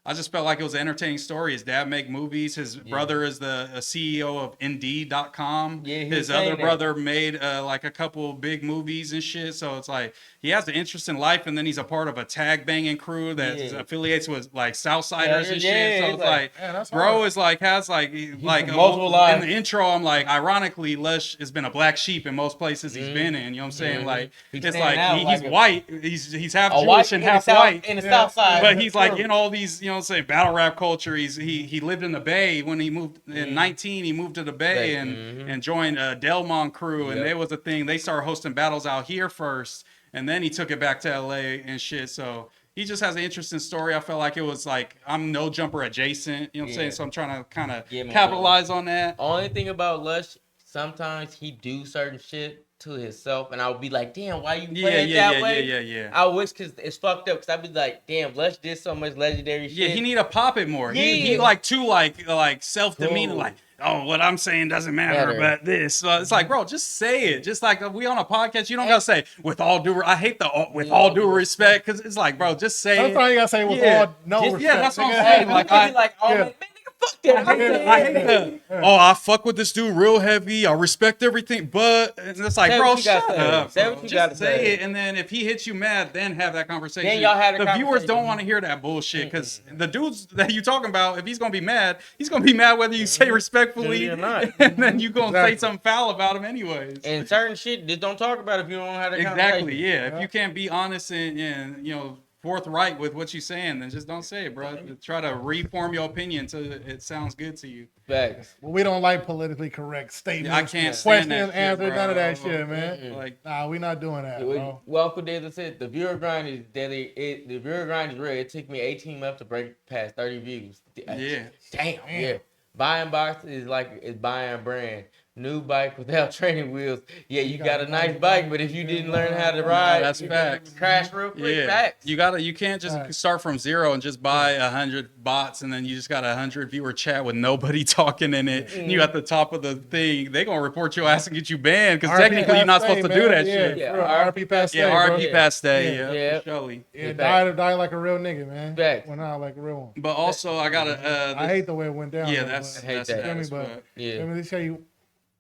I just felt like it was an entertaining story. His dad make movies. His brother is the CEO of Indeed.com. Yeah, his other brother made like a couple big movies and shit. So it's like he has an interest in life, and then he's a part of a tag banging crew that affiliates with like Southsiders and shit. So it's like bro is like has like multiple lives. In the intro, I'm like, ironically, Lush has been a black sheep in most places he's been in. You know what I'm saying? Like it's like he's white. He's half Jewish and half white in the South Side. But he's like in all these, you know, say battle rap culture. He lived in the Bay when he moved in 19. He moved to the Bay and joined Delmont crew, and there was a thing. They started hosting battles out here first, and then he took it back to LA and shit. So he just has an interesting story. I felt like it was like I'm No Jumper adjacent. You know what I'm saying? So I'm trying to kind of capitalize on that. Only thing about Lush, sometimes he do certain shit to himself, and I would be like, damn, why you playing that way? Yeah. I wish, because it's fucked up, because I'd be like, damn, Lush did so much legendary shit. Yeah, he need to pop it more. He like too like self-demeaning, like, oh, what I'm saying doesn't matter, but this. So it's like, bro, just say it. Just like we on a podcast, you don't gotta say with all due. I hate the with all due respect, because it's like, bro, just say it. Sometimes you gotta say with all respect. Yeah, that's what I'm saying. Like, man, fuck that. I hate that. Oh, I fuck with this dude real heavy. I respect everything, but it's like, bro, shut up. Say what you gotta say it, and then if he hits you mad, then have that conversation. Then y'all have the viewers don't want to hear that bullshit, because the dudes that you talking about, if he's gonna be mad, he's gonna be mad whether you say respectfully or not, and then you gonna say something foul about him anyways. And certain shit, just don't talk about it if you don't have that conversation. Exactly. Yeah. If you can't be honest and you know, forthright with what you're saying, then just don't say it, bro. Try to reform your opinion so it sounds good to you. Facts. Well, we don't like politically correct statements. I can't stand questions, that answers, shit, none of that bro. shit, man. Like, nah, we not doing that, bro. Well, Uncle Dez said the viewer grind is deadly. The viewer grind is real. It took me 18 months to break past 30 views. Yeah. Damn. Yeah. Buying box is like buying a brand. New bike without training wheels. Yeah, you got a nice bike, but if you didn't learn how to ride, that's facts. Crash real quick. Facts. You can't just start from zero and just buy 100 bots and then you just got 100 viewer chat with nobody talking in it. And you at the top of the thing, they gonna report your ass and get you banned, because technically you're not supposed to do that shit. Yeah, RP past day. Yeah, RP past day. Yeah, surely. Yeah, die like a real nigga, man. Facts. Went out like a real one. But also, I gotta. I hate the way it went down. Yeah, that's that. Let me tell you.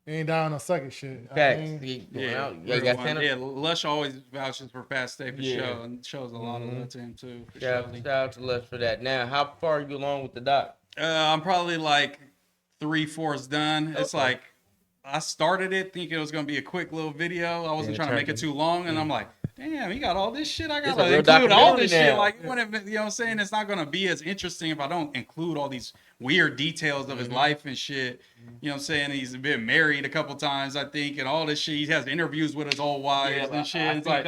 You ain't down on sucking shit. Facts. Lush always vouches for Fast Day for show, and shows a lot of love to him too. Shout out to Lush for that. Now, how far are you along with the doc? I'm probably like 3/4 done. Okay. It's like I started it thinking it was gonna be a quick little video. I wasn't trying to make it too long, and I'm like, damn, he got all this shit. I gotta include all this shit. Like, you know what I'm saying? It's not gonna be as interesting if I don't include all these weird details of his life and shit. You know what I'm saying? He's been married a couple times, I think, and all this shit. He has interviews with his old wives and shit. It's like,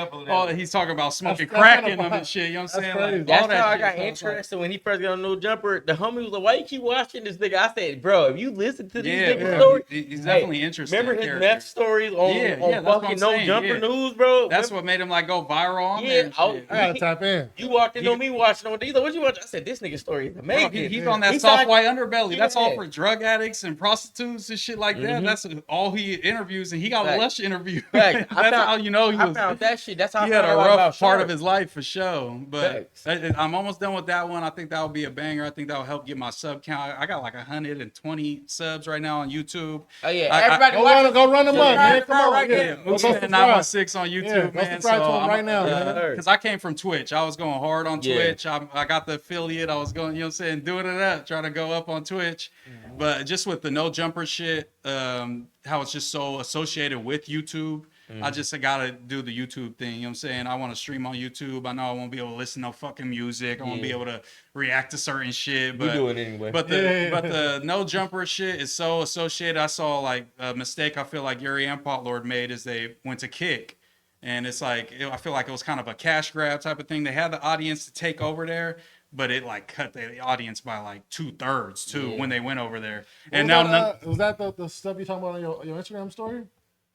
he's talking about smoking crack in them and shit. You know what I'm saying? Like, that's how I got interested when he first got on No Jumper. The homie was like, why you keep watching this nigga? I said, bro, if you listen to these niggas' stories, he's definitely interesting. Remember his meth stories on fucking No Jumper News, bro? That's what made him like go viral on there. I gotta tap in. You walked in on me watching on these. What you watch? I said, this nigga story is amazing. Bro, he's on that soft white underbelly. That's all for drug addicts and prostitutes and shit like that. That's all he interviews, and he got a Lush interview. That's how you know I found that shit. That's how he had a rough part of his life for sure. But I'm almost done with that one. I think that will be a banger. I think that will help get my sub count. I got like 120 subs right now on YouTube. Oh yeah, everybody go run them up, man. Come on, right there. Mooseman 916 on YouTube, man. So right now, because I came from Twitch. I was going hard on Twitch. I got the affiliate. I was going, you know what I'm saying, doing it up, trying to go up on Twitch. But just with the No Jumper shit, how it's just so associated with YouTube, I just gotta do the YouTube thing. You know what I'm saying? I want to stream on YouTube. I know I won't be able to listen to fucking music. I won't be able to react to certain shit. But we do it anyway. But the No Jumper shit is so associated. I saw like a mistake I feel like Yuri and Potlord made is they went to Kick. And it's like, I feel like it was kind of a cash grab type of thing. They had the audience to take over there, but it like cut the audience by like 2/3 too when they went over there. And was that the stuff you talking about on your Instagram story?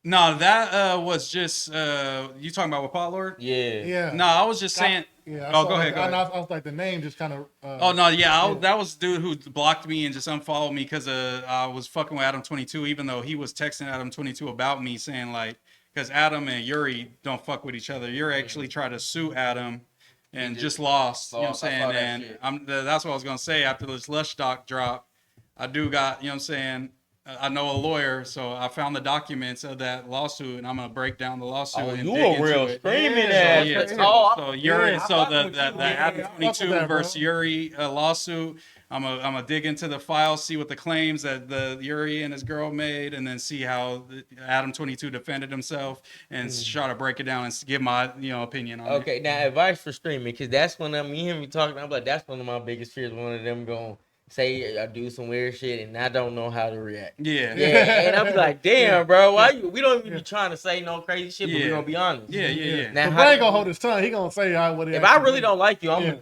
No, that was just you talking about with Potlord? Yeah. No, I was just saying. Yeah. Go ahead. I was like the name just kind of. Oh no, that was the dude who blocked me and just unfollowed me because I was fucking with Adam 22, even though he was texting Adam 22 about me saying like, because Adam and Yuri don't fuck with each other. Yuri actually tried to sue Adam and just lost. You know what I'm saying? And that's what I was gonna say after this Lush doc drop. I do got, you know what I'm saying. I know a lawyer, so I found the documents of that lawsuit, and I'm gonna break down the lawsuit. Oh, and you dig a real into it. screaming Yeah, ass. so Yuri, so the Adam 22 versus Yuri lawsuit. I'm gonna dig into the file, see what the claims that the Yuri and his girl made, and then see how Adam 22 defended himself, and try to break it down and give my opinion on it. Okay, now advice for streaming, because that's when me and him talking. I'm like, that's one of my biggest fears. One of them going say I do some weird shit and I don't know how to react. Yeah, and I'm like, damn, bro, why you? We don't even be trying to say no crazy shit, but we gonna be honest. Yeah. Now, Bray ain't gonna hold his tongue. He gonna say what it. If I really don't like you, I'm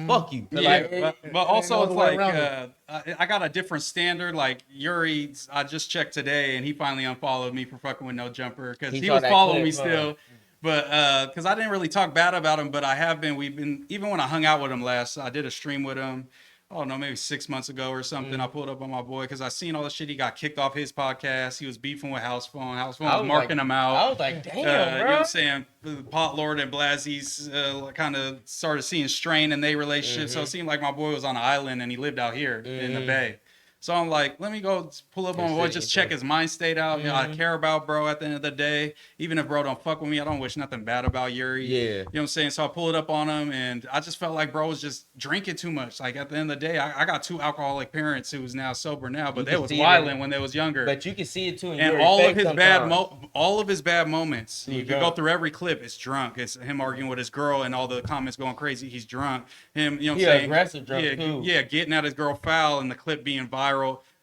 fuck you. Yeah, but also it's like I got a different standard. Like Yuri, I just checked today, and he finally unfollowed me for fucking with no jumper because he was following me still. But because I didn't really talk bad about him, but I have been. We've been, even when I hung out with him last, I did a stream with him. Oh no, maybe 6 months ago or something. I pulled up on my boy because I seen all the shit. He got kicked off his podcast. He was beefing with House Phone. House Phone was marking him out. I was like, damn, bro. You know what I'm saying? Pot Lord and Blazzy's kind of started seeing strain in their relationship. So it seemed like my boy was on an island and he lived out here in the Bay. So I'm like, let me go pull up on my boy, just check his mind state out. You know, I care about bro at the end of the day. Even if bro don't fuck with me, I don't wish nothing bad about Yuri. Yeah. You know what I'm saying? So I pulled it up on him, and I just felt like bro was just drinking too much. Like at the end of the day, I got 2 alcoholic parents who's now sober now, but they was wilding when they was younger. But you can see it too in and all of his bad moments. You can go through every clip. It's drunk. It's him arguing with his girl and all the comments going crazy. He's drunk. Him, you know what I'm saying? Aggressive drunk too. Yeah, getting at his girl foul and the clip being viral.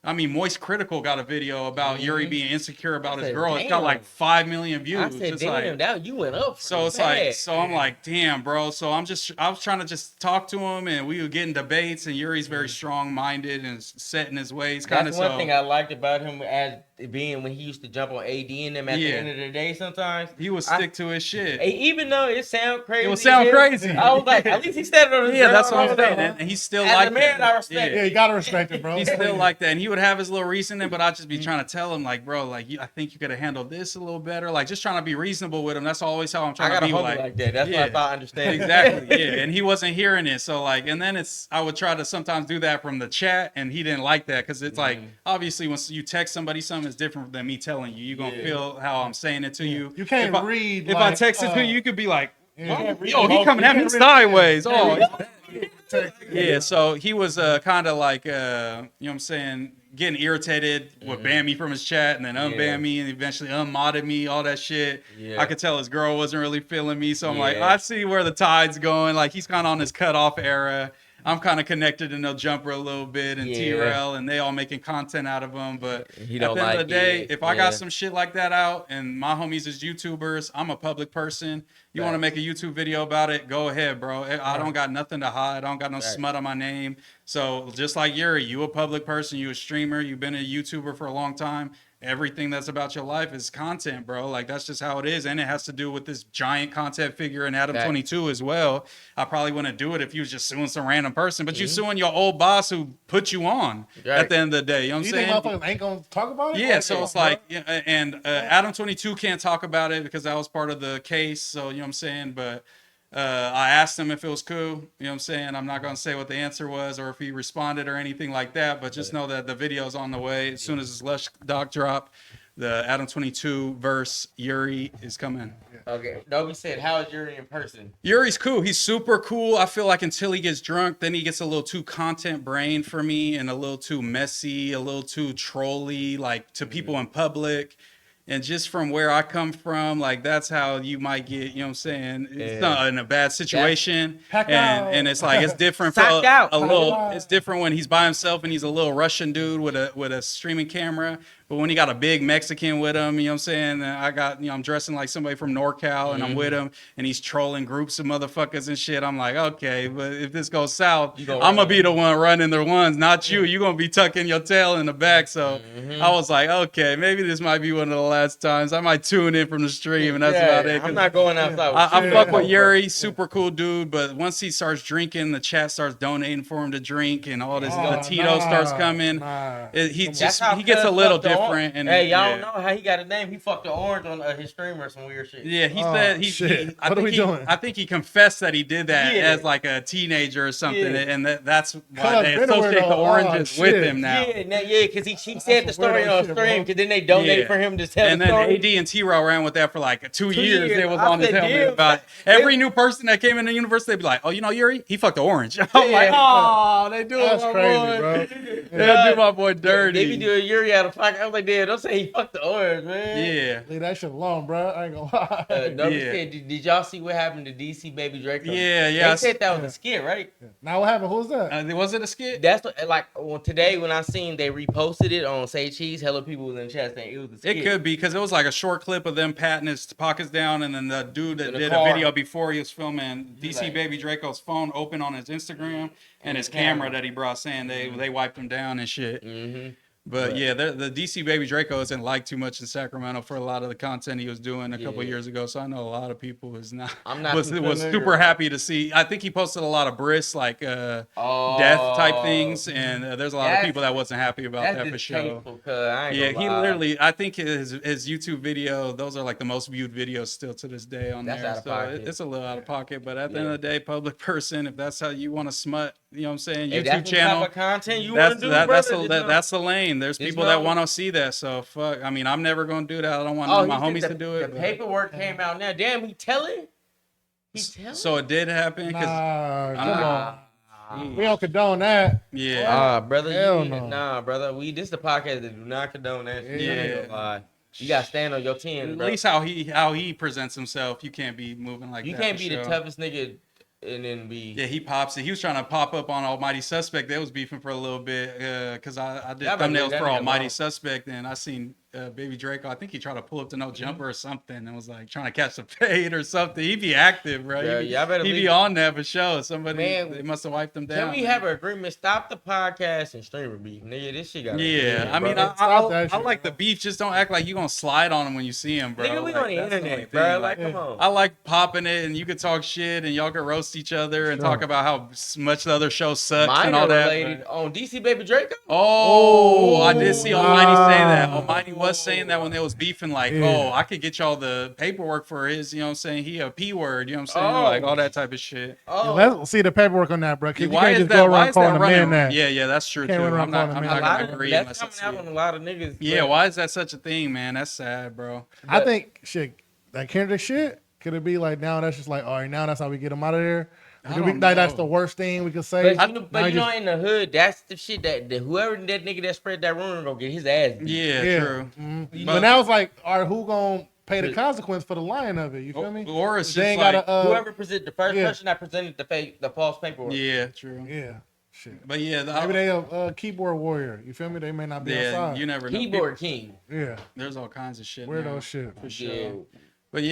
I mean, Moist Critical got a video about Yuri being insecure about his girl. It's got like 5 million views. I said, it's damn, like, you went up. So it's bad. like, so I'm like, damn, bro. So I was trying to just talk to him, and we would get in debates. And Yuri's very strong-minded and set in his ways. That's one thing I liked about him as being when he used to jump on AD and them at the end of the day. Sometimes he would stick to his shit, even though it sound crazy. It would sound crazy. I was like, at least he said it on his that's what I'm saying. And he's still like that. As a man, I respect it. Yeah, you gotta respect it, bro. He's still like that, and he would have his little reasoning, but I'd just be trying to tell him, like, bro, like, I think you could have handled this a little better. Like, just trying to be reasonable with him. That's always how I'm trying to be like that. That's what I thought I understand. Exactly. Yeah, and he wasn't hearing it. So like, and then I would try to sometimes do that from the chat, and he didn't like that because it's like, obviously, when you text somebody something, it's different than me telling you. You're gonna feel how I'm saying it to you. You can't read. If I text it to you, you could be like, oh, he coming at me sideways. Oh, yeah. So he was kind of like, you know what I'm saying, getting irritated, would ban me from his chat and then unban me and eventually unmodded me, all that shit. I could tell his girl wasn't really feeling me. So I'm like, I see where the tide's going. Like, he's kind of on his cutoff era. I'm kind of connected to No Jumper a little bit and T-Rail, and they all making content out of him. But at the end of the day, if I got some shit like that out and my homies is YouTubers, I'm a public person. You want to make a YouTube video about it, go ahead, bro. I don't got nothing to hide. I don't got no smut on my name. So just like Yuri, you a public person, you a streamer, you've been a YouTuber for a long time. Everything that's about your life is content, bro. Like, that's just how it is. And it has to do with this giant content figure in Adam 22 as well. I probably wouldn't do it if you was just suing some random person, but you suing your old boss who put you on at the end of the day. You know what I'm saying? You think motherfuckers ain't gonna talk about it? Yeah, so it's like, and Adam 22 can't talk about it because that was part of the case. So, you know what I'm saying? But I asked him if it was cool. You know what I'm saying? I'm not going to say what the answer was or if he responded or anything like that, but just know that the video's on the way. As soon as this Lush doc drop, the Adam 22 verse Yuri is coming. Okay. Dobie said, how is Yuri in person? Yuri's cool. He's super cool. I feel like until he gets drunk, then he gets a little too content brain for me and a little too messy, a little too trolly, like to people in public. And just from where I come from, like, that's how you might get, you know what I'm saying? It's not in a bad situation. And it's like, it's different for a little, it's different when he's by himself and he's a little Russian dude with a streaming camera. But when he got a big Mexican with him, you know what I'm saying? I got, I'm dressing like somebody from NorCal and I'm with him and he's trolling groups of motherfuckers and shit. I'm like, okay, but if this goes south, I'm going to be the one running the ones, not you. You're going to be tucking your tail in the back. So I was like, okay, maybe this might be one of the last times. I might tune in from the stream and that's about it. I'm not going outside. I fuck with Yuri, super cool dude, but once he starts drinking, the chat starts donating for him to drink and all this, the Tito starts coming. He gets a little different. different. And hey, y'all don't know how he got a name. He fucked the orange on his stream or some weird shit. Yeah, he said he what are we doing? I think he confessed that he did that as like a teenager or something, and that's why they associate the oranges with him now. Yeah, because he said the story on stream, because then they donated for him to tell the story. And then AD and T-Raw ran with that for like 2 years. It was on his helmet about every new person that came in the universe. They'd be like, "Oh, you know Yuri? He fucked the orange." I'm like, "Oh, they do it, my boy. Bro. They do my boy dirty." They be doing Yuri out of pocket. I was like, "Damn, don't say he fucked the orange, man." Yeah, leave that shit alone, bro. I ain't gonna lie. Did y'all see what happened to DC Baby Draco? Yeah. They said that was a skit, right? Now what happened? Who was that? Was it a skit? That's what, like, today when I seen they reposted it on Say Cheese, hella people was in the chat saying it was a skit. It could be, because it was like a short clip of them patting his pockets down, and then the dude that did car. a video before he was filming DC Baby Draco's phone open on his Instagram and his camera that he brought, saying they wiped him down and shit. Mm-hmm. But yeah, the DC Baby Draco isn't liked too much in Sacramento for a lot of the content he was doing a couple years ago. So I know a lot of people was super happy to see. I think he posted a lot of brisk, like death type things, and there's a lot of people that wasn't happy about that for sure. He literally, I think his YouTube video, those are like the most viewed videos still to this day on there. So it's a little out of pocket, but at the end of the day, public person, if that's how you want to smut, you know what I'm saying, YouTube channel, type of content you want to do, that's the lane. There's people that want to see that, so fuck. I mean, I'm never gonna do that. I don't want my homies to do it. The paperwork came out now. Damn, he telling? So it did happen? Come on. We don't condone that. Yeah. Brother. Hell no. Nah, brother. This the podcast that do not condone that shit. Yeah. You gotta stand on your 10, bro. At least how he presents himself. You can't be moving like that. You can't be the toughest nigga and then be. Yeah, he pops it. He was trying to pop up on Almighty Suspect. They was beefing for a little bit because I did thumbnails for Almighty Suspect, and I seen Baby Draco. I think he tried to pull up to no jumper or something, and was like trying to catch the fade or something. He'd be active, bro. He'd be on there for sure. They must have wiped him down. Can we have an agreement? Stop the podcast and streamer beef, nigga. This shit got. Yeah, I mean, I like the beef. Just don't act like you gonna slide on him when you see him, bro. Nigga, we on the internet, bro. Like, come on. I like popping it, and you could talk shit, and y'all could roast each other and talk about how much the other show sucks and all that. On DC Baby Draco. Oh, I did see Almighty say that. Almighty was saying that when they was beefing, like, I could get y'all the paperwork for his, you know what I'm saying? He a P word, you know what I'm saying? Like all that type of shit. Let's see the paperwork on that, bro. You can't just go around calling a man that. Yeah, that's true too. I'm not gonna agree. That's coming out on a lot of niggas. Yeah, why is that such a thing, man? That's sad, bro. I think that Kendrick shit, could it be like now that's just like, all right, now that's how we get him out of there? That's the worst thing we could say. But you know, in the hood, that's the shit that whoever that nigga that spread that rumor gonna get his ass beat. Yeah, true. Mm-hmm. But now it's like, all right, who gonna pay the consequence for the lying of it? You feel me? Or it's just like whoever presented the first person that presented the false paperwork. Yeah, true. Yeah. Shit. But yeah, maybe they a keyboard warrior. You feel me? They may not be outside. You never know. Keyboard king. Yeah. There's all kinds of shit. Weirdo shit. For sure. But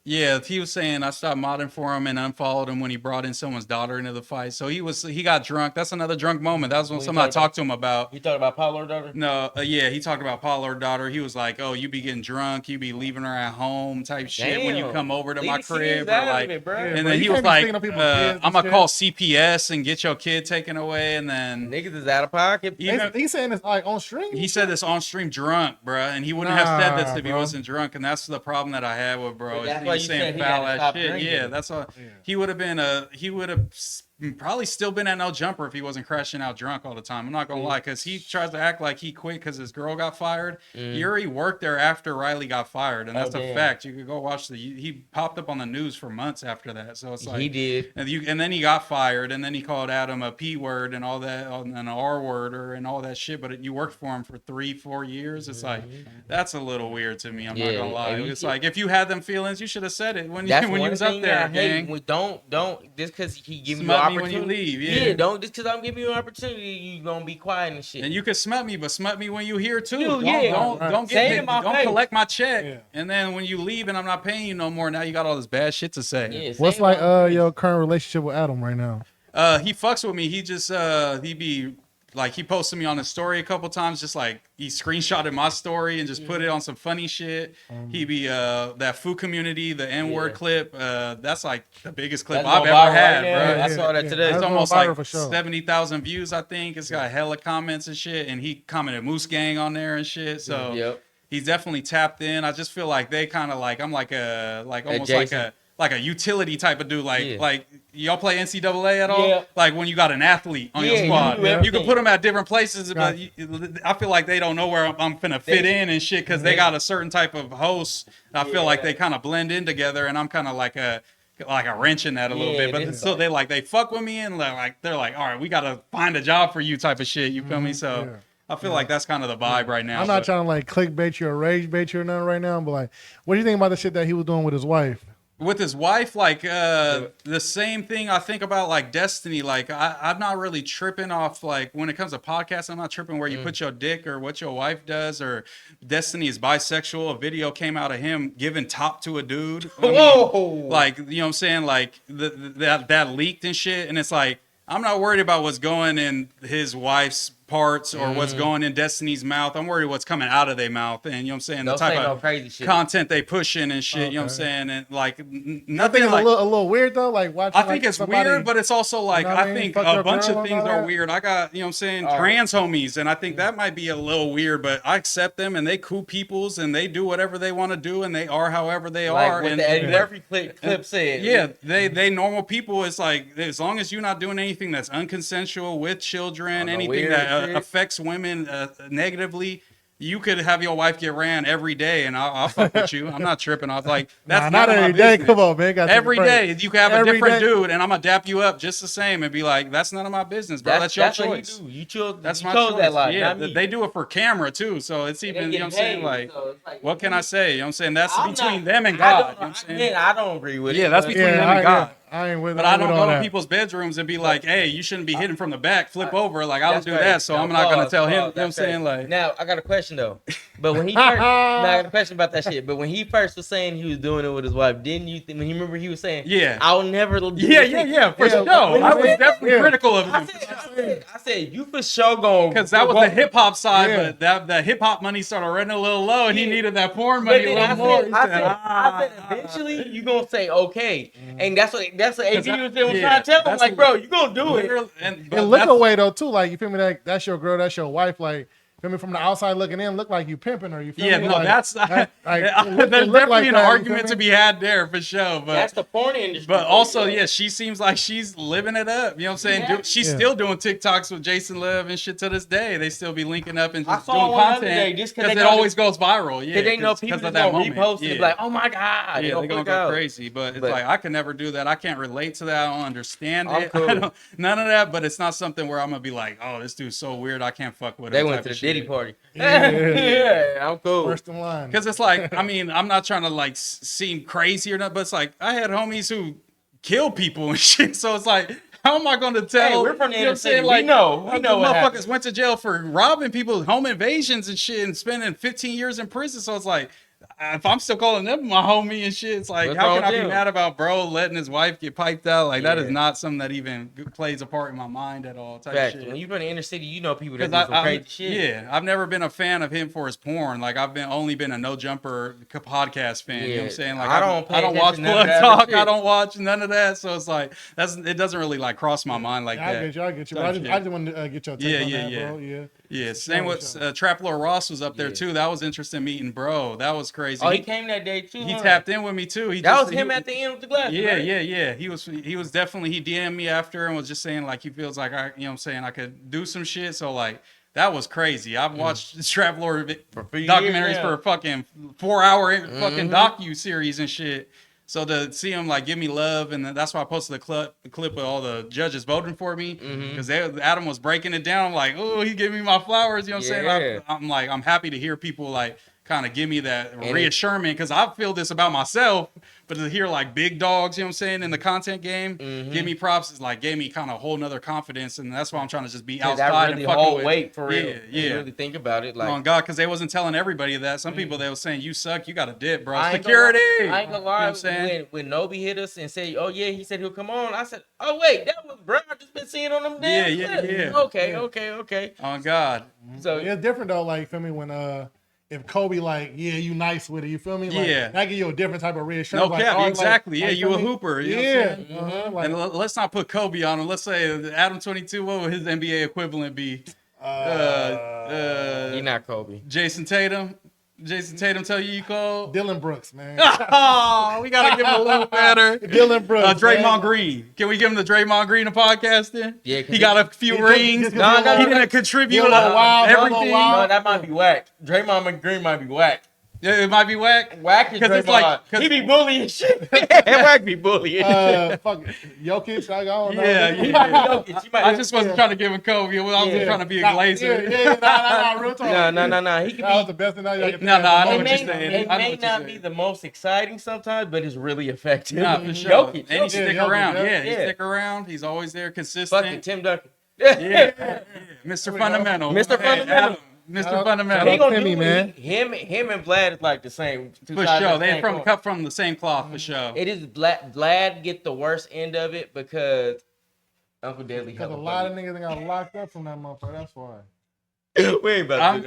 yeah, he was saying I stopped modding for him and unfollowed him when he brought in someone's daughter into the fight. So he got drunk. That's another drunk moment. That was when somebody talked to him about. You talking about Paulo's daughter? No, he talked about Paulo's daughter. He was like, "Oh, you be getting drunk, you be leaving her at home, type shit when you come over to my crib." And then he was like, "I'm gonna call CPS and get your kid taken away." And then niggas is out of pocket. He's saying it's like on stream. He said this on stream drunk, bro, and he wouldn't have said this if he wasn't drunk. And that's the problem that I had with bro. That's why you saying foul ass shit. Drinking. Yeah, that's all. Yeah. He would have probably still been at no jumper if he wasn't crashing out drunk all the time. I'm not gonna lie, because he tries to act like he quit because his girl got fired. Yuri worked there after Riley got fired, and that's a fact. You could go watch he popped up on the news for months after that. So it's like he did, and then he got fired, and then he called Adam a P word and all that, and an R word and all that shit. But you worked for him for 3-4 years. It's like that's a little weird to me. I'm not gonna lie. It's like if you had them feelings, you should have said it when you was up there. Gang. Don't just because he give you opportunity when you leave. Yeah, don't just because I'm giving you an opportunity, you gonna be quiet and shit. And you can smut me, but smut me when you here too. Don't collect my check. And then when you leave and I'm not paying you no more, now you got all this bad shit to say. Yeah, what's like your current relationship with Adam right now? He fucks with me. He just he be like he posted me on his story a couple times, just like he screenshotted my story and just put it on some funny shit. He be that food community, the N-word clip. That's like the biggest clip I've ever had, bro. I saw that today. It's almost like 70,000 views, I think. It's got hella comments and shit, and he commented Moose Gang on there and shit. So he's definitely tapped in. I just feel like they kind of like I'm like almost like a utility type of dude. Like y'all play NCAA at all? Yeah. Like when you got an athlete on your squad, you can put them at different places, but I feel like they don't know where I'm finna fit in and shit because they got a certain type of host. I feel like they kind of blend in together, and I'm kind of like a wrench in that a little bit. But so they fuck with me, and they're like, all right, we gotta find a job for you type of shit. You feel me? So. I feel like that's kind of the vibe right now. I'm not trying to like clickbait you or rage bait you or nothing right now, but like, what do you think about the shit that he was doing with his wife? With his wife, like the same thing I think about like Destiny. Like I'm not really tripping off like when it comes to podcasts, I'm not tripping where you put your dick or what your wife does or Destiny is bisexual. A video came out of him giving top to a dude. Whoa! Like, you know what I'm saying? Like that leaked and shit. And it's like, I'm not worried about what's going in his wife's parts or what's going in Destiny's mouth. I'm worried what's coming out of their mouth, and you know what I'm saying, the type of crazy shit. Content they pushing and shit. You know what I'm saying, and like nothing. Like, a little weird though. Like watching. I think it's weird, but it's also like I think a bunch of things are weird. I got, you know what I'm saying, trans homies, and I think that might be a little weird, but I accept them, and they cool peoples, and they do whatever they want to do, and they are however they are. And every clip said, yeah, they normal people. It's like as long as you're not doing anything that's unconsensual with children, anything that affects women negatively, you could have your wife get ran every day, and I'll fuck with you. I'm not tripping off like that's not every day. Come on, man. Every day you can have a different dude, and I'm gonna dap you up just the same and be like, "That's none of my business, bro. That's your choice. What you chose. That's my choice. choice." That life, yeah, they do it for camera too, so it's even. You know what I'm saying? Like, what can I say? You know what I'm saying? That's between them and God. You know what I'm saying? I don't agree with it. Yeah, that's between them and God. I ain't with but I don't go to people's bedrooms and be like, "Hey, you shouldn't be hitting from the back, flip over." Like I don't do that, so I'm not gonna tell him. You know what I'm saying? Like now, I got a question though. But when he first, I got a question about that shit. But when he first was saying he was doing it with his wife, didn't you think? When you remember he was saying, "Yeah, I'll never." Yeah, for sure. I was definitely critical of him. I said, you for sure going because that was the hip hop side, but that hip hop money started running a little low, and he needed that porn money a little more. I said, eventually you gonna say okay, and that's what AD was trying to tell him. Like, bro, you gonna do it. And look away though too. Like you feel me? Like that's your girl, that's your wife. Like. Feel me, from the outside looking in, look like you pimping her. You feel me? No, like, that's there's definitely an argument to be had there for sure. But that's the porn industry. But also, she seems like she's living it up. You know what I'm saying? Yeah. She's still doing TikToks with Jason Love and shit to this day. They still be linking up and just doing content because it always goes viral. Yeah, because they know people are gonna repost it. Like, oh my god, they're gonna go crazy. But it's like I can never do that. I can't relate to that. I don't understand it. None of that. But it's not something where I'm gonna be like, oh, this dude's so weird. I can't fuck with him. They went to the Diddy party. Yeah, I'm cool. First in line. Because it's like, I mean, I'm not trying to like seem crazy or not, but it's like I had homies who kill people and shit. So it's like, how am I going to tell? Hey, we're from the inner city. Like, we know motherfuckers went to jail for robbing people, home invasions and shit, and spending 15 years in prison. So it's like, if I'm still calling them my homie and shit, it's like, how can I be mad about bro letting his wife get piped out? Like, that is not something that even plays a part in my mind at all. Type shit. When you're from the inner city, you know people that do some crazy shit. Yeah, I've never been a fan of him for his porn. Like, I've only been a No Jumper podcast fan. You know what I'm saying? Like, I don't watch Plug Talk. I don't watch none of that. So it's like, it doesn't really like cross my mind like that. I get you. I just wanted to get your take on that, bro. Yeah, same with Trap Lord Ross was up there too. That was interesting meeting bro. That was crazy. Oh, he came that day too. He tapped in with me too. That was him at the end with the glass. Yeah, right? yeah. He was definitely, he DM'd me after and was just saying like he feels like you know what I'm saying, I could do some shit. So like that was crazy. I've watched Trap Lord documentaries for a fucking 4-hour fucking docu series and shit. So to see him like give me love, and that's why I posted the clip of all the judges voting for me because Adam was breaking it down. I'm like, oh, he gave me my flowers. You know what I'm saying? I'm happy to hear people like kind of give me that reassurance, because I feel this about myself, but to hear like big dogs, you know what I'm saying, in the content game, give me props, is like gave me kind of a whole nother confidence, and that's why I'm trying to just be outside that really and fucking with. weight for real. Yeah. You really think about it, like, oh God, because they wasn't telling everybody that. Some people they was saying you suck, you got a dip, bro. I Security. ain't gonna lie. You know what I'm saying? When Nobi hit us and said, "Oh yeah," he said he'll come on. I said, "Oh wait, that was bro. I just been seeing on them damn clips." Okay. Oh God. So it's different though. Like, feel me, when if Kobe like, yeah, you nice with it, you feel me? Like, that give you a different type of reassurance. No like, cap, oh, exactly. Like, you a hooper. You know what I'm saying? Like, and let's not put Kobe on him. Let's say Adam 22. What would his NBA equivalent be? you're not Kobe. Jason Tatum. Jason Tatum tell you cold? Dylan Brooks, man. Oh, we gotta give him a little better. Dylan Brooks. Draymond Green. Can we give him the Draymond Green a podcast then? Yeah, he got a few rings. He didn't contribute everything. No, that might be whack. Draymond Green might be whack. Yeah, it might be whack. Whack is Draymond. He be bullying shit. Whack be bullying. Fuck Jokic. I don't know. Yeah. I just wasn't trying to give him Kobe. I was just trying to be a glazer. Real talk. No. He could that was the best thing I could No, I know what you're saying. It may not be the most exciting sometimes, but it's really effective. Nah, for sure. Jokic. And he stick around. Yeah, he stick around. He's always there, consistent. Fucking Tim Duncan. Yeah. Mr. Fundamental. Mr. Fundamental. Mr. Fundamental. He gonna Timmy, man. Him and Vlad is like the same. For sure. They cut from the same cloth, for sure. It is Vlad get the worst end of it because Uncle Deadly. Because a lot of niggas got locked up from that motherfucker. That's why.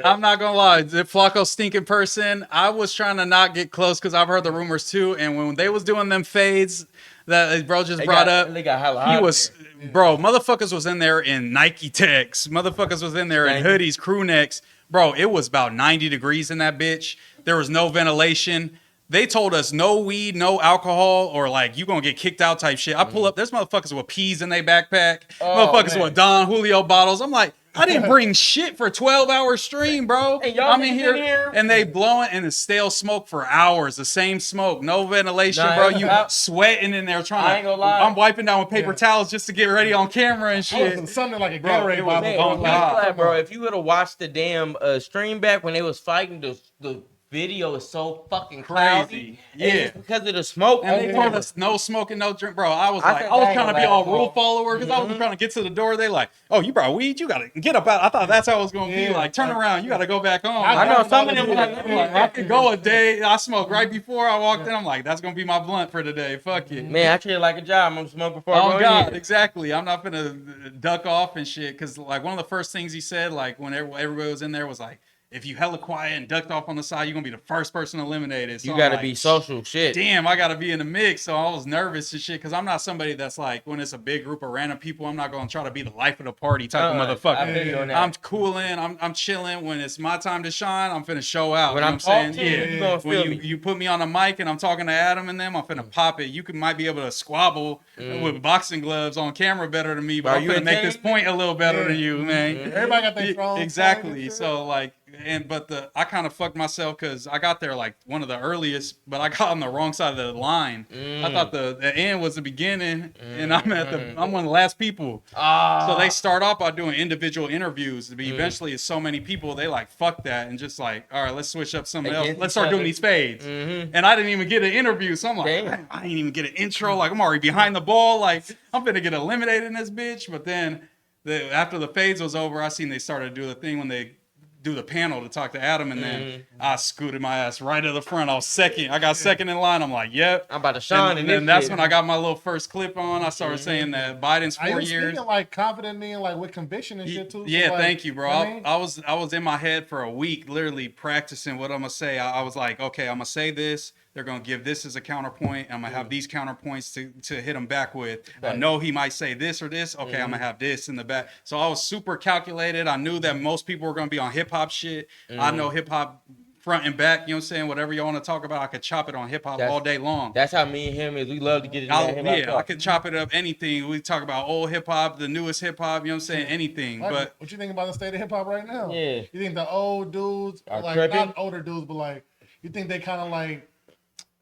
I'm not gonna lie. The Flacco stinking person. I was trying to not get close because I've heard the rumors too. And when they was doing them fades that bro just brought up, they got hella he was bro. Motherfuckers was in there in Nike Techs. Motherfuckers was in there in hoodies, crew necks. Bro, it was about 90 degrees in that bitch. There was no ventilation. They told us no weed, no alcohol, or like you gonna get kicked out type shit. I pull up, there's motherfuckers with peas in their backpack, motherfuckers with Don Julio bottles. I'm like, I didn't bring shit for 12-hour stream, bro. I'm in here and they blowing and it's stale smoke for hours. The same smoke, no ventilation, bro. You sweating in there trying I ain't gonna lie. I'm wiping down with paper towels just to get ready on camera and shit. Something like a Gatorade bottle. Bro, if you would have watched the damn stream back when they was fighting, the video is so fucking crazy. Yeah, it's because of the smoke. And they told us no smoking, no drink, bro. I was trying to be all rule follower because I was trying to get to the door. They like, oh, you brought weed, you gotta get up out. I thought that's how it was gonna be. Like, turn around, you gotta go back home. I know some of them like, I could go a day. I smoked right before I walked in. I'm like, that's gonna be my blunt for today. Fuck it, man. I treat it like a job. I'm gonna smoke before I go in. God, exactly. I'm not gonna duck off and shit because like one of the first things he said, like when everybody was in there, was like, if you hella quiet and ducked off on the side, you're gonna be the first person eliminated. So you gotta be social shit. Damn, I gotta be in the mix. So I was nervous and shit because I'm not somebody that's like when it's a big group of random people, I'm not gonna try to be the life of the party type of motherfucker. I'm cooling, I'm chilling. When it's my time to shine, I'm finna show out. When you know I'm what saying? When you put me on the mic and I'm talking to Adam and them, I'm finna pop it. You might be able to squabble with boxing gloves on camera better than me, but I'm finna make this point a little better than you, man. Everybody got their strong exactly. So like. I kind of fucked myself because I got there like one of the earliest, but I got on the wrong side of the line. I thought the end was the beginning, and I'm one of the last people. So they start off by doing individual interviews. But eventually, it's so many people, they like fuck that and just like, all right, let's switch up something else. Let's start doing these fades. And I didn't even get an interview, so I'm like, I didn't even get an intro. Like I'm already behind the ball. Like I'm gonna get eliminated in this bitch. But then after the fades was over, I seen they started to do the thing when they do the panel to talk to Adam, and then I scooted my ass right to the front. I was second. I got second in line. I'm like, yep. I'm about to shine. And then that's when I got my little first clip on. I started saying that Biden's 4 years. Are you speaking like confidently and like with conviction and shit too? Yeah, so, like, thank you, bro. I was in my head for a week, literally practicing what I'm gonna say. I was like, okay, I'm gonna say this. They're going to give this as a counterpoint. I'm going to have these counterpoints to hit him back with. I know he might say this or this. Okay, I'm going to have this in the back. So I was super calculated. I knew that most people were going to be on hip-hop shit. I know hip-hop front and back, you know what I'm saying? Whatever you want to talk about, I could chop it on hip-hop all day long. That's how me and him is. We love to get it in hip-hop. Yeah, I could chop it up anything. We talk about old hip-hop, the newest hip-hop, you know what I'm saying? Anything. But what you think about the state of hip-hop right now? Yeah. You think the old dudes, like tripping? not older dudes, but like, you think they kind of like,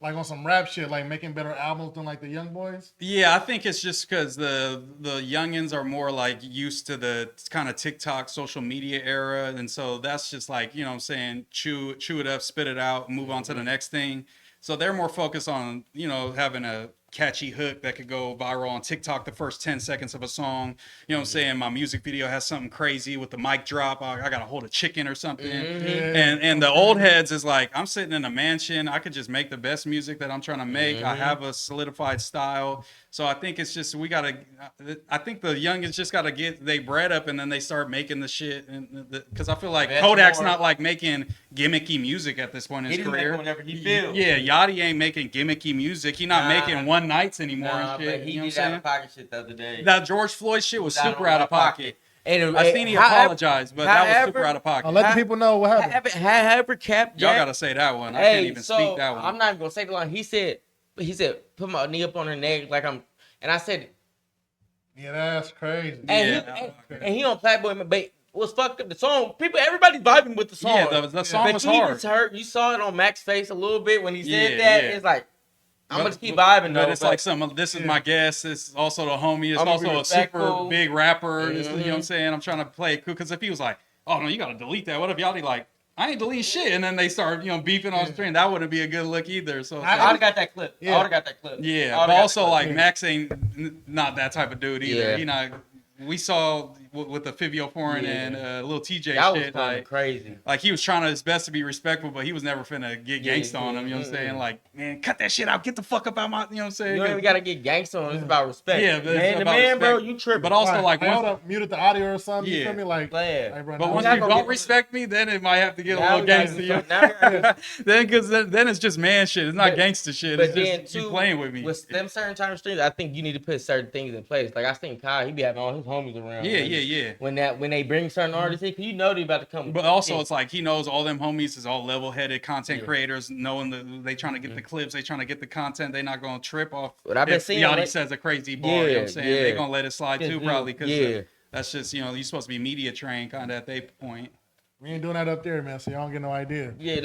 like on some rap shit, like making better albums than like the young boys? Yeah, I think it's just because the youngins are more like used to the kind of TikTok social media era, and so that's just like, you know what I'm saying, chew it up, spit it out, move on to the next thing. So they're more focused on, you know, having a catchy hook that could go viral on TikTok the first 10 seconds of a song. You know what I'm saying? My music video has something crazy with the mic drop. I got to hold a chicken or something. And the old heads is like, I'm sitting in a mansion. I could just make the best music that I'm trying to make. I have a solidified style. So I think it's just, I think the youngins just got to get they bread up and then they start making the shit. Because I feel like Kodak's not like making gimmicky music at this point in his career. Whenever he feels. Yeah, Yachty ain't making gimmicky music. He not making one nights anymore and shit. But he you know did out of pocket shit the other day. That George Floyd shit was super out of pocket. And I seen he apologized, but that was super out of pocket. I'll let the people know what happened. However, Cap, Y'all gotta say that one. I can't even speak that one. I'm not even gonna say the line. He said, put my knee up on her neck like I'm, and I said, yeah, that's crazy. And he on Playboy, but was fucked up. The song, everybody's vibing with the song. Yeah, the song was hard. You saw it on Mac's face a little bit when he said that. It's like, I'm gonna keep vibing though. But it's like this is my guest. This is also the homie. It's also a super big rapper. You know what I'm saying? I'm trying to play it cool. Because if he was like, oh no, you gotta delete that. What if y'all like, I ain't deleting shit, and then they start, beefing on the stream. That wouldn't be a good look either. So I would've got that clip. Yeah. I would've got that clip. Yeah, but also like Max ain't not that type of dude either. Yeah. He not. We saw with the Fivio Foreign and little TJ that shit, was like crazy. Like he was trying his best to be respectful, but he was never finna get gangsta on him. You know what I'm saying? Like, man, cut that shit out. Get the fuck up out my. You know what I'm saying? You don't even gotta get gangsta on. It's about respect. Yeah, but man, respect. bro, you tripping. But also like, I would have muted the audio or something. Yeah. You feel me? Like, bro, but once you don't respect me, then it might have to get a little gangsta. Then because then it's just man shit. It's not gangsta shit. But it's then just too, you playing with me. With them certain time streams, I think you need to put certain things in place. Like I think Kyle, he be having all his homies around. Yeah. When they bring certain artists in, you know they about to come. But also, it's like he knows all them homies is all level-headed content creators, knowing they trying to get the clips, they trying to get the content. They not gonna trip off. But I've been if seeing Yachty says a crazy bar. You know what I'm saying? They gonna let it slide too, probably because that's just you're supposed to be media trained kind of at their point. We ain't doing that up there, man, so y'all don't get no idea. Yeah,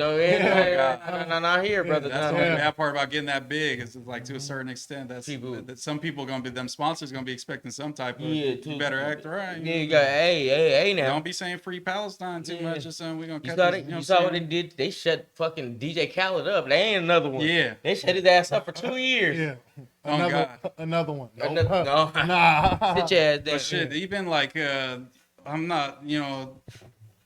not here, brother. That's the bad part about getting that big. Is like to a certain extent, that some people gonna be them sponsors gonna be expecting some type of you better act right. Yeah, you got hey now. Don't be saying free Palestine too much or something. We gonna catch you saw what they did? They shut fucking DJ Khaled up. They ain't another one. Yeah, they shut his ass up for 2 years. Yeah. Another one. No. Nah. Sit your ass down. But shit, even like I'm not,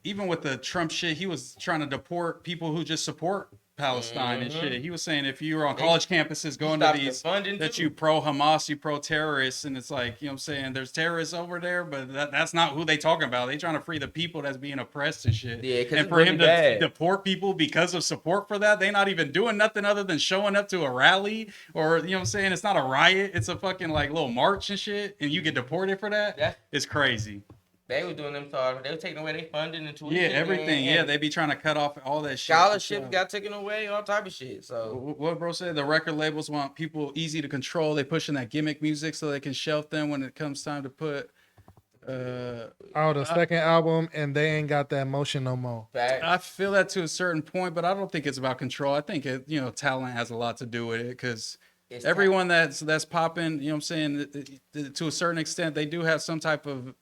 even with the Trump shit, he was trying to deport people who just support Palestine and shit. He was saying if you're on college campuses going to these, that you pro-Hamas, you pro-terrorists, and it's like, you know what I'm saying, there's terrorists over there, but that's not who they talking about. They trying to free the people that's being oppressed and shit. Yeah, and for him to deport people because of support for that, they not even doing nothing other than showing up to a rally or, you know what I'm saying, it's not a riot, it's a fucking like little march and shit, and you get deported for that? It's crazy. They were doing them they were taking away their funding and tuition. Yeah, everything. Yeah, they be trying to cut off all that shit. Scholarships got taken away, all type of shit. So what bro said, the record labels want people easy to control. They pushing that gimmick music so they can shelf them when it comes time to put the second album, and they ain't got that motion no more. I feel that to a certain point, but I don't think it's about control. I think talent has a lot to do with it because everyone that's popping, you know what I'm saying, to a certain extent, they do have some type of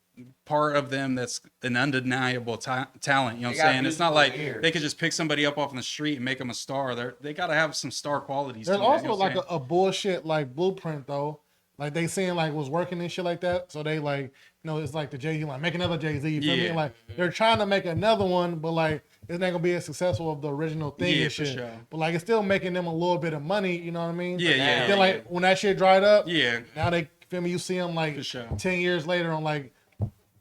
part of them that's an undeniable talent. You know what I'm saying? It's not like they could just pick somebody up off the street and make them a star. They got to have some star qualities. There's also like a bullshit like blueprint though. Like they saying like was working and shit like that. So they like, it's like the Jay-Z, like make another Jay-Z. You feel me? Like they're trying to make another one, but like it's not gonna be as successful of the original thing and shit. For sure. But like it's still making them a little bit of money. You know what I mean? Yeah. Then like when that shit dried up. Yeah. Now they feel me. You see them like 10 years later on like.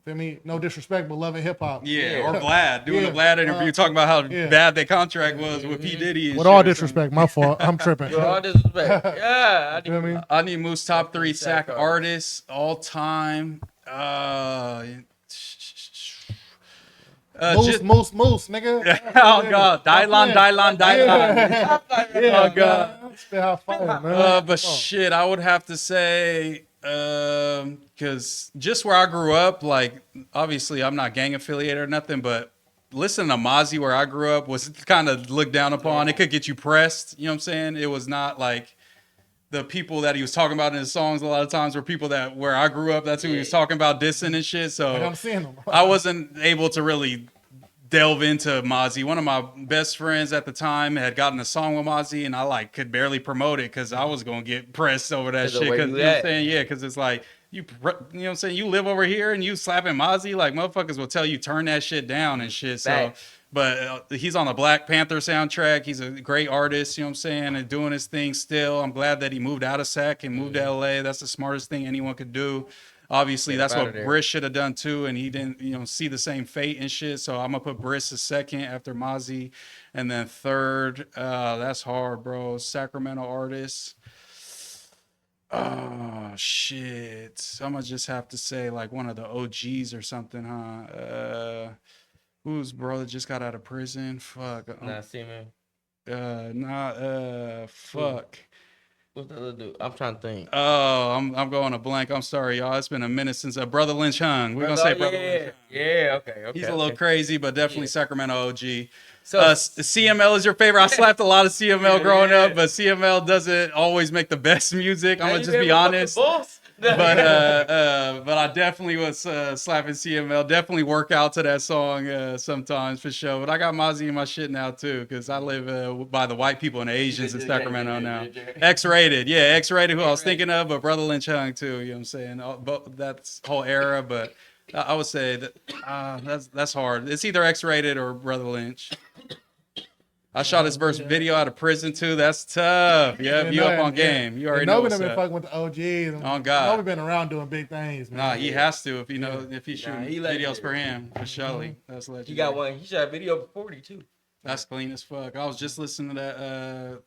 I mean, no disrespect, but Love and Hip Hop. Yeah, or Vlad doing a Vlad interview talking about how bad their contract was with P Diddy. And with all disrespect, my fault. I'm tripping. With all disrespect, I need Moose top 3 sack artists all time. Moose, nigga. Oh god, Dylan. Oh god. Spit hot fire, man. But shit, I would have to say. Because just where I grew up, like obviously I'm not gang affiliated or nothing, but listening to Mozzie where I grew up was kind of looked down upon. It could get you pressed. You know what I'm saying? It was not like the people that he was talking about in his songs a lot of times were people that where I grew up. That's who he was talking about, dissing and shit. So I'm seeing them. I wasn't able to really delve into Mozzie. One of my best friends at the time had gotten a song with Mozzie, and I like could barely promote it because I was gonna get pressed over that shit. Because you know what I'm saying, yeah, because it's like you know what I'm saying, you live over here and you slapping Mozzie, like motherfuckers will tell you turn that shit down and shit. So, but he's on the Black Panther soundtrack. He's a great artist, you know what I'm saying, and doing his thing still. I'm glad that he moved out of SAC and moved to LA. That's the smartest thing anyone could do. Obviously, that's what Briss should have done too, and he didn't, you know, see the same fate and shit. So I'm gonna put Briss as second after Mozzie, and then third. That's hard, bro. Sacramento artists. Oh shit! I'm gonna just have to say like one of the OGs or something, huh? Whose brother just got out of prison? Fuck. Nah, see man. Fuck. What's the other dude? I'm trying to think. Oh, I'm going a blank. I'm sorry, y'all. It's been a minute since Brother Lynch Hung. We're gonna say Brother Lynch Hung. Yeah, okay. He's a little crazy, but definitely Sacramento OG. So CML is your favorite. I slapped a lot of CML growing up, but CML doesn't always make the best music. I'm gonna just be honest. But I definitely was slapping CML. Definitely work out to that song sometimes for sure. But I got Mozzie in my shit now too, because I live by the white people and the Asians in Sacramento now. X-Rated, yeah, X-Rated, who I was thinking of, but Brother Lynch Hung too. You know what I'm saying? That's whole era, but I would say that that's hard. It's either X-Rated or Brother Lynch. I shot his first video out of prison too. That's tough. Yeah, you up on game. You already know what's up. Been fucking with the OGs. Oh God, Nobody's been around doing big things, man. Nah, he has to if he's shooting videos for him for Shelly. That's legendary. He got one. He shot a video for 40 too. That's clean as fuck. I was just listening to that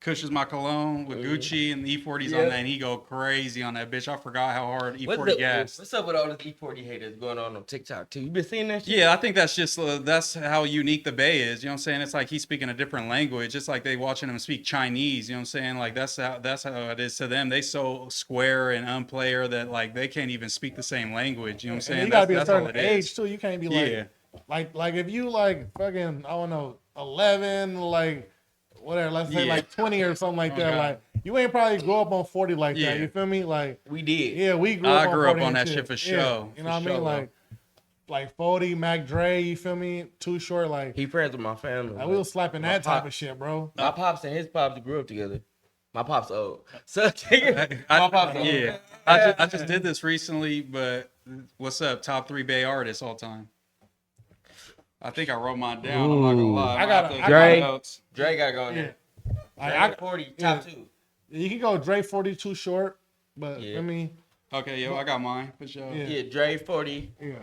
Kush Is My Cologne with Gucci and the E40's on that, and he go crazy on that bitch. I forgot how hard E40 gassed. What's up with all this E40 haters going on TikTok too? You been seeing that shit? Yeah, I think that's just that's how unique the Bay is. You know what I'm saying? It's like he's speaking a different language. It's like they watching him speak Chinese. You know what I'm saying? Like that's how it is to them. They so square and unplayer that like they can't even speak the same language. You know what I'm saying? And you gotta be a certain age too. You can't be like if you like fucking I don't know 11 like. Whatever, let's say like 20 or something like that. Like you ain't probably grow up on 40 like that. You feel me? Like we did. Yeah, we grew up. I grew up on that shit for sure. Yeah. You know what I mean? Like 40, Mac Dre. You feel me? Too Short. Like he friends with my family. Like, we was slapping that type of shit, bro. My pops and his pops grew up together. My pops old. So my pops old. Yeah. I just did this recently, but what's up? Top 3 Bay artists all time. I think I wrote mine down. I'm not gonna lie. I got Dre got to go in there. I got 40 top 2. You can go Dre 42 Short, but I mean. Okay, I got mine for sure. Yeah, Dre 40. Yeah,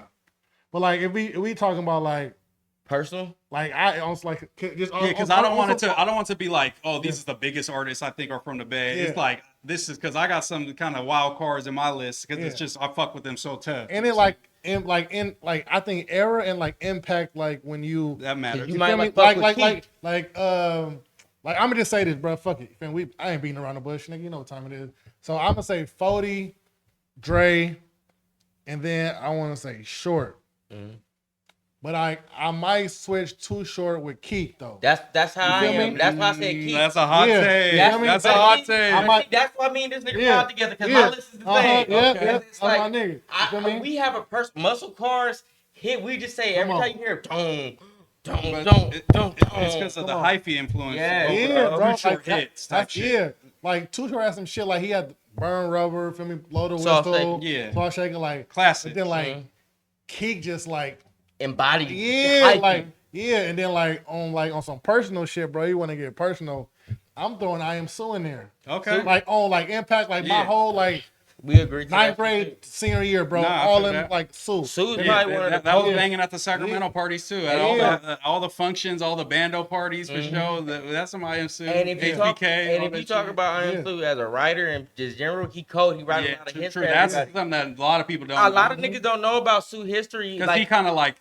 but like if we talking about like personal, like I almost like just because I don't want it to be like, oh, these is the biggest artists I think are from the Bay. It's like this is because I got some kind of wild cards in my list because it's just I fuck with them so tough. And it in I think era and like impact like when you that matters. You might like I'm gonna just say this, bro. Fuck it. I ain't beating around the bush, nigga. You know what time it is. So I'm gonna say 40, Dre, and then I want to say Short. Mm-hmm. But I might switch Too Short with Keith though. That's how I am. That's why I said Keith. That's a hot take. That's a hot take. That's why me and this nigga ride together because my list is the same. It's like, my nigga. We have a muscle cars hit. We just say every time you hear don't. It's because of the hyphy influence. Bro. Too Short hits. Like Too Short had some shit like he had Burn Rubber, feel me, Blow the Whistle, Saw Shaker, like classic. But then like Keith just like embodied. And then like on some personal shit, bro. You want to get personal? I'm throwing I Am Sue in there. Okay. Like on like impact, like my whole like. We agree. 9th grade senior year, bro. All in like Sue. That was banging at the Sacramento parties too. At all the functions, all the bando parties for sure. That's some I Am Sue. And if you talk about I Am Sue as a writer and just general, he writes a lot of history. That's something that a lot of people don't. A lot of niggas don't know about Sue history because he kind of like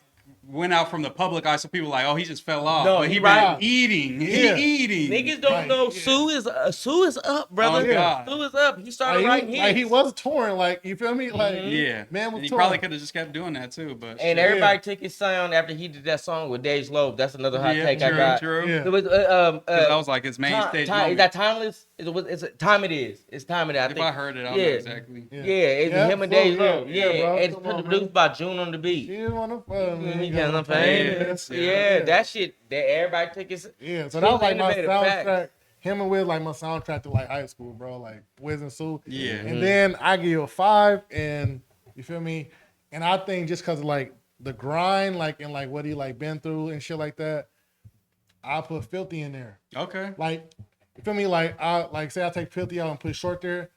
went out from the public eye, so people were like, oh, he just fell off. No, but he been eating. Yeah. Eating. Niggas don't know Sue is up, brother. Oh, God. Sue is up. He started writing hits. Like he was touring, like you feel me? Like Yeah. man was and he touring. probably could have just kept doing that too, but And everybody took his sound after he did that song with Dej Loaf. That's another hot take true, I got. True. Yeah. It was that was like his main stage is moment. that timeless? It's time it is. It's time it is. I think. I heard it, I don't know exactly. Yeah, it's him and Dej Loaf. Yeah, bro. it's Come on, produced by June on the beat. He didn't want to fun, man. He got enough famous. Yeah, that shit. That everybody took his. Yeah, so that was like my innovative soundtrack. facts. Him and Wiz like my soundtrack to like high school, bro. Like Wiz and Sue. Yeah. And then I give you a 5, and you feel me? And I think just cause of like the grind, like and like what he like been through and shit like that, I put 50 in there. Okay. Like, you feel me? Like I like say I take 50 out and put Short there,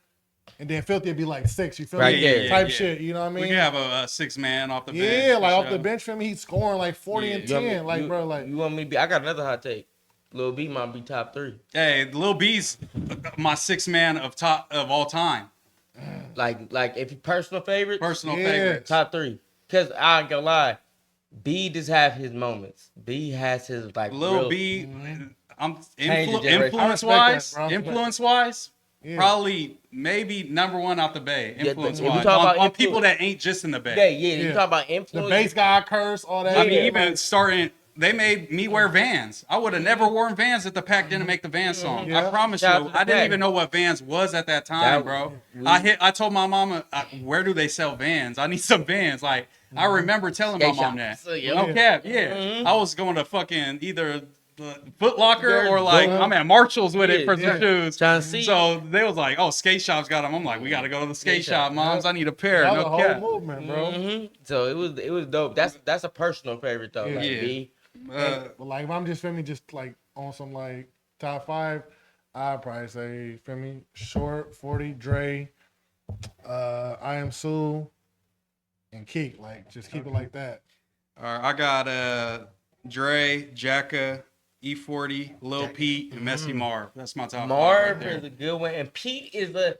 and then 50 would be like 6. You feel Right, me? yeah, Type shit. You know what I mean? We can have a 6-man off the bench. Yeah, like for off sure. the bench for me, he's scoring like 40 and 10. Like, bro, like you want me to be? I got another hot take. Lil B might be top 3. Hey, Lil B's my 6-man of all time. Like if you personal favorites, Personal favorite. top 3. Cause I ain't gonna lie, B just have his moments. B has his like Lil real, B, I'm Change the generation. influence I wise. respect that, bro. Influence wise, Yeah. probably maybe number 1 out the Bay. Yeah, Influence if we wise, talk about on people that ain't just in the Bay. Yeah, you Yeah. talk about the influence. bass guy curse, all that. I mean, shit. even starting, they made me wear Vans. I would have never worn Vans if the Pac didn't make the Vans song. Yeah. I promise Shout out you, to the I didn't Pac. even know what Vans was at that time, That- bro. we- I told my mama, where do they sell Vans? I need some Vans. Like, I remember telling my Skate mom that. shops. So, yeah. No cap, yeah. Mhm. I was going to fucking either the Foot Locker Yeah, or like, go- I'm at Marshall's with it Yeah, for some yeah. shoes. Trying to see. So they was like, oh, skate shops got them. I'm like, we got to go to the skate Skate shop, shop. moms. I need a pair. That was a No whole cap. movement, bro. So it was dope. That's a personal favorite though. Like Yeah. B. But like if I'm just feel me, just like on some like top 5, I'd probably say feel me, Short, 40, Dre, I Am Sue, and Keek. Like just keep it like that. All right, I got Dre, Jacka, E40, Lil Pete, and Messy Marv. That's my top 5 Marv right there. is a good one, and Pete is a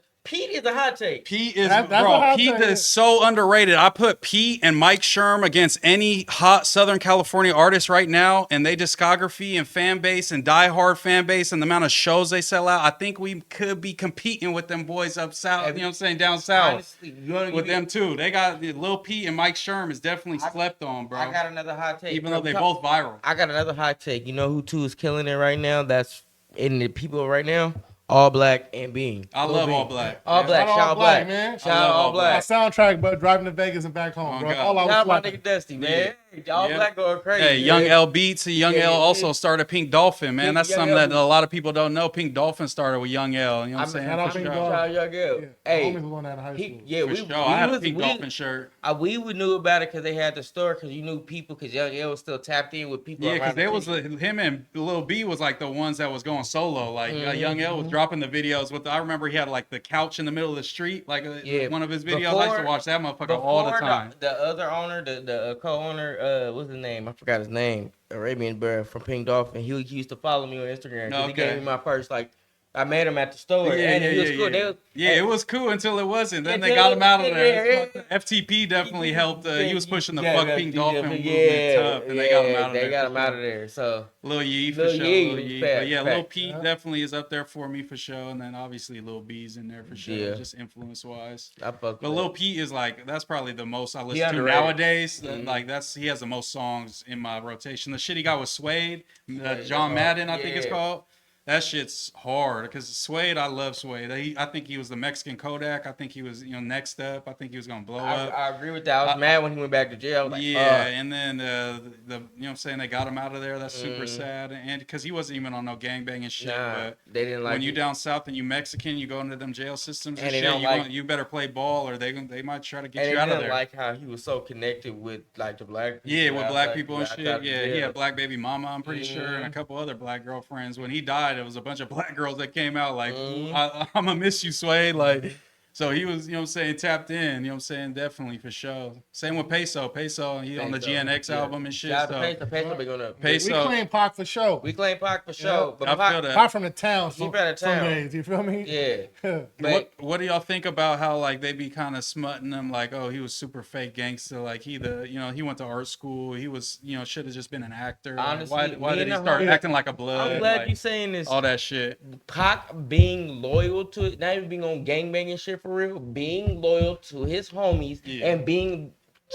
hot take. Pete is That's a bro. hot Pete take. is so underrated. I put Pete and Mike Sherm against any hot Southern California artist right now, and they discography and fan base and diehard fan base and the amount of shows they sell out. I think we could be competing with them boys up south. You know what I'm saying? Down south Honestly, you wanna with give them too. They got Lil Pete and Mike Sherm is definitely slept on, bro. I got another hot take. Even though they both viral. I got another hot take. You know who too is killing it right now? That's in the people right now. All Black and Bean. I Lil love Bean. All Black. All Yeah. Black. Shout out Shout out All Black, Black, man. Shout I out love All All Black. My soundtrack, but driving to Vegas and back home, Oh, bro. God. All I Shout out was my like, nigga Dusty, man. All Yeah. Black going crazy. Hey, Young man. L Beats. Young Yeah, L yeah, also yeah. started Pink Dolphin, man. Pink- That's Young something L that a lot of people don't know. Pink Dolphin started with Young L. You know what I'm saying? shout out For Pink sure. Dolphin. Shout out Young L. yeah, Hey, my homies was on that in high school. yeah, For we sure. I had a was- Pink we- Dolphin shirt. we would knew about it because they had the store because you knew people because Young L was still tapped in with people. Yeah, around because the they was city. him and Lil B was like the ones that was going solo. Like Young L was dropping the videos with. I remember he had like the couch in the middle of the street, like Yeah. one of his videos. I used to watch that motherfucker all the Before time. The other owner, the co-owner, what's his name? I forgot his name. Arabian Bear from Pink Dolphin. He used to follow me on Instagram because he Okay. gave me my first like. I met him at the store, and he was cool. They was, Yeah, it was cool until it wasn't. Then they Until- got him out of there. yeah. FTP definitely helped. He was pushing the Yeah, fuck yeah, Pink yeah, Dolphin yeah, movement tough, and they got him out of there. They got for him out sure. of there. So Lil Yee for Lil sure. Yee, Lil Yee. fact, But yeah, fact. Lil Pete definitely is up there for me for sure. And then obviously Lil B's in there for sure, Yeah. just influence wise. I fuck. But with Lil it. Pete is like, that's probably the most I He listen to underrated. nowadays. Mhm. Like he has the most songs in my rotation. The shit he got with Suede, Suede, John that's Madden, hard. I think it's Yeah. called. That shit's hard because Suede, I love Suede. I think he was the Mexican Kodak. I think he was, next up. I think he was gonna blow up. I agree with that. I was mad when he went back to jail. I was like, Yeah, and then the you know what I'm saying, they got him out of there. That's super Mhm. sad, and because he wasn't even on no gangbanging shit. nah, But they didn't like when you it. down south and you Mexican, you go into them jail systems and, And they shit. don't like- You better play ball, or they might try to get And you they out of didn't there. like how he was so connected with like the black people. Yeah, with black outside- people and outside shit. the Yeah, he jail. had black baby mama, I'm pretty sure, and a Mhm. couple other black girlfriends. When he died, it was a bunch of black girls that came out like, Mhm. I'm gonna miss you, Sway. Like, So he was, you know what I'm saying, tapped in, you know what I'm saying, definitely for sure. Same with Peso. He on the GNX album and shit. Shout out to Peso been going up. Peso. We claim Pac for sure. We claim Pac for sure. But I feel that. Pac from the town. He from the town. Days, you feel me? Yeah. What do y'all think about how like they be kind of smutting him like, oh, he was super fake gangster, like he went to art school, he was, you know, should have just been an actor. Honestly, why did he start acting like a blood? I'm glad like, you saying this. all that shit. Pac being loyal to it, not even being on gangbanging shit for real, being loyal to his homies and being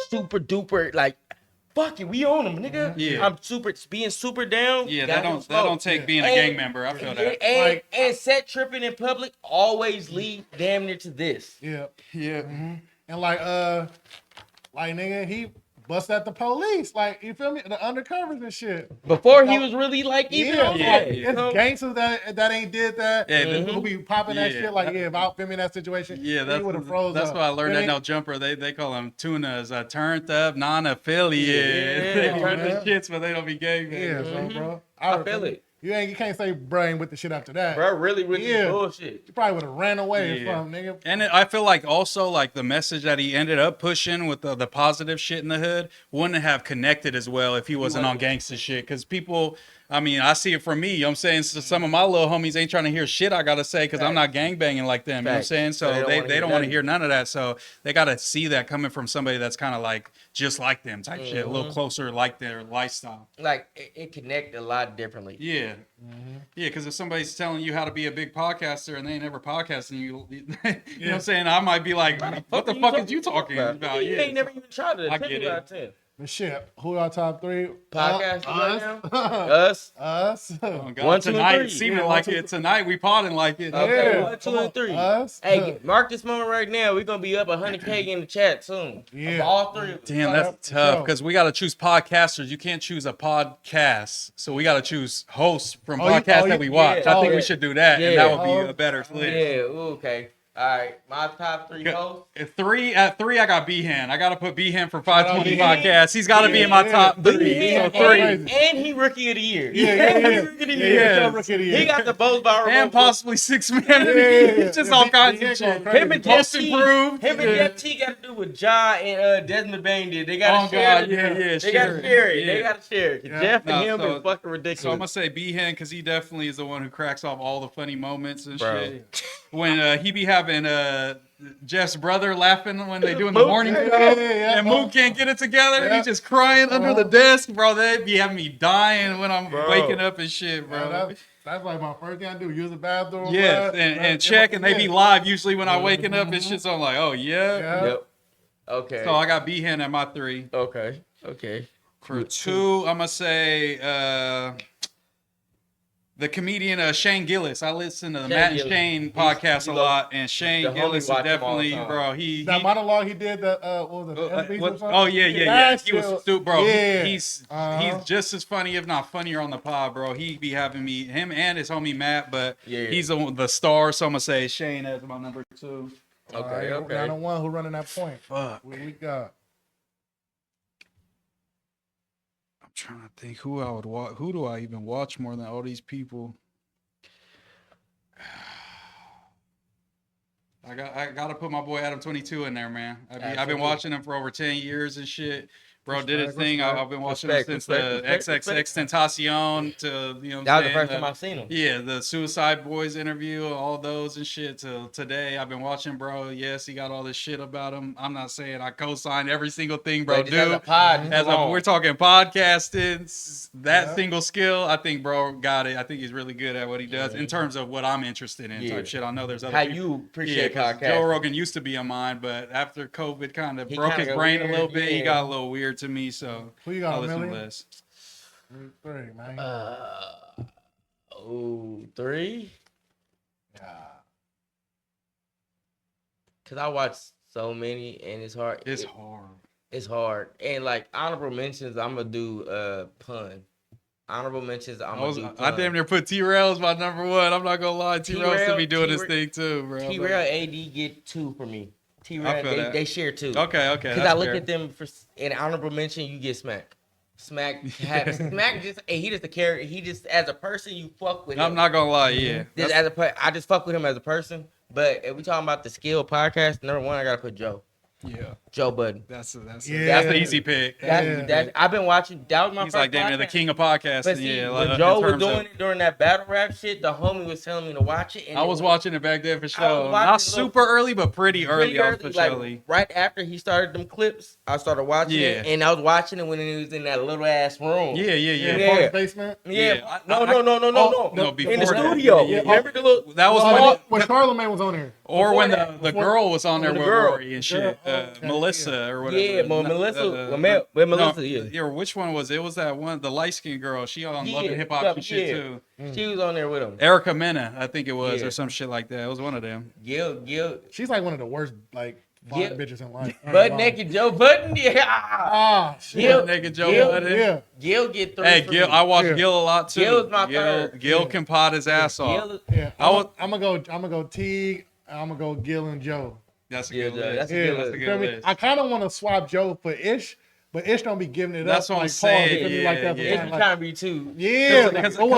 super duper like, fuck it, we own him, nigga. Yeah. I'm being super down. Yeah, that don't take being a gang member. I feel that. And set tripping in public always lead damn near to this. Yeah. Yeah. And like nigga, he bust at the police, like, you feel me, the undercovers and shit. Before he was really like, even it's gangsters that ain't did that. Yeah, who be popping that shit like, if I feel me in that situation, that's what I learned at No Jumper. They call them tunas, turned up non-affiliate. They turn the shits, but they don't be gang. Yeah, bro. I feel it. You can't say brain with the shit after that. Bro, really bullshit. You probably would have ran away from nigga. And I feel like also like the message that he ended up pushing with the positive shit in the hood wouldn't have connected as well if he wasn't on gangster shit. Because people, I mean, I see it from me. You know what I'm saying? So some of my little homies ain't trying to hear shit I got to say because I'm not gangbanging like them. You know what I'm saying? So they don't want to hear none of that. So they got to see that coming from somebody that's kind of like just like them type shit, a little closer like their lifestyle. Like, it connect a lot differently. Yeah. Yeah, because if somebody's telling you how to be a big podcaster and they ain't never podcasting, you know what I'm saying? I might be like, what the fuck is you talking about? You ain't never even tried to. I get it. Out of 10. But shit, who are top three? Podcast right now? Us. Oh, God. 1, 2, and tonight, 3. seeming like it. Tonight, we podding like it. Okay, 1, 2, and 3. Us. Hey, mark this moment right now. We're going to be up 100K in the chat soon. Yeah. All three. Damn, that's tough because we got to choose podcasters. You can't choose a podcast. So we got to choose hosts from podcasts that we watch. I think we should do that, and that would be a better list. Yeah, okay. All right, my top 3 hosts. At 3, I got B-Han. I got to put B-Han for 520 Podcast. He's got to be in my top 3. So 3. And he Rookie of the Year. Rookie of the Year. He got the most viral. And possibly 6 man. It's just all kinds of shit. Him and Most Jeff T. improved. Him and Jeff T got to do what Ja and Desmond Bain did. They got to share it. They got to share it. They got to share it. Jeff and him is fucking ridiculous. So I'm going to say B-Han because he definitely is the one who cracks off all the funny moments and shit. When he be having Jeff's brother laughing when they doing the morning show, and Mook can't get it together. He's just crying under the desk, bro. They be having me dying when I'm waking up and shit, bro. That's like my first thing I do, use the bathroom. Yes, and check, and they be live usually when I'm waking up and shit. So I'm like, oh yeah. Yep. Okay. So I got B-Han at my 3. Okay. For 2, I'm gonna say the comedian Shane Gillis. I listen to the Matt and Shane podcast a lot, and Shane Gillis is definitely, bro. That monologue he did, what was it? Oh yeah. He was stupid, bro. Yeah. He's just as funny, if not funnier, on the pod, bro. He be having him and his homie Matt, but he's the star. So I'm gonna say Shane as my number 2. Okay. I don't want who running that point. Fuck. What we got? Trying to think who I would watch. Who do I even watch more than all these people? I got to put my boy Adam 22 in there, man. I've been watching him for over 10 years and shit. Bro did his thing. I've been watching him since the XXX Tentacion to, you know what I'm saying? That was the first time I've seen him. Yeah, the Suicide Boys interview, all those and shit till today. I've been watching, bro. Yes, he got all this shit about him. I'm not saying I co-sign every single thing, bro. We're talking podcasting, that single skill, I think bro got it. I think he's really good at what he does in terms of what I'm interested in type shit. I know there's other people. You appreciate podcasting. Joe Rogan used to be on mine, but after COVID kind of broke his brain a little bit, he got a little weird to me, so who you got, I'll listen OMILLY? less. 3, man. 3? Yeah. Cause I watch so many and it's hard. It's hard. And like honorable mentions, I'm gonna do pun. Honorable mentions, I damn near put T-Rail as my number 1. I'm not gonna lie, T-Rail still be doing this thing too, bro. T-Rail AD get 2 for me. T-Rail, they share 2. Okay. Because I look at them for an honorable mention, you get Smack. Smack just he just a character. He just as a person you fuck with him. I'm not gonna lie, yeah. I just fuck with him as a person. But if we talking about the skill podcast, number one, I gotta put Joe. Yeah. Joe Budden. That's the easy pick. That's I've been watching. That was my He's first like damn near the king of podcasting. But see, yeah, when like, Joe was doing it during that battle rap shit, the homie was telling me to watch it. And I was watching it back then for sure. watching Not super early, but pretty early. Like, right after he started them clips, I started watching it, and I was watching it when he was in that little ass room. Yeah. Basement. Yeah. No. Before in the studio. Yeah. Remember the little? That was when Charlamagne was on there. Or when the girl was on there with girl. Rory and shit. Melissa or whatever. Yeah, Melissa. Melissa. Yeah, which one was it? It was that one, the light skinned girl. She on Love and Hip Hop and shit too. She was on there with him. Erica Mena, I think it was, or some shit like that. It was one of them. Gil. She's like one of the worst bitches in life. Butt naked Joe Budden. Yeah. Butt naked Joe Budden. Yeah. Gil get 3. Hey, Gil, I watch Gil a lot too. Gil's my third. Gil can pot his ass off. Yeah. I'm gonna go Teague. I'm gonna go Gil and Joe. That's a good list. That's a good list. I kind of want to swap Joe for Ish, but Ish don't be giving it That's up. what I'm saying. It's trying to be too. Yeah,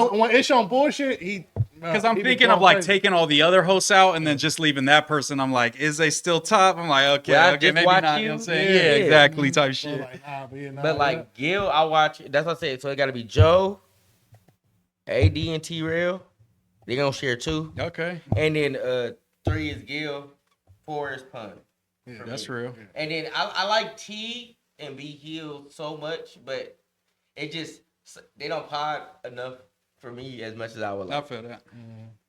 when Ish on bullshit, because I'm thinking of like taking all the other hosts out and then just leaving that person. I'm like, is they still top? I'm like, okay, maybe not. You know what I'm saying? Yeah, exactly, type shit. But like Gil, I watch. That's what I said. So it got to be Joe, AD, and T-Rail. They gonna share 2. Okay. And then 3 is Gil, 4 is Pun. Yeah, that's real. And then I like T and B Hill so much, but it just they don't pod enough for me as much as I would like. I feel that.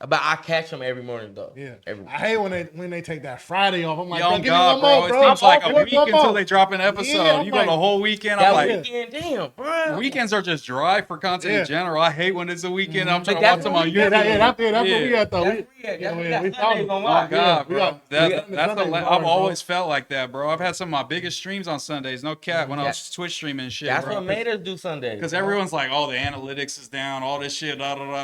But I catch them every morning though. Yeah. I hate when they take that Friday off. I'm like, oh give me God, one more, bro. It seems like a week until they drop an episode. Yeah, you go the whole weekend. I'm like, weekend, damn, bro. Weekends are just dry for content in general. I hate when it's a weekend. I'm trying to watch them on YouTube. That's where we at though. Oh God, bro. I've always felt like that, bro. I've had some of my biggest streams on Sundays. No cap, when I was Twitch streaming and shit. That's bro. what made us do Sundays. Because everyone's like, oh, the analytics is down, all this shit,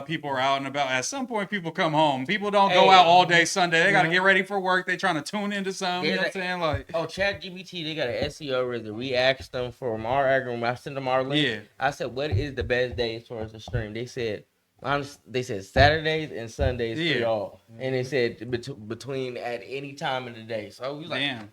people are out and about. At some point, people come home. People don't go out all day Sunday. They got to get ready for work. They trying to tune into something. You know what I'm saying? Like, ChatGPT, they got an SEO rhythm. We asked them from our algorithm. I sent them our link. Yeah. I said, what is the best day as far as the stream? They said Saturdays and Sundays for y'all. And they said between at any time of the day. So we was like, damn.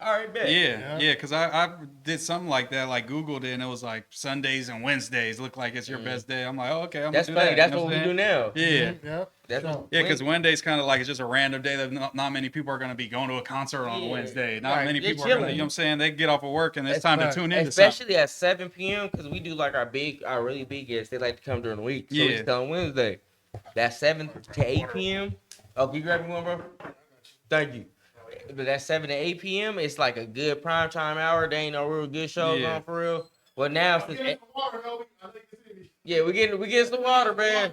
All right, bet. Yeah, because I did something like that, like Googled it, and it was like Sundays and Wednesdays look like it's your best day. I'm like, oh, okay, I'm that's gonna do funny. that. That's what we do now. Yeah. Because Wednesday's kind of like it's just a random day that not many people are going to be going to a concert on a Wednesday. Not many people are going to, you know what I'm saying? They get off of work and it's time to tune in. Especially at 7 p.m. because we do like our really big guests. They like to come during the week. So we on Wednesday. That's 7 to 8 p.m. Oh, can you grab me one, bro? Thank you. But that 7 to 8 p.m. it's like a good prime time hour. There ain't no real good shows on for real. Well, now since we getting some water, man.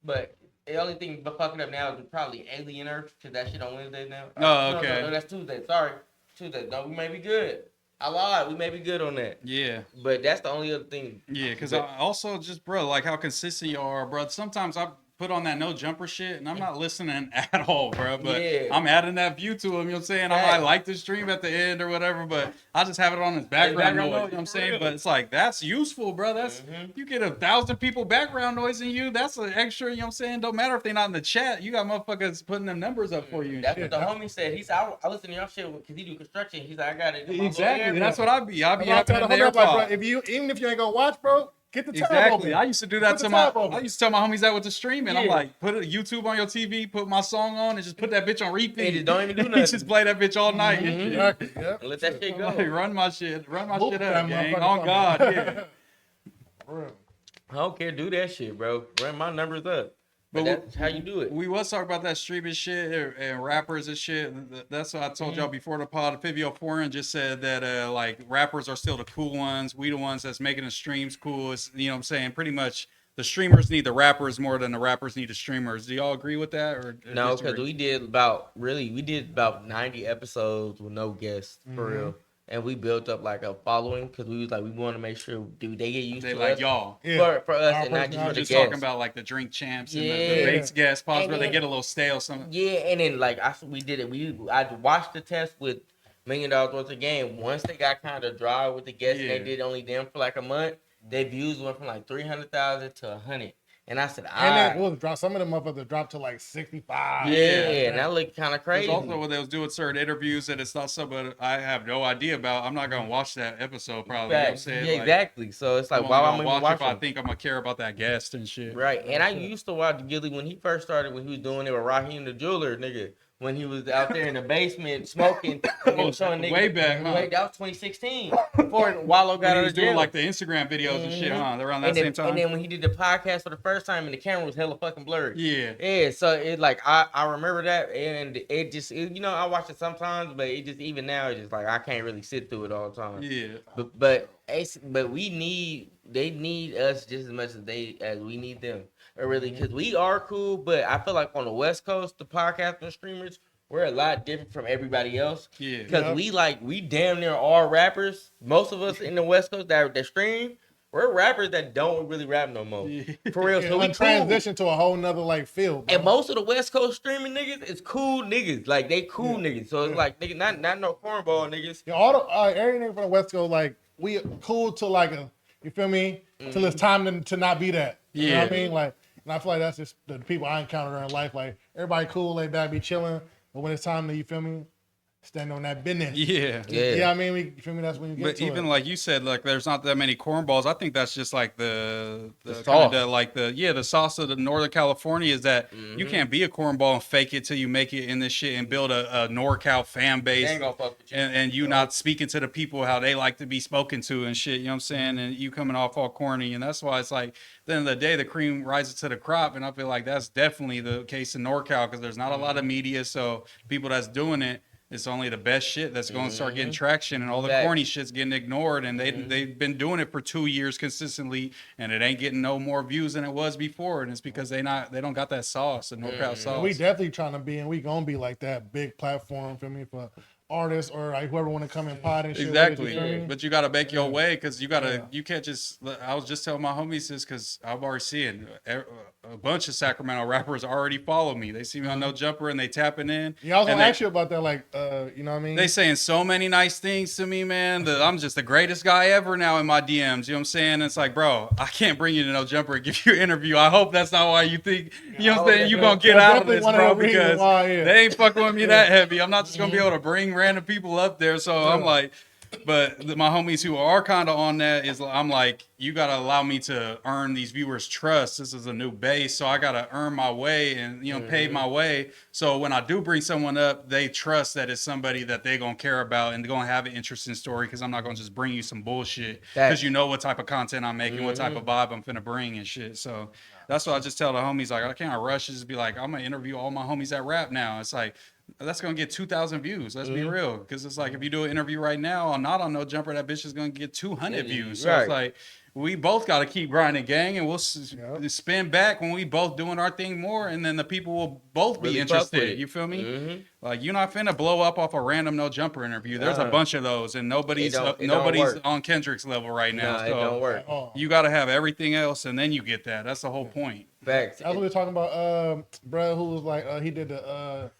But the only thing fucking up now is probably Alien Earth because that shit on Wednesday now. Oh, okay. No, that's Tuesday. Sorry, Tuesday. No, we may be good. I lied. We may be good on that. Yeah. But that's the only other thing. Yeah, because I also just, bro, like how consistent you are, bro. Sometimes I put on that no jumper shit and I'm not listening at all, bro. But I'm adding that view to him, you know what I'm saying? I might like the stream at the end or whatever, but I just have it on his background noise, you know what I'm saying? But it's like, that's useful, bro. That's you get 1,000 people background noise in you. That's an extra, you know what I'm saying? Don't matter if they're not in the chat. You got motherfuckers putting them numbers up for you. That's what the homie said. He said, I listen to your shit because he do construction. He's like, I got it. Exactly. That's what I'd be having in the AirPod. Even if you ain't gonna watch, bro, get the tab open. I used to do that to I used to tell my homies that with the stream, and I'm like, put YouTube on your TV, put my song on, and just put that bitch on repeat. Just don't even do nothing. Just play that bitch all night. Let that shit go. Like, run my shit up, gang. On God, yeah. I don't care. Do that shit, bro. Run my numbers up. But that's how you do it. We was talking about that streaming shit and rappers and shit. That's what I told y'all before the pod. Fivio Foreign just said that like rappers are still the cool ones. We the ones that's making the streams cool. It's, you know what I'm saying? Pretty much the streamers need the rappers more than the rappers need the streamers. Do y'all agree with that? Or no, because we did about 90 episodes with no guests for real. And we built up like a following because we was like, we want to make sure, dude, they get used to like us. Y'all. For us and not just for the guests. Talking about like the drink champs and the Bates guest pods where they get a little stale. Something. Yeah, and then like we did it. I watched the test with $1 Million Worth of Game. Once they got kind of dry with the guests, and they did only them for like a month. Their views went from like 300,000 to 100. And I said, and then it was drop. Some of them motherfuckers dropped to like 65. Yeah, and that looked kind of crazy. There's also when they was doing certain interviews that it's not something I have no idea about. I'm not gonna watch that episode probably. You know what I'm saying? Yeah, exactly. So it's like, why am I watch watching? If I think I'm gonna care about that guest and shit. Right. And I used to watch Gilly when he first started, when he was doing it with Raheem the Jeweler, nigga. When he was out there in the basement smoking, and showing niggas way back, huh? That was 2016. Before Wallow got out of jail. Doing like the Instagram videos and shit, huh? Around that same time. And then when he did the podcast for the first time, and the camera was hella fucking blurry. Yeah. Yeah. So it like I remember that, and it just you know, I watch it sometimes, but it just even now it's just like I can't really sit through it all the time. Yeah. But they need us just as much as we need them. Really, because we are cool, but I feel like on the West Coast, the podcasters, streamers, we're a lot different from everybody else. Yeah. Because we damn near are rappers. Most of us in the West Coast that stream, we're rappers that don't really rap no more. Yeah. For real. So we transition to a whole nother like field. Bro. And most of the West Coast streaming niggas is cool niggas. Like they cool niggas. So it's like nigga, not no cornball niggas. Yeah, all the everything from the West Coast, like we cool to like you feel me? Till it's time to not be that. You know what I mean? Like. And I feel like that's just the people I encounter in life. Like, everybody cool, laid back, be chilling. But when it's time to, you feel me, stand on that business. Yeah. Yeah, I mean, you feel me? That's when you get to even it. Like you said, like there's not that many cornballs. I think that's just like the sauce. The sauce of the Northern California is that you can't be a cornball and fake it till you make it in this shit and build a NorCal fan base. They ain't gonna fuck with you. And you not speaking to the people how they like to be spoken to and shit, you know what I'm saying? And you coming off all corny, and that's why it's like, at the end of the day, the cream rises to the crop, and I feel like that's definitely the case in NorCal, because there's not a lot of media, so people that's doing it, it's only the best shit that's going to start getting traction, and all the corny shit's getting ignored, and they've been doing it for 2 years consistently, and it ain't getting no more views than it was before, and it's because they don't got that sauce, the NorCal sauce. We definitely trying to be, and we gonna be like that big platform for me for artists or like whoever want to come and pod and shit. Exactly. But you got to make your way, because you can't just, I was just telling my homies this, because I've already seen a bunch of Sacramento rappers already follow me. They see me on No Jumper and they tapping in. Yeah, I was gonna ask you about that, like, you know what I mean? They saying so many nice things to me, man, that I'm just the greatest guy ever now in my DMs. You know what I'm saying? It's like, bro, I can't bring you to No Jumper and give you an interview. I hope that's not why you think, you know what I'm saying, you're going to get out of this, bro, because they ain't fucking with me that heavy. I'm not just going to be able to bring random people up there. So I'm like, but my homies who are kind of on that is, I'm like, you got to allow me to earn these viewers' trust. This is a new base, so I got to earn my way and, you know, pave my way. So when I do bring someone up, they trust that it's somebody that they're going to care about and they're going to have an interesting story, because I'm not going to just bring you some bullshit, because you know what type of content I'm making, what type of vibe I'm finna bring and shit. So that's what I just tell the homies, like, I can't rush it. Just be like, I'm going to interview all my homies that rap now. It's like, that's going to get 2,000 views. Let's be real. Because it's like, if you do an interview right now, not on No Jumper, that bitch is going to get 200 views. So it's like, we both got to keep grinding, gang, and we'll spin back when we both doing our thing more, and then the people will both be interested. You feel me? Like, you're not finna blow up off a random No Jumper interview. There's a bunch of those, and nobody's on Kendrick's level right now. So it don't work. You got to have everything else, and then you get that. That's the whole point. Facts. That's what we were talking about. Bro, who was like, he did the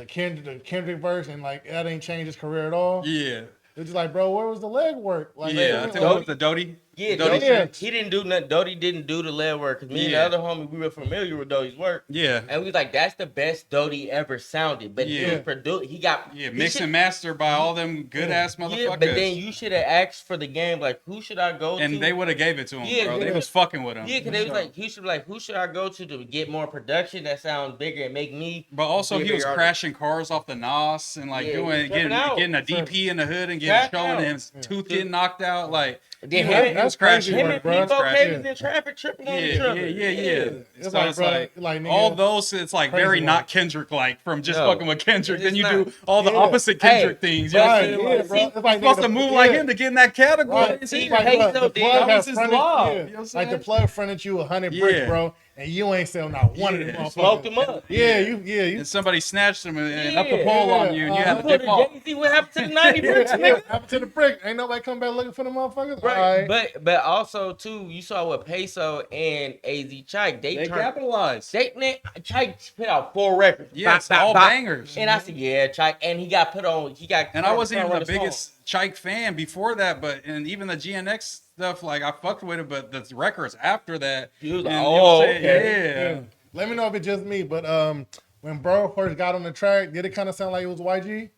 Kendrick verse, and like that ain't changed his career at all. Yeah. It's just like, bro, where was the leg work? Like, yeah, I think it was the Doty. Yeah, Doty, he didn't do nothing. Doty didn't do the lead work, because me and the other homie, we were familiar with Doty's work. Yeah. And we was like, that's the best Doty ever sounded. But he was produced. He got mixed and mastered by all them good ass motherfuckers. Yeah, but then you should have asked for the game, like, who should I go to? And they would have gave it to him, bro. They was fucking with him. Yeah, because they was like, he should be like, who should I go to get more production that sounds bigger and make me? But also, he was crashing cars off the NOS and like getting a DP in the hood and showing his tooth getting knocked out, like. That's crashing. Him and P4 K's in traffic tripping on each other. Yeah. So it's like all those, it's like very not Kendrick like from just fucking with Kendrick. Then you do all the opposite Kendrick things. You know what I'm saying? Bro. You're supposed to move like him to get in that category. Like the plug fronted you 100 bricks, bro. And you ain't sell not one of them motherfuckers. Smoked them up. And somebody snatched them and up the pole on you, and you had to dip off. What happened to the 90 bricks, nigga? What happened to the brick? Ain't nobody come back looking for the motherfuckers? Right. But also, too, you saw with Peso and AZ Chike, they capitalized. Chike put out 4 records. Yes, all bangers. And I said, Chike. And he got put on, And I wasn't even the biggest Chike fan before that, and even the GNX stuff, like I fucked with it, but the records after that, You was and, like, you know what I'm saying? okay. Yeah. Let me know if it's just me, but when Bro first got on the track, did it kind of sound like it was YG?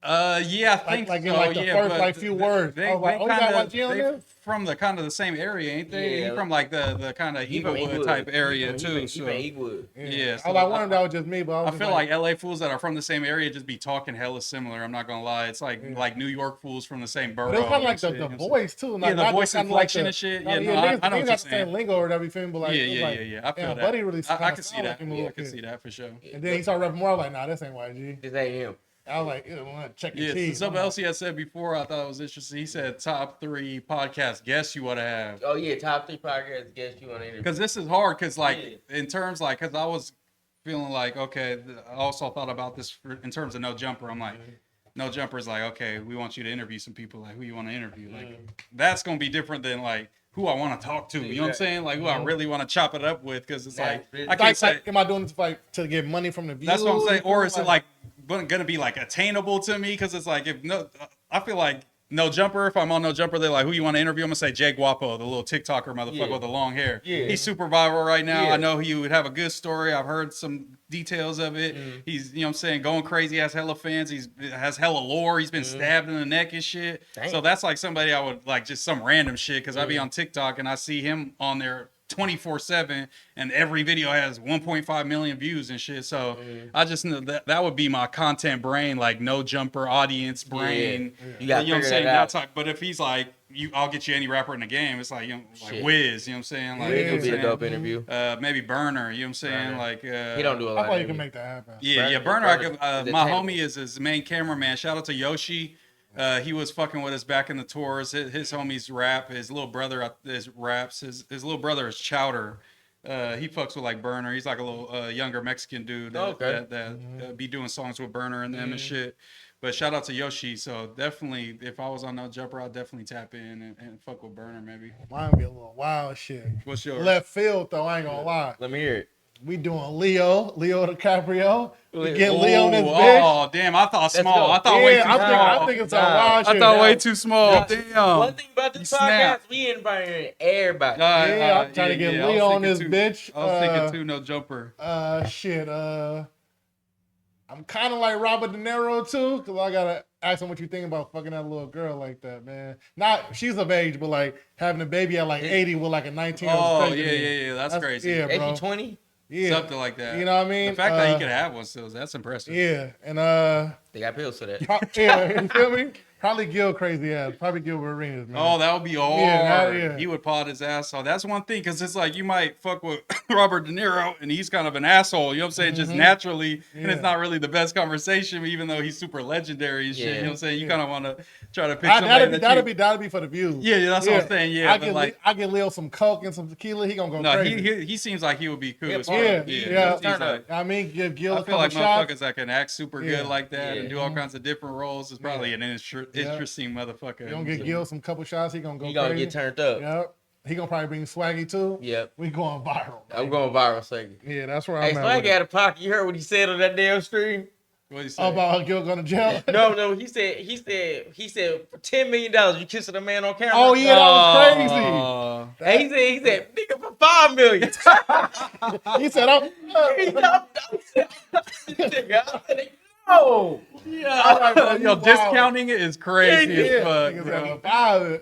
Yeah, I think like so. in like the Yeah, first but few words. They, I was like, they oh, you got kind YG on of there? from the kind of the same area, ain't they? Yeah. He from like the kind of He from Inglewood Inglewood. type area He too. from So Inglewood. yeah, I was like, wondering if that was just me, but I feel like LA fools that are from the same area just be talking hella similar. I'm not gonna lie. It's like New York fools from the same borough. But it's kind of like and the shit, you know voice too. Yeah, the not voice just kinda inflection like and shit. I Yeah, mean, no, niggas, I know niggas what you're got the same saying. lingo or whatever. You feel me? But like, Yeah. I feel that. Buddy really I can see sound that. like him a Yeah, little I can bit. see that for sure. And then he started rapping more. I was like, nah, this ain't YG. This ain't him. I was like, ew, I want to check your Yeah, cheese. something else he had said before I thought it was interesting. He said top 3 podcast guests you want to have. Oh yeah, top 3 podcast guests you want to interview. Because this is hard. Because like in terms like, because I was feeling like okay, I also thought about this in terms of No Jumper. I'm like, No Jumper's like, okay, we want you to interview some people. Like who you want to interview? Like that's gonna be different than like who I want to talk to. You know what I'm saying? Like who I really want to chop it up with. Because it's like I can't say. Am I doing this like to get money from the viewers? That's what I'm saying. Or is it like gonna be like attainable to me? Because it's like I feel like No Jumper. If I'm on No Jumper, they're like, who you want to interview? I'm gonna say Jay Guapo, the little TikToker motherfucker with the long hair. Yeah. He's super viral right now. Yeah. I know he would have a good story. I've heard some details of it. He's, you know what I'm saying, going crazy, has hella fans. He's has hella lore. He's been stabbed in the neck and shit. Dang. So that's like somebody I would like just some random shit because I be on TikTok and I see him on there 24/7 and every video has 1.5 million views and shit. So I just know that would be my content brain, like No Jumper audience brain. You know what I'm saying? Not talk, but if he's like I'll get you any rapper in the game, it's like, you know, like Wiz, you know what I'm saying? Like Wiz would be a dope interview. Maybe Burner, you know what I'm saying? Burner. Like he don't do a lot. I thought you can make that happen. Yeah, Burner. I could, my homie is his main cameraman. Shout out to Yoshi. He was fucking with us back in the tours. His homies rap. His little brother raps. His little brother is Chowder. He fucks with like Burner. He's like a little younger Mexican dude that be doing songs with Burner and them and shit. But shout out to Yoshi. So definitely, if I was on No Jumper, I'd definitely tap in and fuck with Burner maybe. Mine be a little wild shit. What's yours? Left field though. I ain't gonna lie. Let me hear it. We doing Leo DiCaprio. We get Leo on this bitch. Oh, damn. I thought small. I thought way too small. I think it's a wild shit. I thought way too small. Damn. One thing about this podcast, we inviting everybody. I'm trying to get Leo on this bitch. I was thinking too, No Jumper. Shit. I'm kind of like Robert De Niro too, because I gotta ask him what you think about fucking that little girl like that, man. Not she's of age, but like having a baby at like 80 with like a 19-year-old. Oh yeah. That's crazy. Yeah, bro. 20. Yeah, something like that. You know what I mean? The fact that he could have one still, that's impressive. Yeah, and they got pills for that. Yeah, you feel me? Probably Gil crazy ass. Probably Gilbert Arenas, man. Oh, that would be hard. Yeah. He would pod his ass off. That's one thing, because it's like you might fuck with Robert De Niro, and he's kind of an asshole. You know what I'm saying? Just naturally, and it's not really the best conversation, even though he's super legendary and shit. You know what I'm saying? You kind of want to try to pick somebody that'll be for the views. Yeah, that's what I'm saying. Yeah, I get Leo some coke and some tequila. He gonna go crazy. He seems like he would be cool. Yeah. I mean, give Gil I feel like motherfuckers that can act super good like that and do all kinds of different roles is probably an interesting motherfucker. You gonna get Gil some couple shots, he gonna go crazy. He gonna get turned up. Yep. He gonna probably bring Swaggy too. Yep. We going viral. I'm going viral, Swaggy. Yeah, that's where I'm at. Swaggy out of pocket. You heard what he said on that damn stream? What he said? About Gil going to jail? No. He said for $10 million you kissing a man on camera. Oh yeah, that was crazy. He said nigga for $5 million. He said no. Yeah, yo, discounting it is crazy as fuck, bro.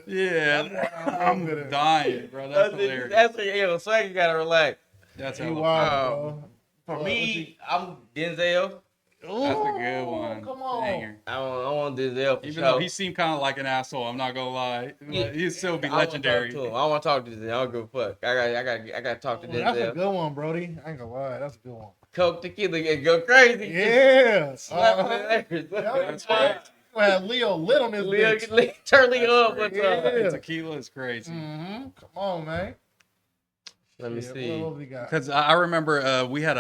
Yeah, I'm dying, bro. That's hilarious. That's Swaggy gotta relax. That's wild, bro. For me, I'm Denzel. Ooh, that's a good one. Come on. Banger. I want Denzel for Even though he seemed kind of like an asshole, I'm not gonna lie. He'd still be legendary. I want to talk to Denzel. I don't give a fuck. I got to talk to Denzel. That's a good one, Brody. I ain't gonna lie. That's a good one. Coke tequila and go crazy. Yeah. That's right. Well, Leo lit on this bitch. Turn Leo up. Tequila is crazy. Mm-hmm. Come on, man. Let me see. Because I remember we had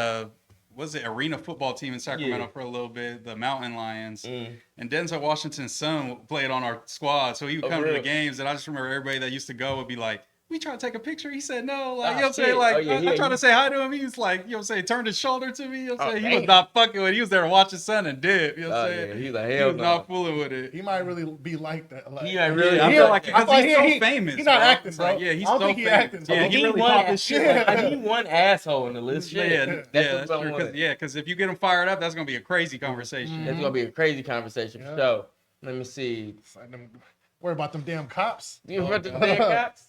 arena football team in Sacramento for a little bit, the Mountain Lions. And Denzel Washington's son played on our squad. So he would come to the games, and I just remember everybody that used to go would be like, we trying to take a picture. He said no. Like, Oh, you know what I'm saying? shit. Like, Oh, yeah, I yeah, tried to say hi to him. He was like, you know what I'm saying? Turned his shoulder to me. You know what I'm Oh, saying? He was damn. not fucking with it. He was there to watch his son and dip. You know what I'm Oh, saying? yeah. He's like, He hell was no. not fooling with it. He might really be like that. Like, He ain't really. I he- feel like I because he's thought so famous. He's not bro. acting, It's bro. like, yeah, he's I don't so think he famous. acting, Yeah, bro. he He really one, pop his shit. Like, I need one asshole in the list. yeah, Shit. that's what true. I want. Because if you get him fired up, that's gonna be a crazy conversation. That's gonna be a crazy conversation for sure. Let me see. Worry about them damn cops. You about the damn cops?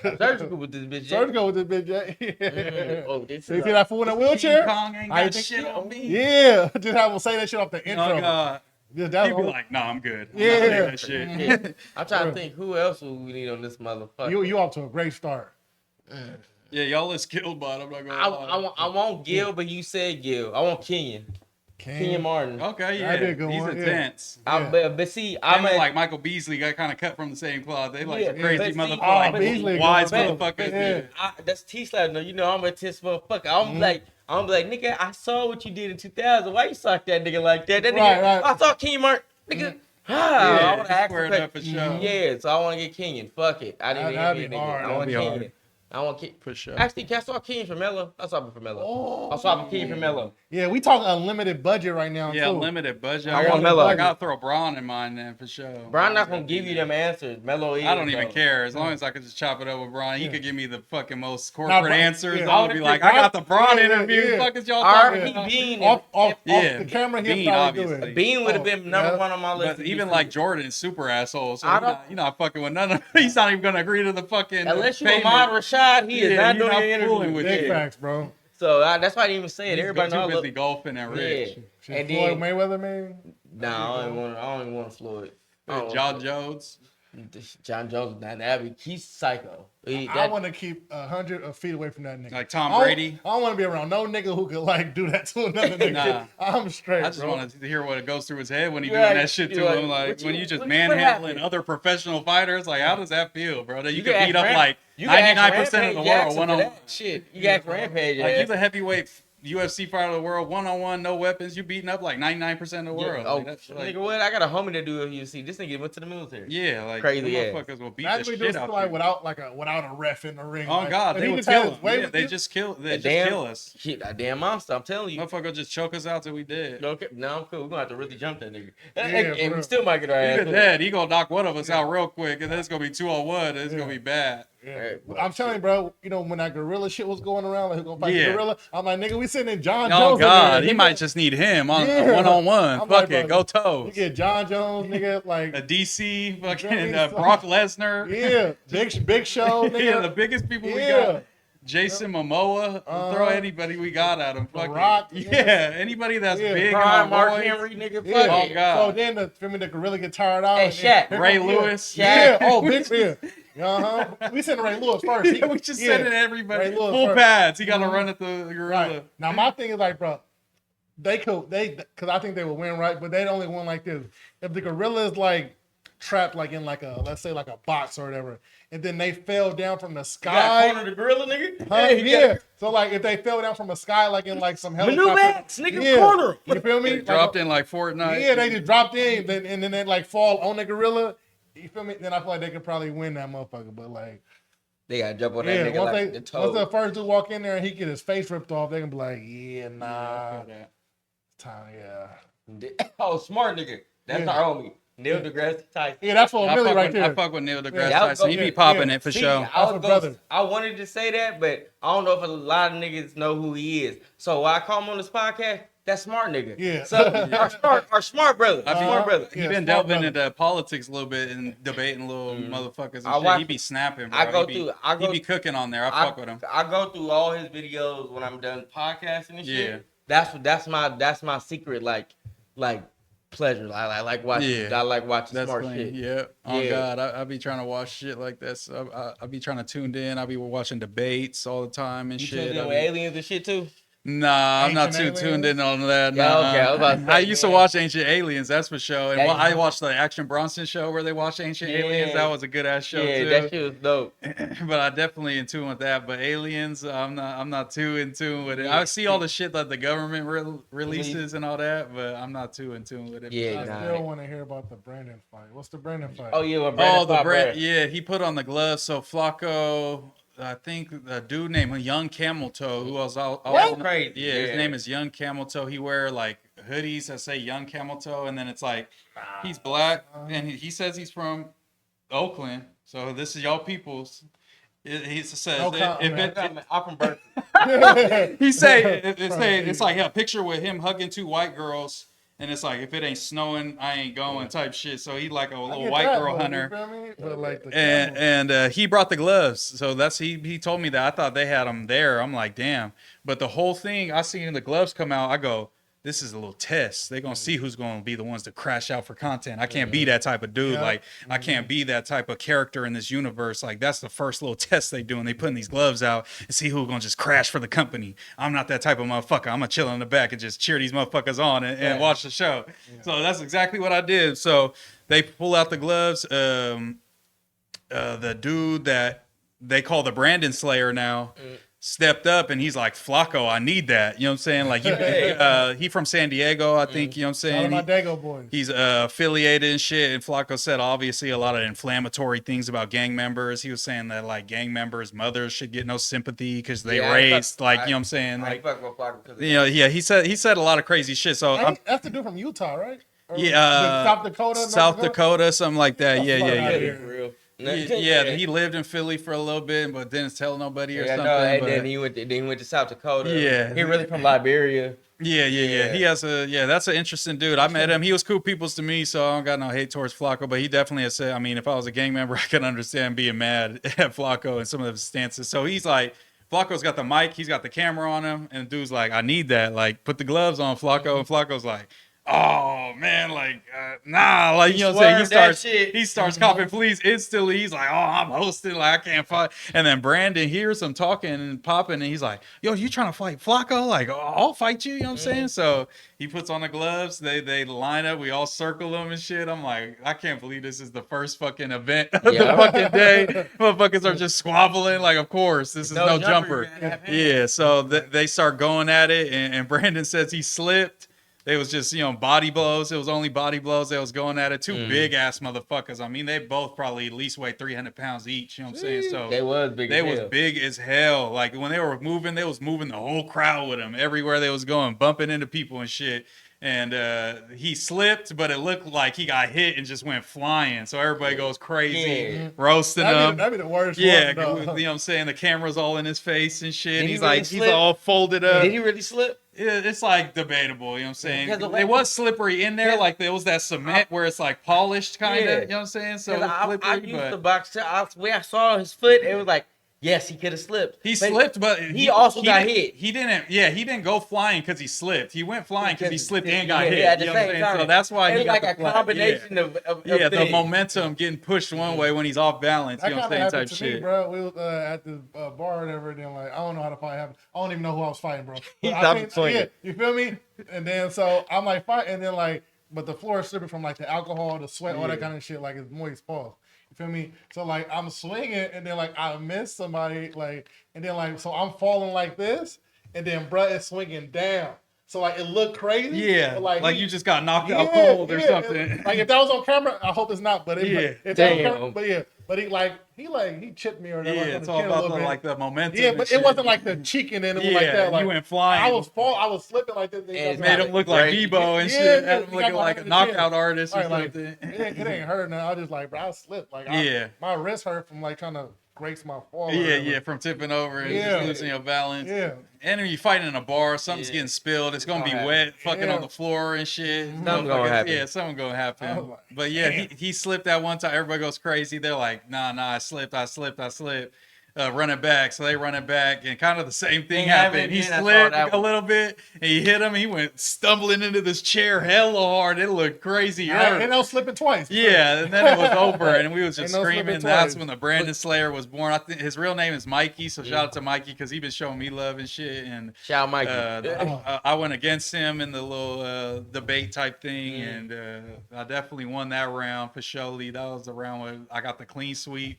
Surgical with this bitch. Surgical with this bitch. Yeah. Oh, this So you is see that fool in a wheelchair? King Kong ain't I got think- shit on me. Yeah, just have him say that shit off the intro. Oh God. Yeah, that's He'd be all- like, "No, I'm good. I'm Yeah. not saying that shit." Yeah. I'm trying to think who else would we need on this motherfucker. you off to a great start. Yeah, y'all is killed, but I'm not gonna lie. I want Gil, but you said Gil. I want Kenyon. Kenyon Martin. Okay, That'd be yeah, a good he's one, yeah. intense. But see, I'm I'm like Michael Beasley got kind of cut from the same cloth. They like Yeah, some crazy but see- motherfucker, Oh, like Beasley wise going back. motherfuckers. Yeah. that's T-Slap. No, you know I'm a tense motherfucker. I'm like, nigga, I saw what you did in 2000. Why you sock that nigga like that? That nigga, Right. I saw Kenyon Martin, nigga. I Yeah, want to ask squared him. up for sure. Yeah, so I want to get Kenyon. Fuck it. I didn't That'd even be get a nigga. hard. I want That'd be hard. Kenyon. I want Kenyon. For sure. Actually, can I swap Kenyon for Melo? I'll swap it for Melo. Oh. I'll swap Kenyon for Melo. Yeah, we talking unlimited budget right now. Yeah, too. limited budget. I want Melo. I gotta throw Braun in mine then for sure. Brian not gonna give you them answers. Melo is. I don't even though. care as long as I could just chop it up with Braun. He could give me the fucking most Nah, corporate Bron- answers. yeah. I'm gonna be like, I got the Braun Yeah, interview. yeah. Fuck is y'all talking R.I.P. about? Bean. Off Yeah, the camera, he'll Bean, probably do obviously. it. Bean would have been number yeah. one on my list. But even like Jordan's super asshole, so I you're not fucking with none of. He's not even gonna agree to the fucking. unless you payment. Ahmad Rashad, he is Yeah, not you're doing not your interview. fooling with Big it. facts, bro. So that's why I didn't even say it. He's Everybody know I too look. busy golfing and rich. Yeah. And And Floyd then, Mayweather, man. I don't even want Floyd. I don't John want Jones. Floyd. John Jones, he's psycho. I want to keep 100 feet away from that nigga. Like Tom I don't- Brady? I don't want to be around no nigga who could like do that to another nigga. Nah. I'm straight, I just bro. wanted to hear what it goes through his head when he You're doing like- that shit to you're like, him. Like what when you- you just what manhandling happened? other professional fighters. Like how does that feel, bro? That you can can beat ask up like you can ask 99% of the Rampage world Jackson one for on. that shit. You got Rampage. Like ass. he's a heavyweight UFC fighter of the world, 1-on-1, no weapons. You beating up like 99% of the world. Oh, Like, that's like, nigga, what? I got a homie that do UFC. This nigga went to the military. yeah, like Crazy them ass. motherfuckers will beat Imagine the we do shit something out like you. without a ref in the ring. Oh like, God, if they he would just had kill his him. way Yeah, with they this- just kill. They A just damn- kill us. Shit, a damn monster. I'm telling you. Motherfucker just choke us out till we dead. Okay, no, I'm cool. We're gonna have to really jump that nigga. Yeah, and for we real. still might get our ass. Even whooped. dead, he gonna knock one of us out real quick, and then it's gonna be 2-on-1. It's Yeah. gonna be bad. Yeah. Right. I'm telling you, bro. You know when that gorilla shit was going around, like who gonna fight Yeah. the gorilla? I'm like, nigga, we sitting in John Oh Jones. in God, there, he nigga. might just need him on Yeah. one-on-one. I'm Fuck like, it, bro, go toes. You get John Jones, nigga, like A DC, fucking Yeah, Brock Lesnar. yeah, Big Show, nigga. Yeah, the biggest people we Yeah. got. Jason Momoa. Throw anybody we got at him. Fuck Rock, it. nigga. Yeah, anybody that's Yeah. big. Prime and Mark boys. Henry, nigga. Yeah. Fuck Oh, it. God. So then the gorilla get tired out. Hey, and Shaq, then- Ray yeah. Lewis. Yeah. Shaq. Oh, big yeah. We sent Ray Lewis first. Yeah, we just sent it to everybody. Ray Lewis Full first. pads. He got to Mhm. run at the gorilla. Right. Now my thing is like, bro, because I think they would win, right? But they'd only win like this. If the gorilla is like trapped like in like a, let's say like a box or whatever, and then they fell down from the You got sky. corner the gorilla, nigga. Huh? Hey, you Yeah. got- So like if they fell down from the sky like in like some Maneuver helicopter. X, nigga, corner. You feel me? They dropped in like Fortnite. Yeah, they just dropped in, and then they like fall on the gorilla. You feel me? Then I feel like they could probably win that motherfucker. But like, They gotta jump on that yeah, nigga like the once toe. the first dude walk in there and he get his face ripped off, they can be like, yeah, nah, time, yeah. Oh, smart nigga. That's Yeah. our homie. Neil deGrasse Tyson. Yeah, that's what I really fuck right with, there. I fuck with Neil deGrasse Yeah, I'll Tyson. go- He be yeah, popping yeah. it for See, sure. I, That's was my gonna, brother. I wanted to say that, but I don't know if a lot of niggas know who he is. So why I call him on this podcast? That smart nigga. Yeah. So our smart brother. I be- Smart brother. He Yeah, been smart delving brother. into politics a little bit and debating little motherfuckers and I shit. watch- He be snapping, bro. I go he be, through- I go- he be cooking on there. I fuck with him. I go through all his videos when I'm done podcasting and shit. Yeah. That's my secret like pleasure. I like watching. Yeah. I like watching That's smart clean. shit. Yeah. Oh Yeah. God, I be trying to watch shit like this. I be trying to tune in. I be watching debates all the time and You shit. tuned I in be- with aliens and shit too. Nah, I'm not Ancient too tuned in on that. Yeah, Nah. okay, I was about to say, I used to watch Ancient Aliens, that's for sure. And Yeah, I watched the Action Bronson show where they watched Ancient Aliens. That was a good ass show Yeah, too. that shit was dope. But I definitely in tune with that. But Aliens, I'm not too in tune with it. Yeah. I see all the shit that the government releases and all that, but I'm not too in tune with it. Yeah, I nah. still want to hear about the Brandon fight. What's the Brandon fight? Oh yeah, well, Brandon yeah, he put on the gloves. So Flacco, I think a dude named Young Camel Toe, who was all crazy. Yeah, his name is Young Camel Toe. He wear like hoodies that say Young Camel Toe, and then it's like he's black, and he says he's from Oakland. So this is y'all people's. He says I'm from Berkeley. he say it's like a picture with him hugging two white girls. And it's like, if it ain't snowing, I ain't going type shit. So he like a little white girl hunter. But like And he brought the gloves. So he told me that. I thought they had them there. I'm like, damn. But the whole thing, I seen the gloves come out. I go, this is a little test. They're going to see who's going to be the ones to crash out for content. I can't be that type of dude. Yeah. Like, I can't be that type of character in this universe. Like, that's the first little test they do. And they putting these gloves out and see who's going to just crash for the company. I'm not that type of motherfucker. I'm going to chill in the back and just cheer these motherfuckers on and watch the show. Yeah. So that's exactly what I did. So they pull out the gloves. The dude that they call the Brandon Slayer now stepped up and he's like, Flacco, I need that. You know what I'm saying? Like he from San Diego, I think, you know what I'm saying? My Dago boys. He's affiliated and shit. And Flacco said obviously a lot of inflammatory things about gang members. He was saying that like gang members' mothers should get no sympathy because they raised like, you know what I'm saying? Like, you know, yeah, he said a lot of crazy shit. So that's the dude from Utah, right? Or yeah, South Dakota, something like that. Yeah. For real. Yeah, he lived in Philly for a little bit, but didn't tell nobody or something. No, and then he went to South Dakota. Yeah, he really from Liberia. Yeah. He has that's an interesting dude. I met him. He was cool peoples to me, so I don't got no hate towards Flacco. But he definitely has said, I mean, if I was a gang member, I could understand being mad at Flacco and some of his stances. So he's like, Flacco's got the mic, he's got the camera on him, and the dude's like, I need that. Like, put the gloves on, Flacco. And Flacco's like, oh man, like nah, like you know what I'm saying. He starts copping fleas instantly. He's like, oh, I'm hosting, like I can't fight. And then Brandon hears him talking and popping, and he's like, yo, you trying to fight Flacco? Like, oh, I'll fight you. You know what I'm saying? So he puts on the gloves. They line up. We all circle them and shit. I'm like, I can't believe this is the first fucking event of the fucking day. Motherfuckers are just squabbling. Like, of course, this is no jumper. Yeah. So they start going at it, and Brandon says he slipped. It was just, you know, body blows. It was only body blows that was going at it. Two big ass motherfuckers. I mean, they both probably at least weigh 300 pounds each. You know what I'm saying? So they was big. They was big as hell. Like when they was moving the whole crowd with them everywhere they was going, bumping into people and shit. And he slipped, but it looked like he got hit and just went flying. So everybody goes crazy, roasting him. That'd be the worst. Yeah, you know what I'm saying? The camera's all in his face and shit. He's like, he's all folded up. Did he really slip? It's like debatable, you know what I'm saying? It was slippery in there, like there was that cement where it's like polished kind of, you know what I'm saying? So I used the box. I saw his foot. It was like, yes, he could have slipped. He slipped, but he also got hit. He didn't go flying because he slipped. He went flying because he slipped and got hit. At you the know what I'm same saying? time. So that's why he got like a combination of the momentum getting pushed one way when he's off balance. You know what I'm saying? Type shit. Me, bro. We was at the bar or whatever, and then like I don't know how the fight happened. I don't even know who I was fighting, bro. You feel me? And then so I'm like fighting, and then like, but the floor is slipping from like the alcohol, the sweat, all that kind of shit. Like it's moist, pause. You feel me? So like I'm swinging, and then like I miss somebody, like, and then like so I'm falling like this, and then bruh is swinging down. So like it looked crazy. Yeah, like you just got knocked out cold or something. Like if that was on camera, I hope it's not. But he chipped me or whatever. Yeah, it's all about the momentum. Yeah, but it wasn't like the cheeking in like that. Like, you went flying. I was slipping like this. It made him look like Bebo and shit. Had him looking like a knockout artist or something. It ain't hurt now. I just like, bro, I slipped. Like, my wrist hurt from like trying to grace my fall. From tipping over and just losing your balance. Yeah. And when you fighting in a bar, something's getting spilled. It's gonna be wet, fucking on the floor and shit. Something's gonna happen. Yeah, something's gonna happen. But yeah, he slipped that one time. Everybody goes crazy. They're like, nah, I slipped. running back. So they running back, and kind of the same thing Yeah, happened. He again, I saw slipped that a one. little bit, and he hit him. He went stumbling into this chair hella hard. It looked crazy. Ain't no slipping twice. Yeah, and then it was over, and we was just Ain't no screaming. slipping That's twice. when the Brandon Slayer was born. I think his real name is Mikey, so shout out to Mikey because he been showing me love and shit. And Shout out Mikey. I went against him in the little debate type thing, and I definitely won that round for surely. That was the round where I got the clean sweep,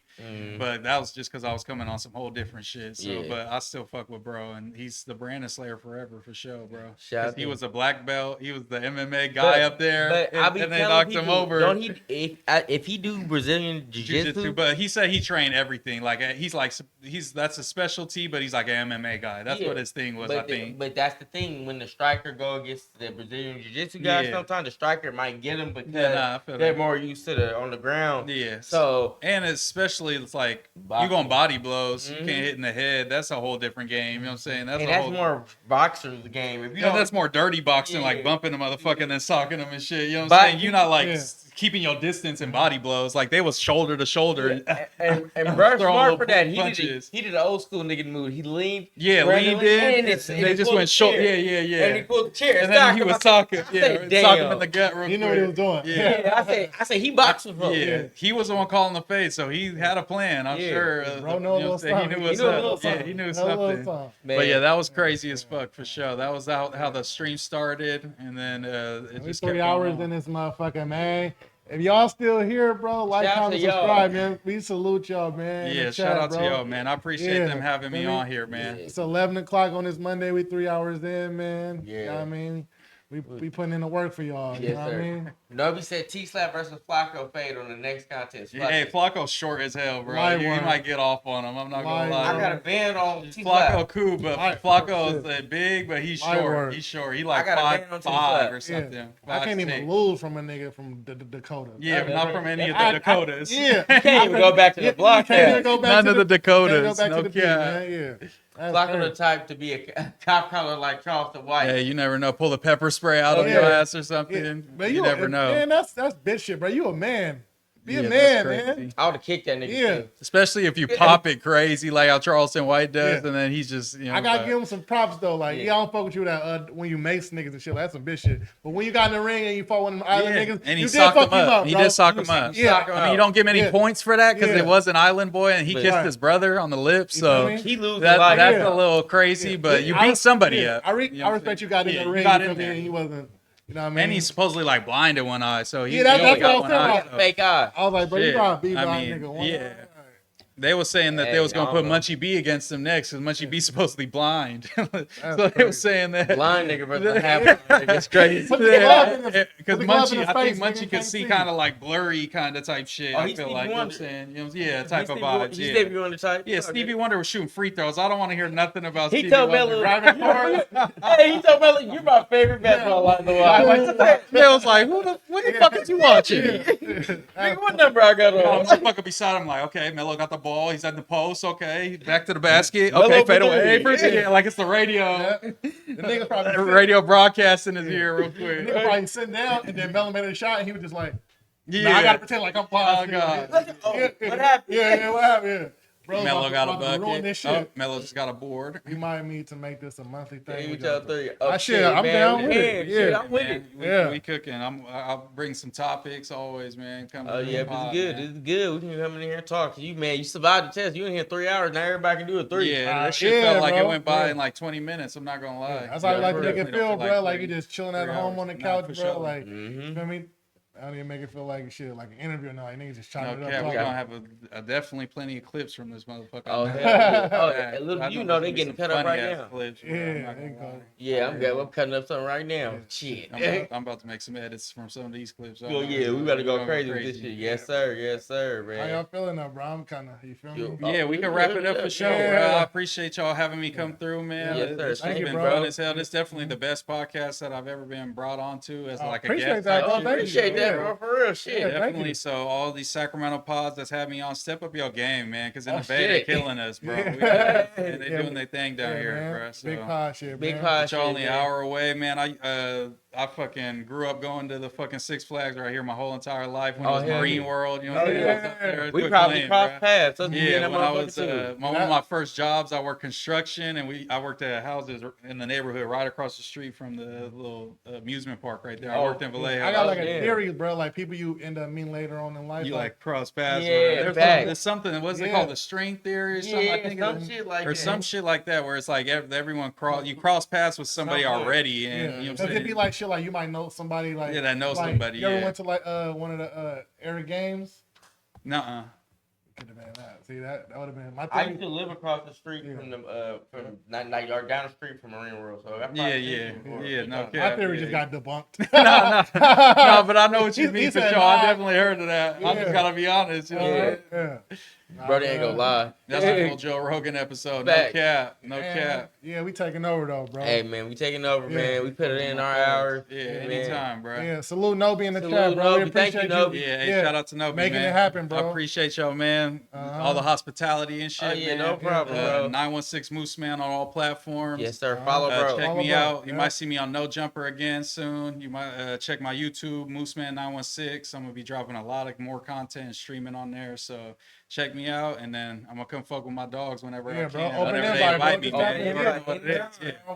but that was just because I was coming on some whole different shit. So, but I still fuck with bro, and he's the Brandon Slayer forever for sure, bro. Shout out He to was a black belt. He was the MMA guy up there, But I be and they telling knocked people, him over. don't he? If he do Brazilian jiu-jitsu, But he said he trained everything. Like that's a specialty, but he's like an MMA guy. That's what his thing was. but I think. But that's the thing. When the striker go against the Brazilian jiu-jitsu guys, Yeah. sometimes the striker might get him because I feel they're that. more used to the on the ground. Yeah. So And especially it's like Boxing. you going body blows, you can't hit in the head. That's a whole different game. You know what I'm saying? that's more boxers game. If you Yeah, don't, that's more dirty boxing, like Yeah. bumping the motherfucker and then socking him and shit. You know what I'm saying? You're not like keeping your distance in body blows. Like they was shoulder to shoulder. and Bruh throwing smart little for that. punches. He did an old school nigga move. He leaned. Yeah, Brandon leaned in. and They just went short. Yeah. And he pulled the chair. And then he was talking. I Yeah, said, sock him damn. in the gut real You know quick. what he was doing. Yeah. I said he boxed with him. Yeah, he was the one calling the fade, so he had a plan. I'm sure. Bro know a little he something. knew He what's knew a up. little Yeah, something. he knew Know a little something. something. But yeah, that was crazy as fuck for sure. That was how the stream started, and then it We just 3 kept hours going in on. this motherfucker, man. If y'all still here, bro, like, Shout out comment, to y'all. subscribe, man. We salute y'all, man. in Yeah, the shout chat, out bro. to y'all, man. I appreciate Yeah, them having me feel me? on here, man. It's 11 o'clock on this Monday. We 3 hours in, man. Yeah. You know what I mean? We putting in the work for y'all. You Yes, know what I sir. mean? Nobby said T-Slap versus Flacco fade on the next contest. Yeah, hey, Flacco's short as hell, bro. Light You work. might get off on him. I'm not gonna Light lie. I work. got a band on T-Slap. Flacco cool, but Light Flacco work. is big, but he's Light short. work. He's short. He like I got a band on 5'5" T-Slap. or something. I can't 5'6". even lose from a nigga from the Dakota. Yeah, not from any of I- the Dakotas. Yeah. Can't even go back to the block. Can't even Can't go back None to of the Dakotas. Can't go back No to the beat, cap. man. Yeah. That's Flacco the crazy. type to be a cop collar like Charleston White. Hey, you never know. Pull a pepper spray out of Yeah. your ass or Yeah. something. But You never know. Man, that's bitch shit, bro. You a man. Be a Yeah, man, that's man. crazy. I would have kicked that nigga. Yeah. too. Especially if you pop it crazy like how Charleston White does, Yeah. and then he's just, you know. I gotta give him some props though. Like, Yeah. yeah, I don't fuck with you that when you mace niggas and shit. Like, that's some bitch shit. But when you got in the ring and you fought one of them island niggas, and he you did socked fuck him up. He bro. did sock You him up. Yeah. I mean, you don't give many Yeah. points for that because Yeah. it was an island boy and he But- kissed Right. his brother on the lips. You feel So me? He loses that's like Yeah. a little crazy, but you beat somebody up. I You know what I'm respect you saying? got in Yeah, the you ring. got You in feel me? there. And he wasn't, you know what I mean? And he's supposedly like blind in one eye, so he, Yeah, he that's only got what one I was eye. saying. so- fake eye. I was like, bro, you Shit. gotta beat I my mean, nigga. One yeah. eye. They were saying that Hey, they was gonna y'all put know. Munchie B against him next because Munchie B supposedly blind. so they crazy. were saying that Blind nigga versus half nigga. It's crazy. Put the glove in his- Because put the glove in Munchie, his I think face, nigga, Munchie could can't see see. kind of like blurry kind of type shit. Oh, I he's feel Stevie like, you know what I'm Wonder. saying? You know, yeah, type of vibes. He's Yeah. Stevie Wonder type. Yeah, Stevie Wonder was shooting free throws. I don't want to hear nothing about He Stevie told Wonder. Melo, Driving cars. hey, he told Melo, you're my favorite basketball line in the world. They was like, what the fuck is you watching? Nigga, what number I got on? Motherfucker beside him like, okay, Melo got the ball. He's at the post. Okay, back to the basket. Melo Okay, fade for away. three. Yeah, like it's the radio. The nigga probably sitting- Radio broadcast in his ear real the quick. nigga probably sitting down and then Melo made a shot and he was just like, Yeah. nah, I gotta pretend like I'm paused. Oh, God. What happened? Yeah, what happened? Yeah. Bro, Melo got a about to ruin this bucket. shit. Oh, Melo just got a board. We might need to make this a monthly thing. You We tell gotta- three. I shit, I'm man, down we with it. can. Shit, Yeah. I'm with it. Yeah. We cooking. I'll bring some topics always, man. Come Oh to the yeah, pod, this is good. man. This is good. We can come in here and talk. You man, you survived the test. You in here 3 hours. Now everybody can do it 3. Yeah, that shit Yeah, felt like it bro. went by Yeah. in like 20 minutes. I'm not gonna lie. That's how I like to make it definitely feel, don't bro. Like three- you just chilling at 3 home hours. on the Nah, couch, for bro. sure. Like, Mm-hmm. you feel me? I don't even make it feel like shit, like an interview now. Like niggas just chopping No it cap, up. we're talking. gonna have definitely plenty of clips from this motherfucker. Oh Man. hell yeah. Oh, Yeah, little I you there's know gonna they be getting some cut up right funny-ass now. clips, bro. Yeah, I'm not they gonna go. lie. Yeah, I'm cutting up something right now. Shit. I'm about to make some edits from some of these clips. Well, yeah, we better go We're crazy gonna with this shit. Yes, sir. Yes, sir, How y'all man. feeling now, bro? I'm kind of, you feel me? Yo, Yeah, we can wrap it up for sure, Yeah. bro. I appreciate y'all having me come through, man. Yes, sir. It's Thank you, been bro. fun as hell. This is definitely the best podcast that I've ever been brought on to as I like a appreciate guest. that, type bro. shit. Thank you. Appreciate that, Yeah. bro. For real, shit. Yeah. thank Definitely. you. So all these Sacramento pods that's had me on, step up your game, man. Because in Oh, the Bay, they're shit. killing us, bro. Yeah. They Yeah. doing their thing down Yeah, here, man. bro. So. Big pod shit, Big man. pod. But y'all only shit, an man. hour away, man. I fucking grew up going to the fucking Six Flags right here my whole entire life when it was yeah. Marine World. You know what I'm saying? We probably crossed paths. Yeah, when I was one of my first jobs, I worked construction, and I worked at houses in the neighborhood right across the street from the little amusement park right there. I worked in Vallejo. I got like a theory, bro. Like people you end up meeting later on in life. You like cross paths. Yeah, there's something. What's it called? The string theory or something? Yeah, I think some shit like that. Or some shit like that, where it's like everyone cross paths with somebody already, and you know what I'm saying? It'd be like shit. Like you might know somebody. Like that knows like, somebody. You ever went to like one of the Eric games? Nuh-uh. Could have been that. See that would have been my thing. I used to live across the street from not yard down the street from Marine World. So No, my theory just got debunked. no, but I know what you mean for sure. I definitely heard of that. I just gotta be honest. You know bro, they ain't gonna lie. That's a full Joe Rogan episode. No cap. Yeah, we taking over though, bro. Hey man, we taking over, man. We put it in our hours. Yeah, anytime, bro. Yeah, salute Nobi in the chat, bro. We appreciate you. Yeah, shout out to Nobi, making it happen, bro. I appreciate y'all, man. All the hospitality and shit. Yeah, no problem, bro. 916 Mooseman on all platforms. Yes, sir. Follow, bro. Check me out. You might see me on No Jumper again soon. You might check my YouTube, Mooseman 916. I'm gonna be dropping a lot of more content and streaming on there. So check me out, and then I'm gonna come fuck with my dogs whenever I can. Whenever they invite me,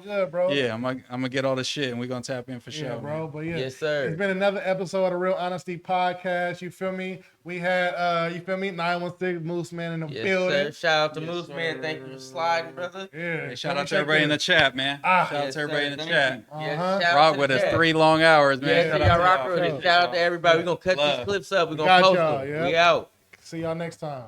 Good, bro. Yeah, I'm gonna get all the shit, and we're gonna tap in for sure, yeah, bro. But yeah, yes, sir. It's been another episode of the Real Honesty Podcast. You feel me? We had 916 Mooseman in the building. Sir. Shout out to Mooseman. Thank you for sliding, brother. Yeah. Hey, shout out to everybody in the chat, man. Shout out to everybody in the chat. Rock with us 3 long hours, man. Shout out to everybody. We're gonna cut these clips up. We're gonna post them. We out. See y'all next time.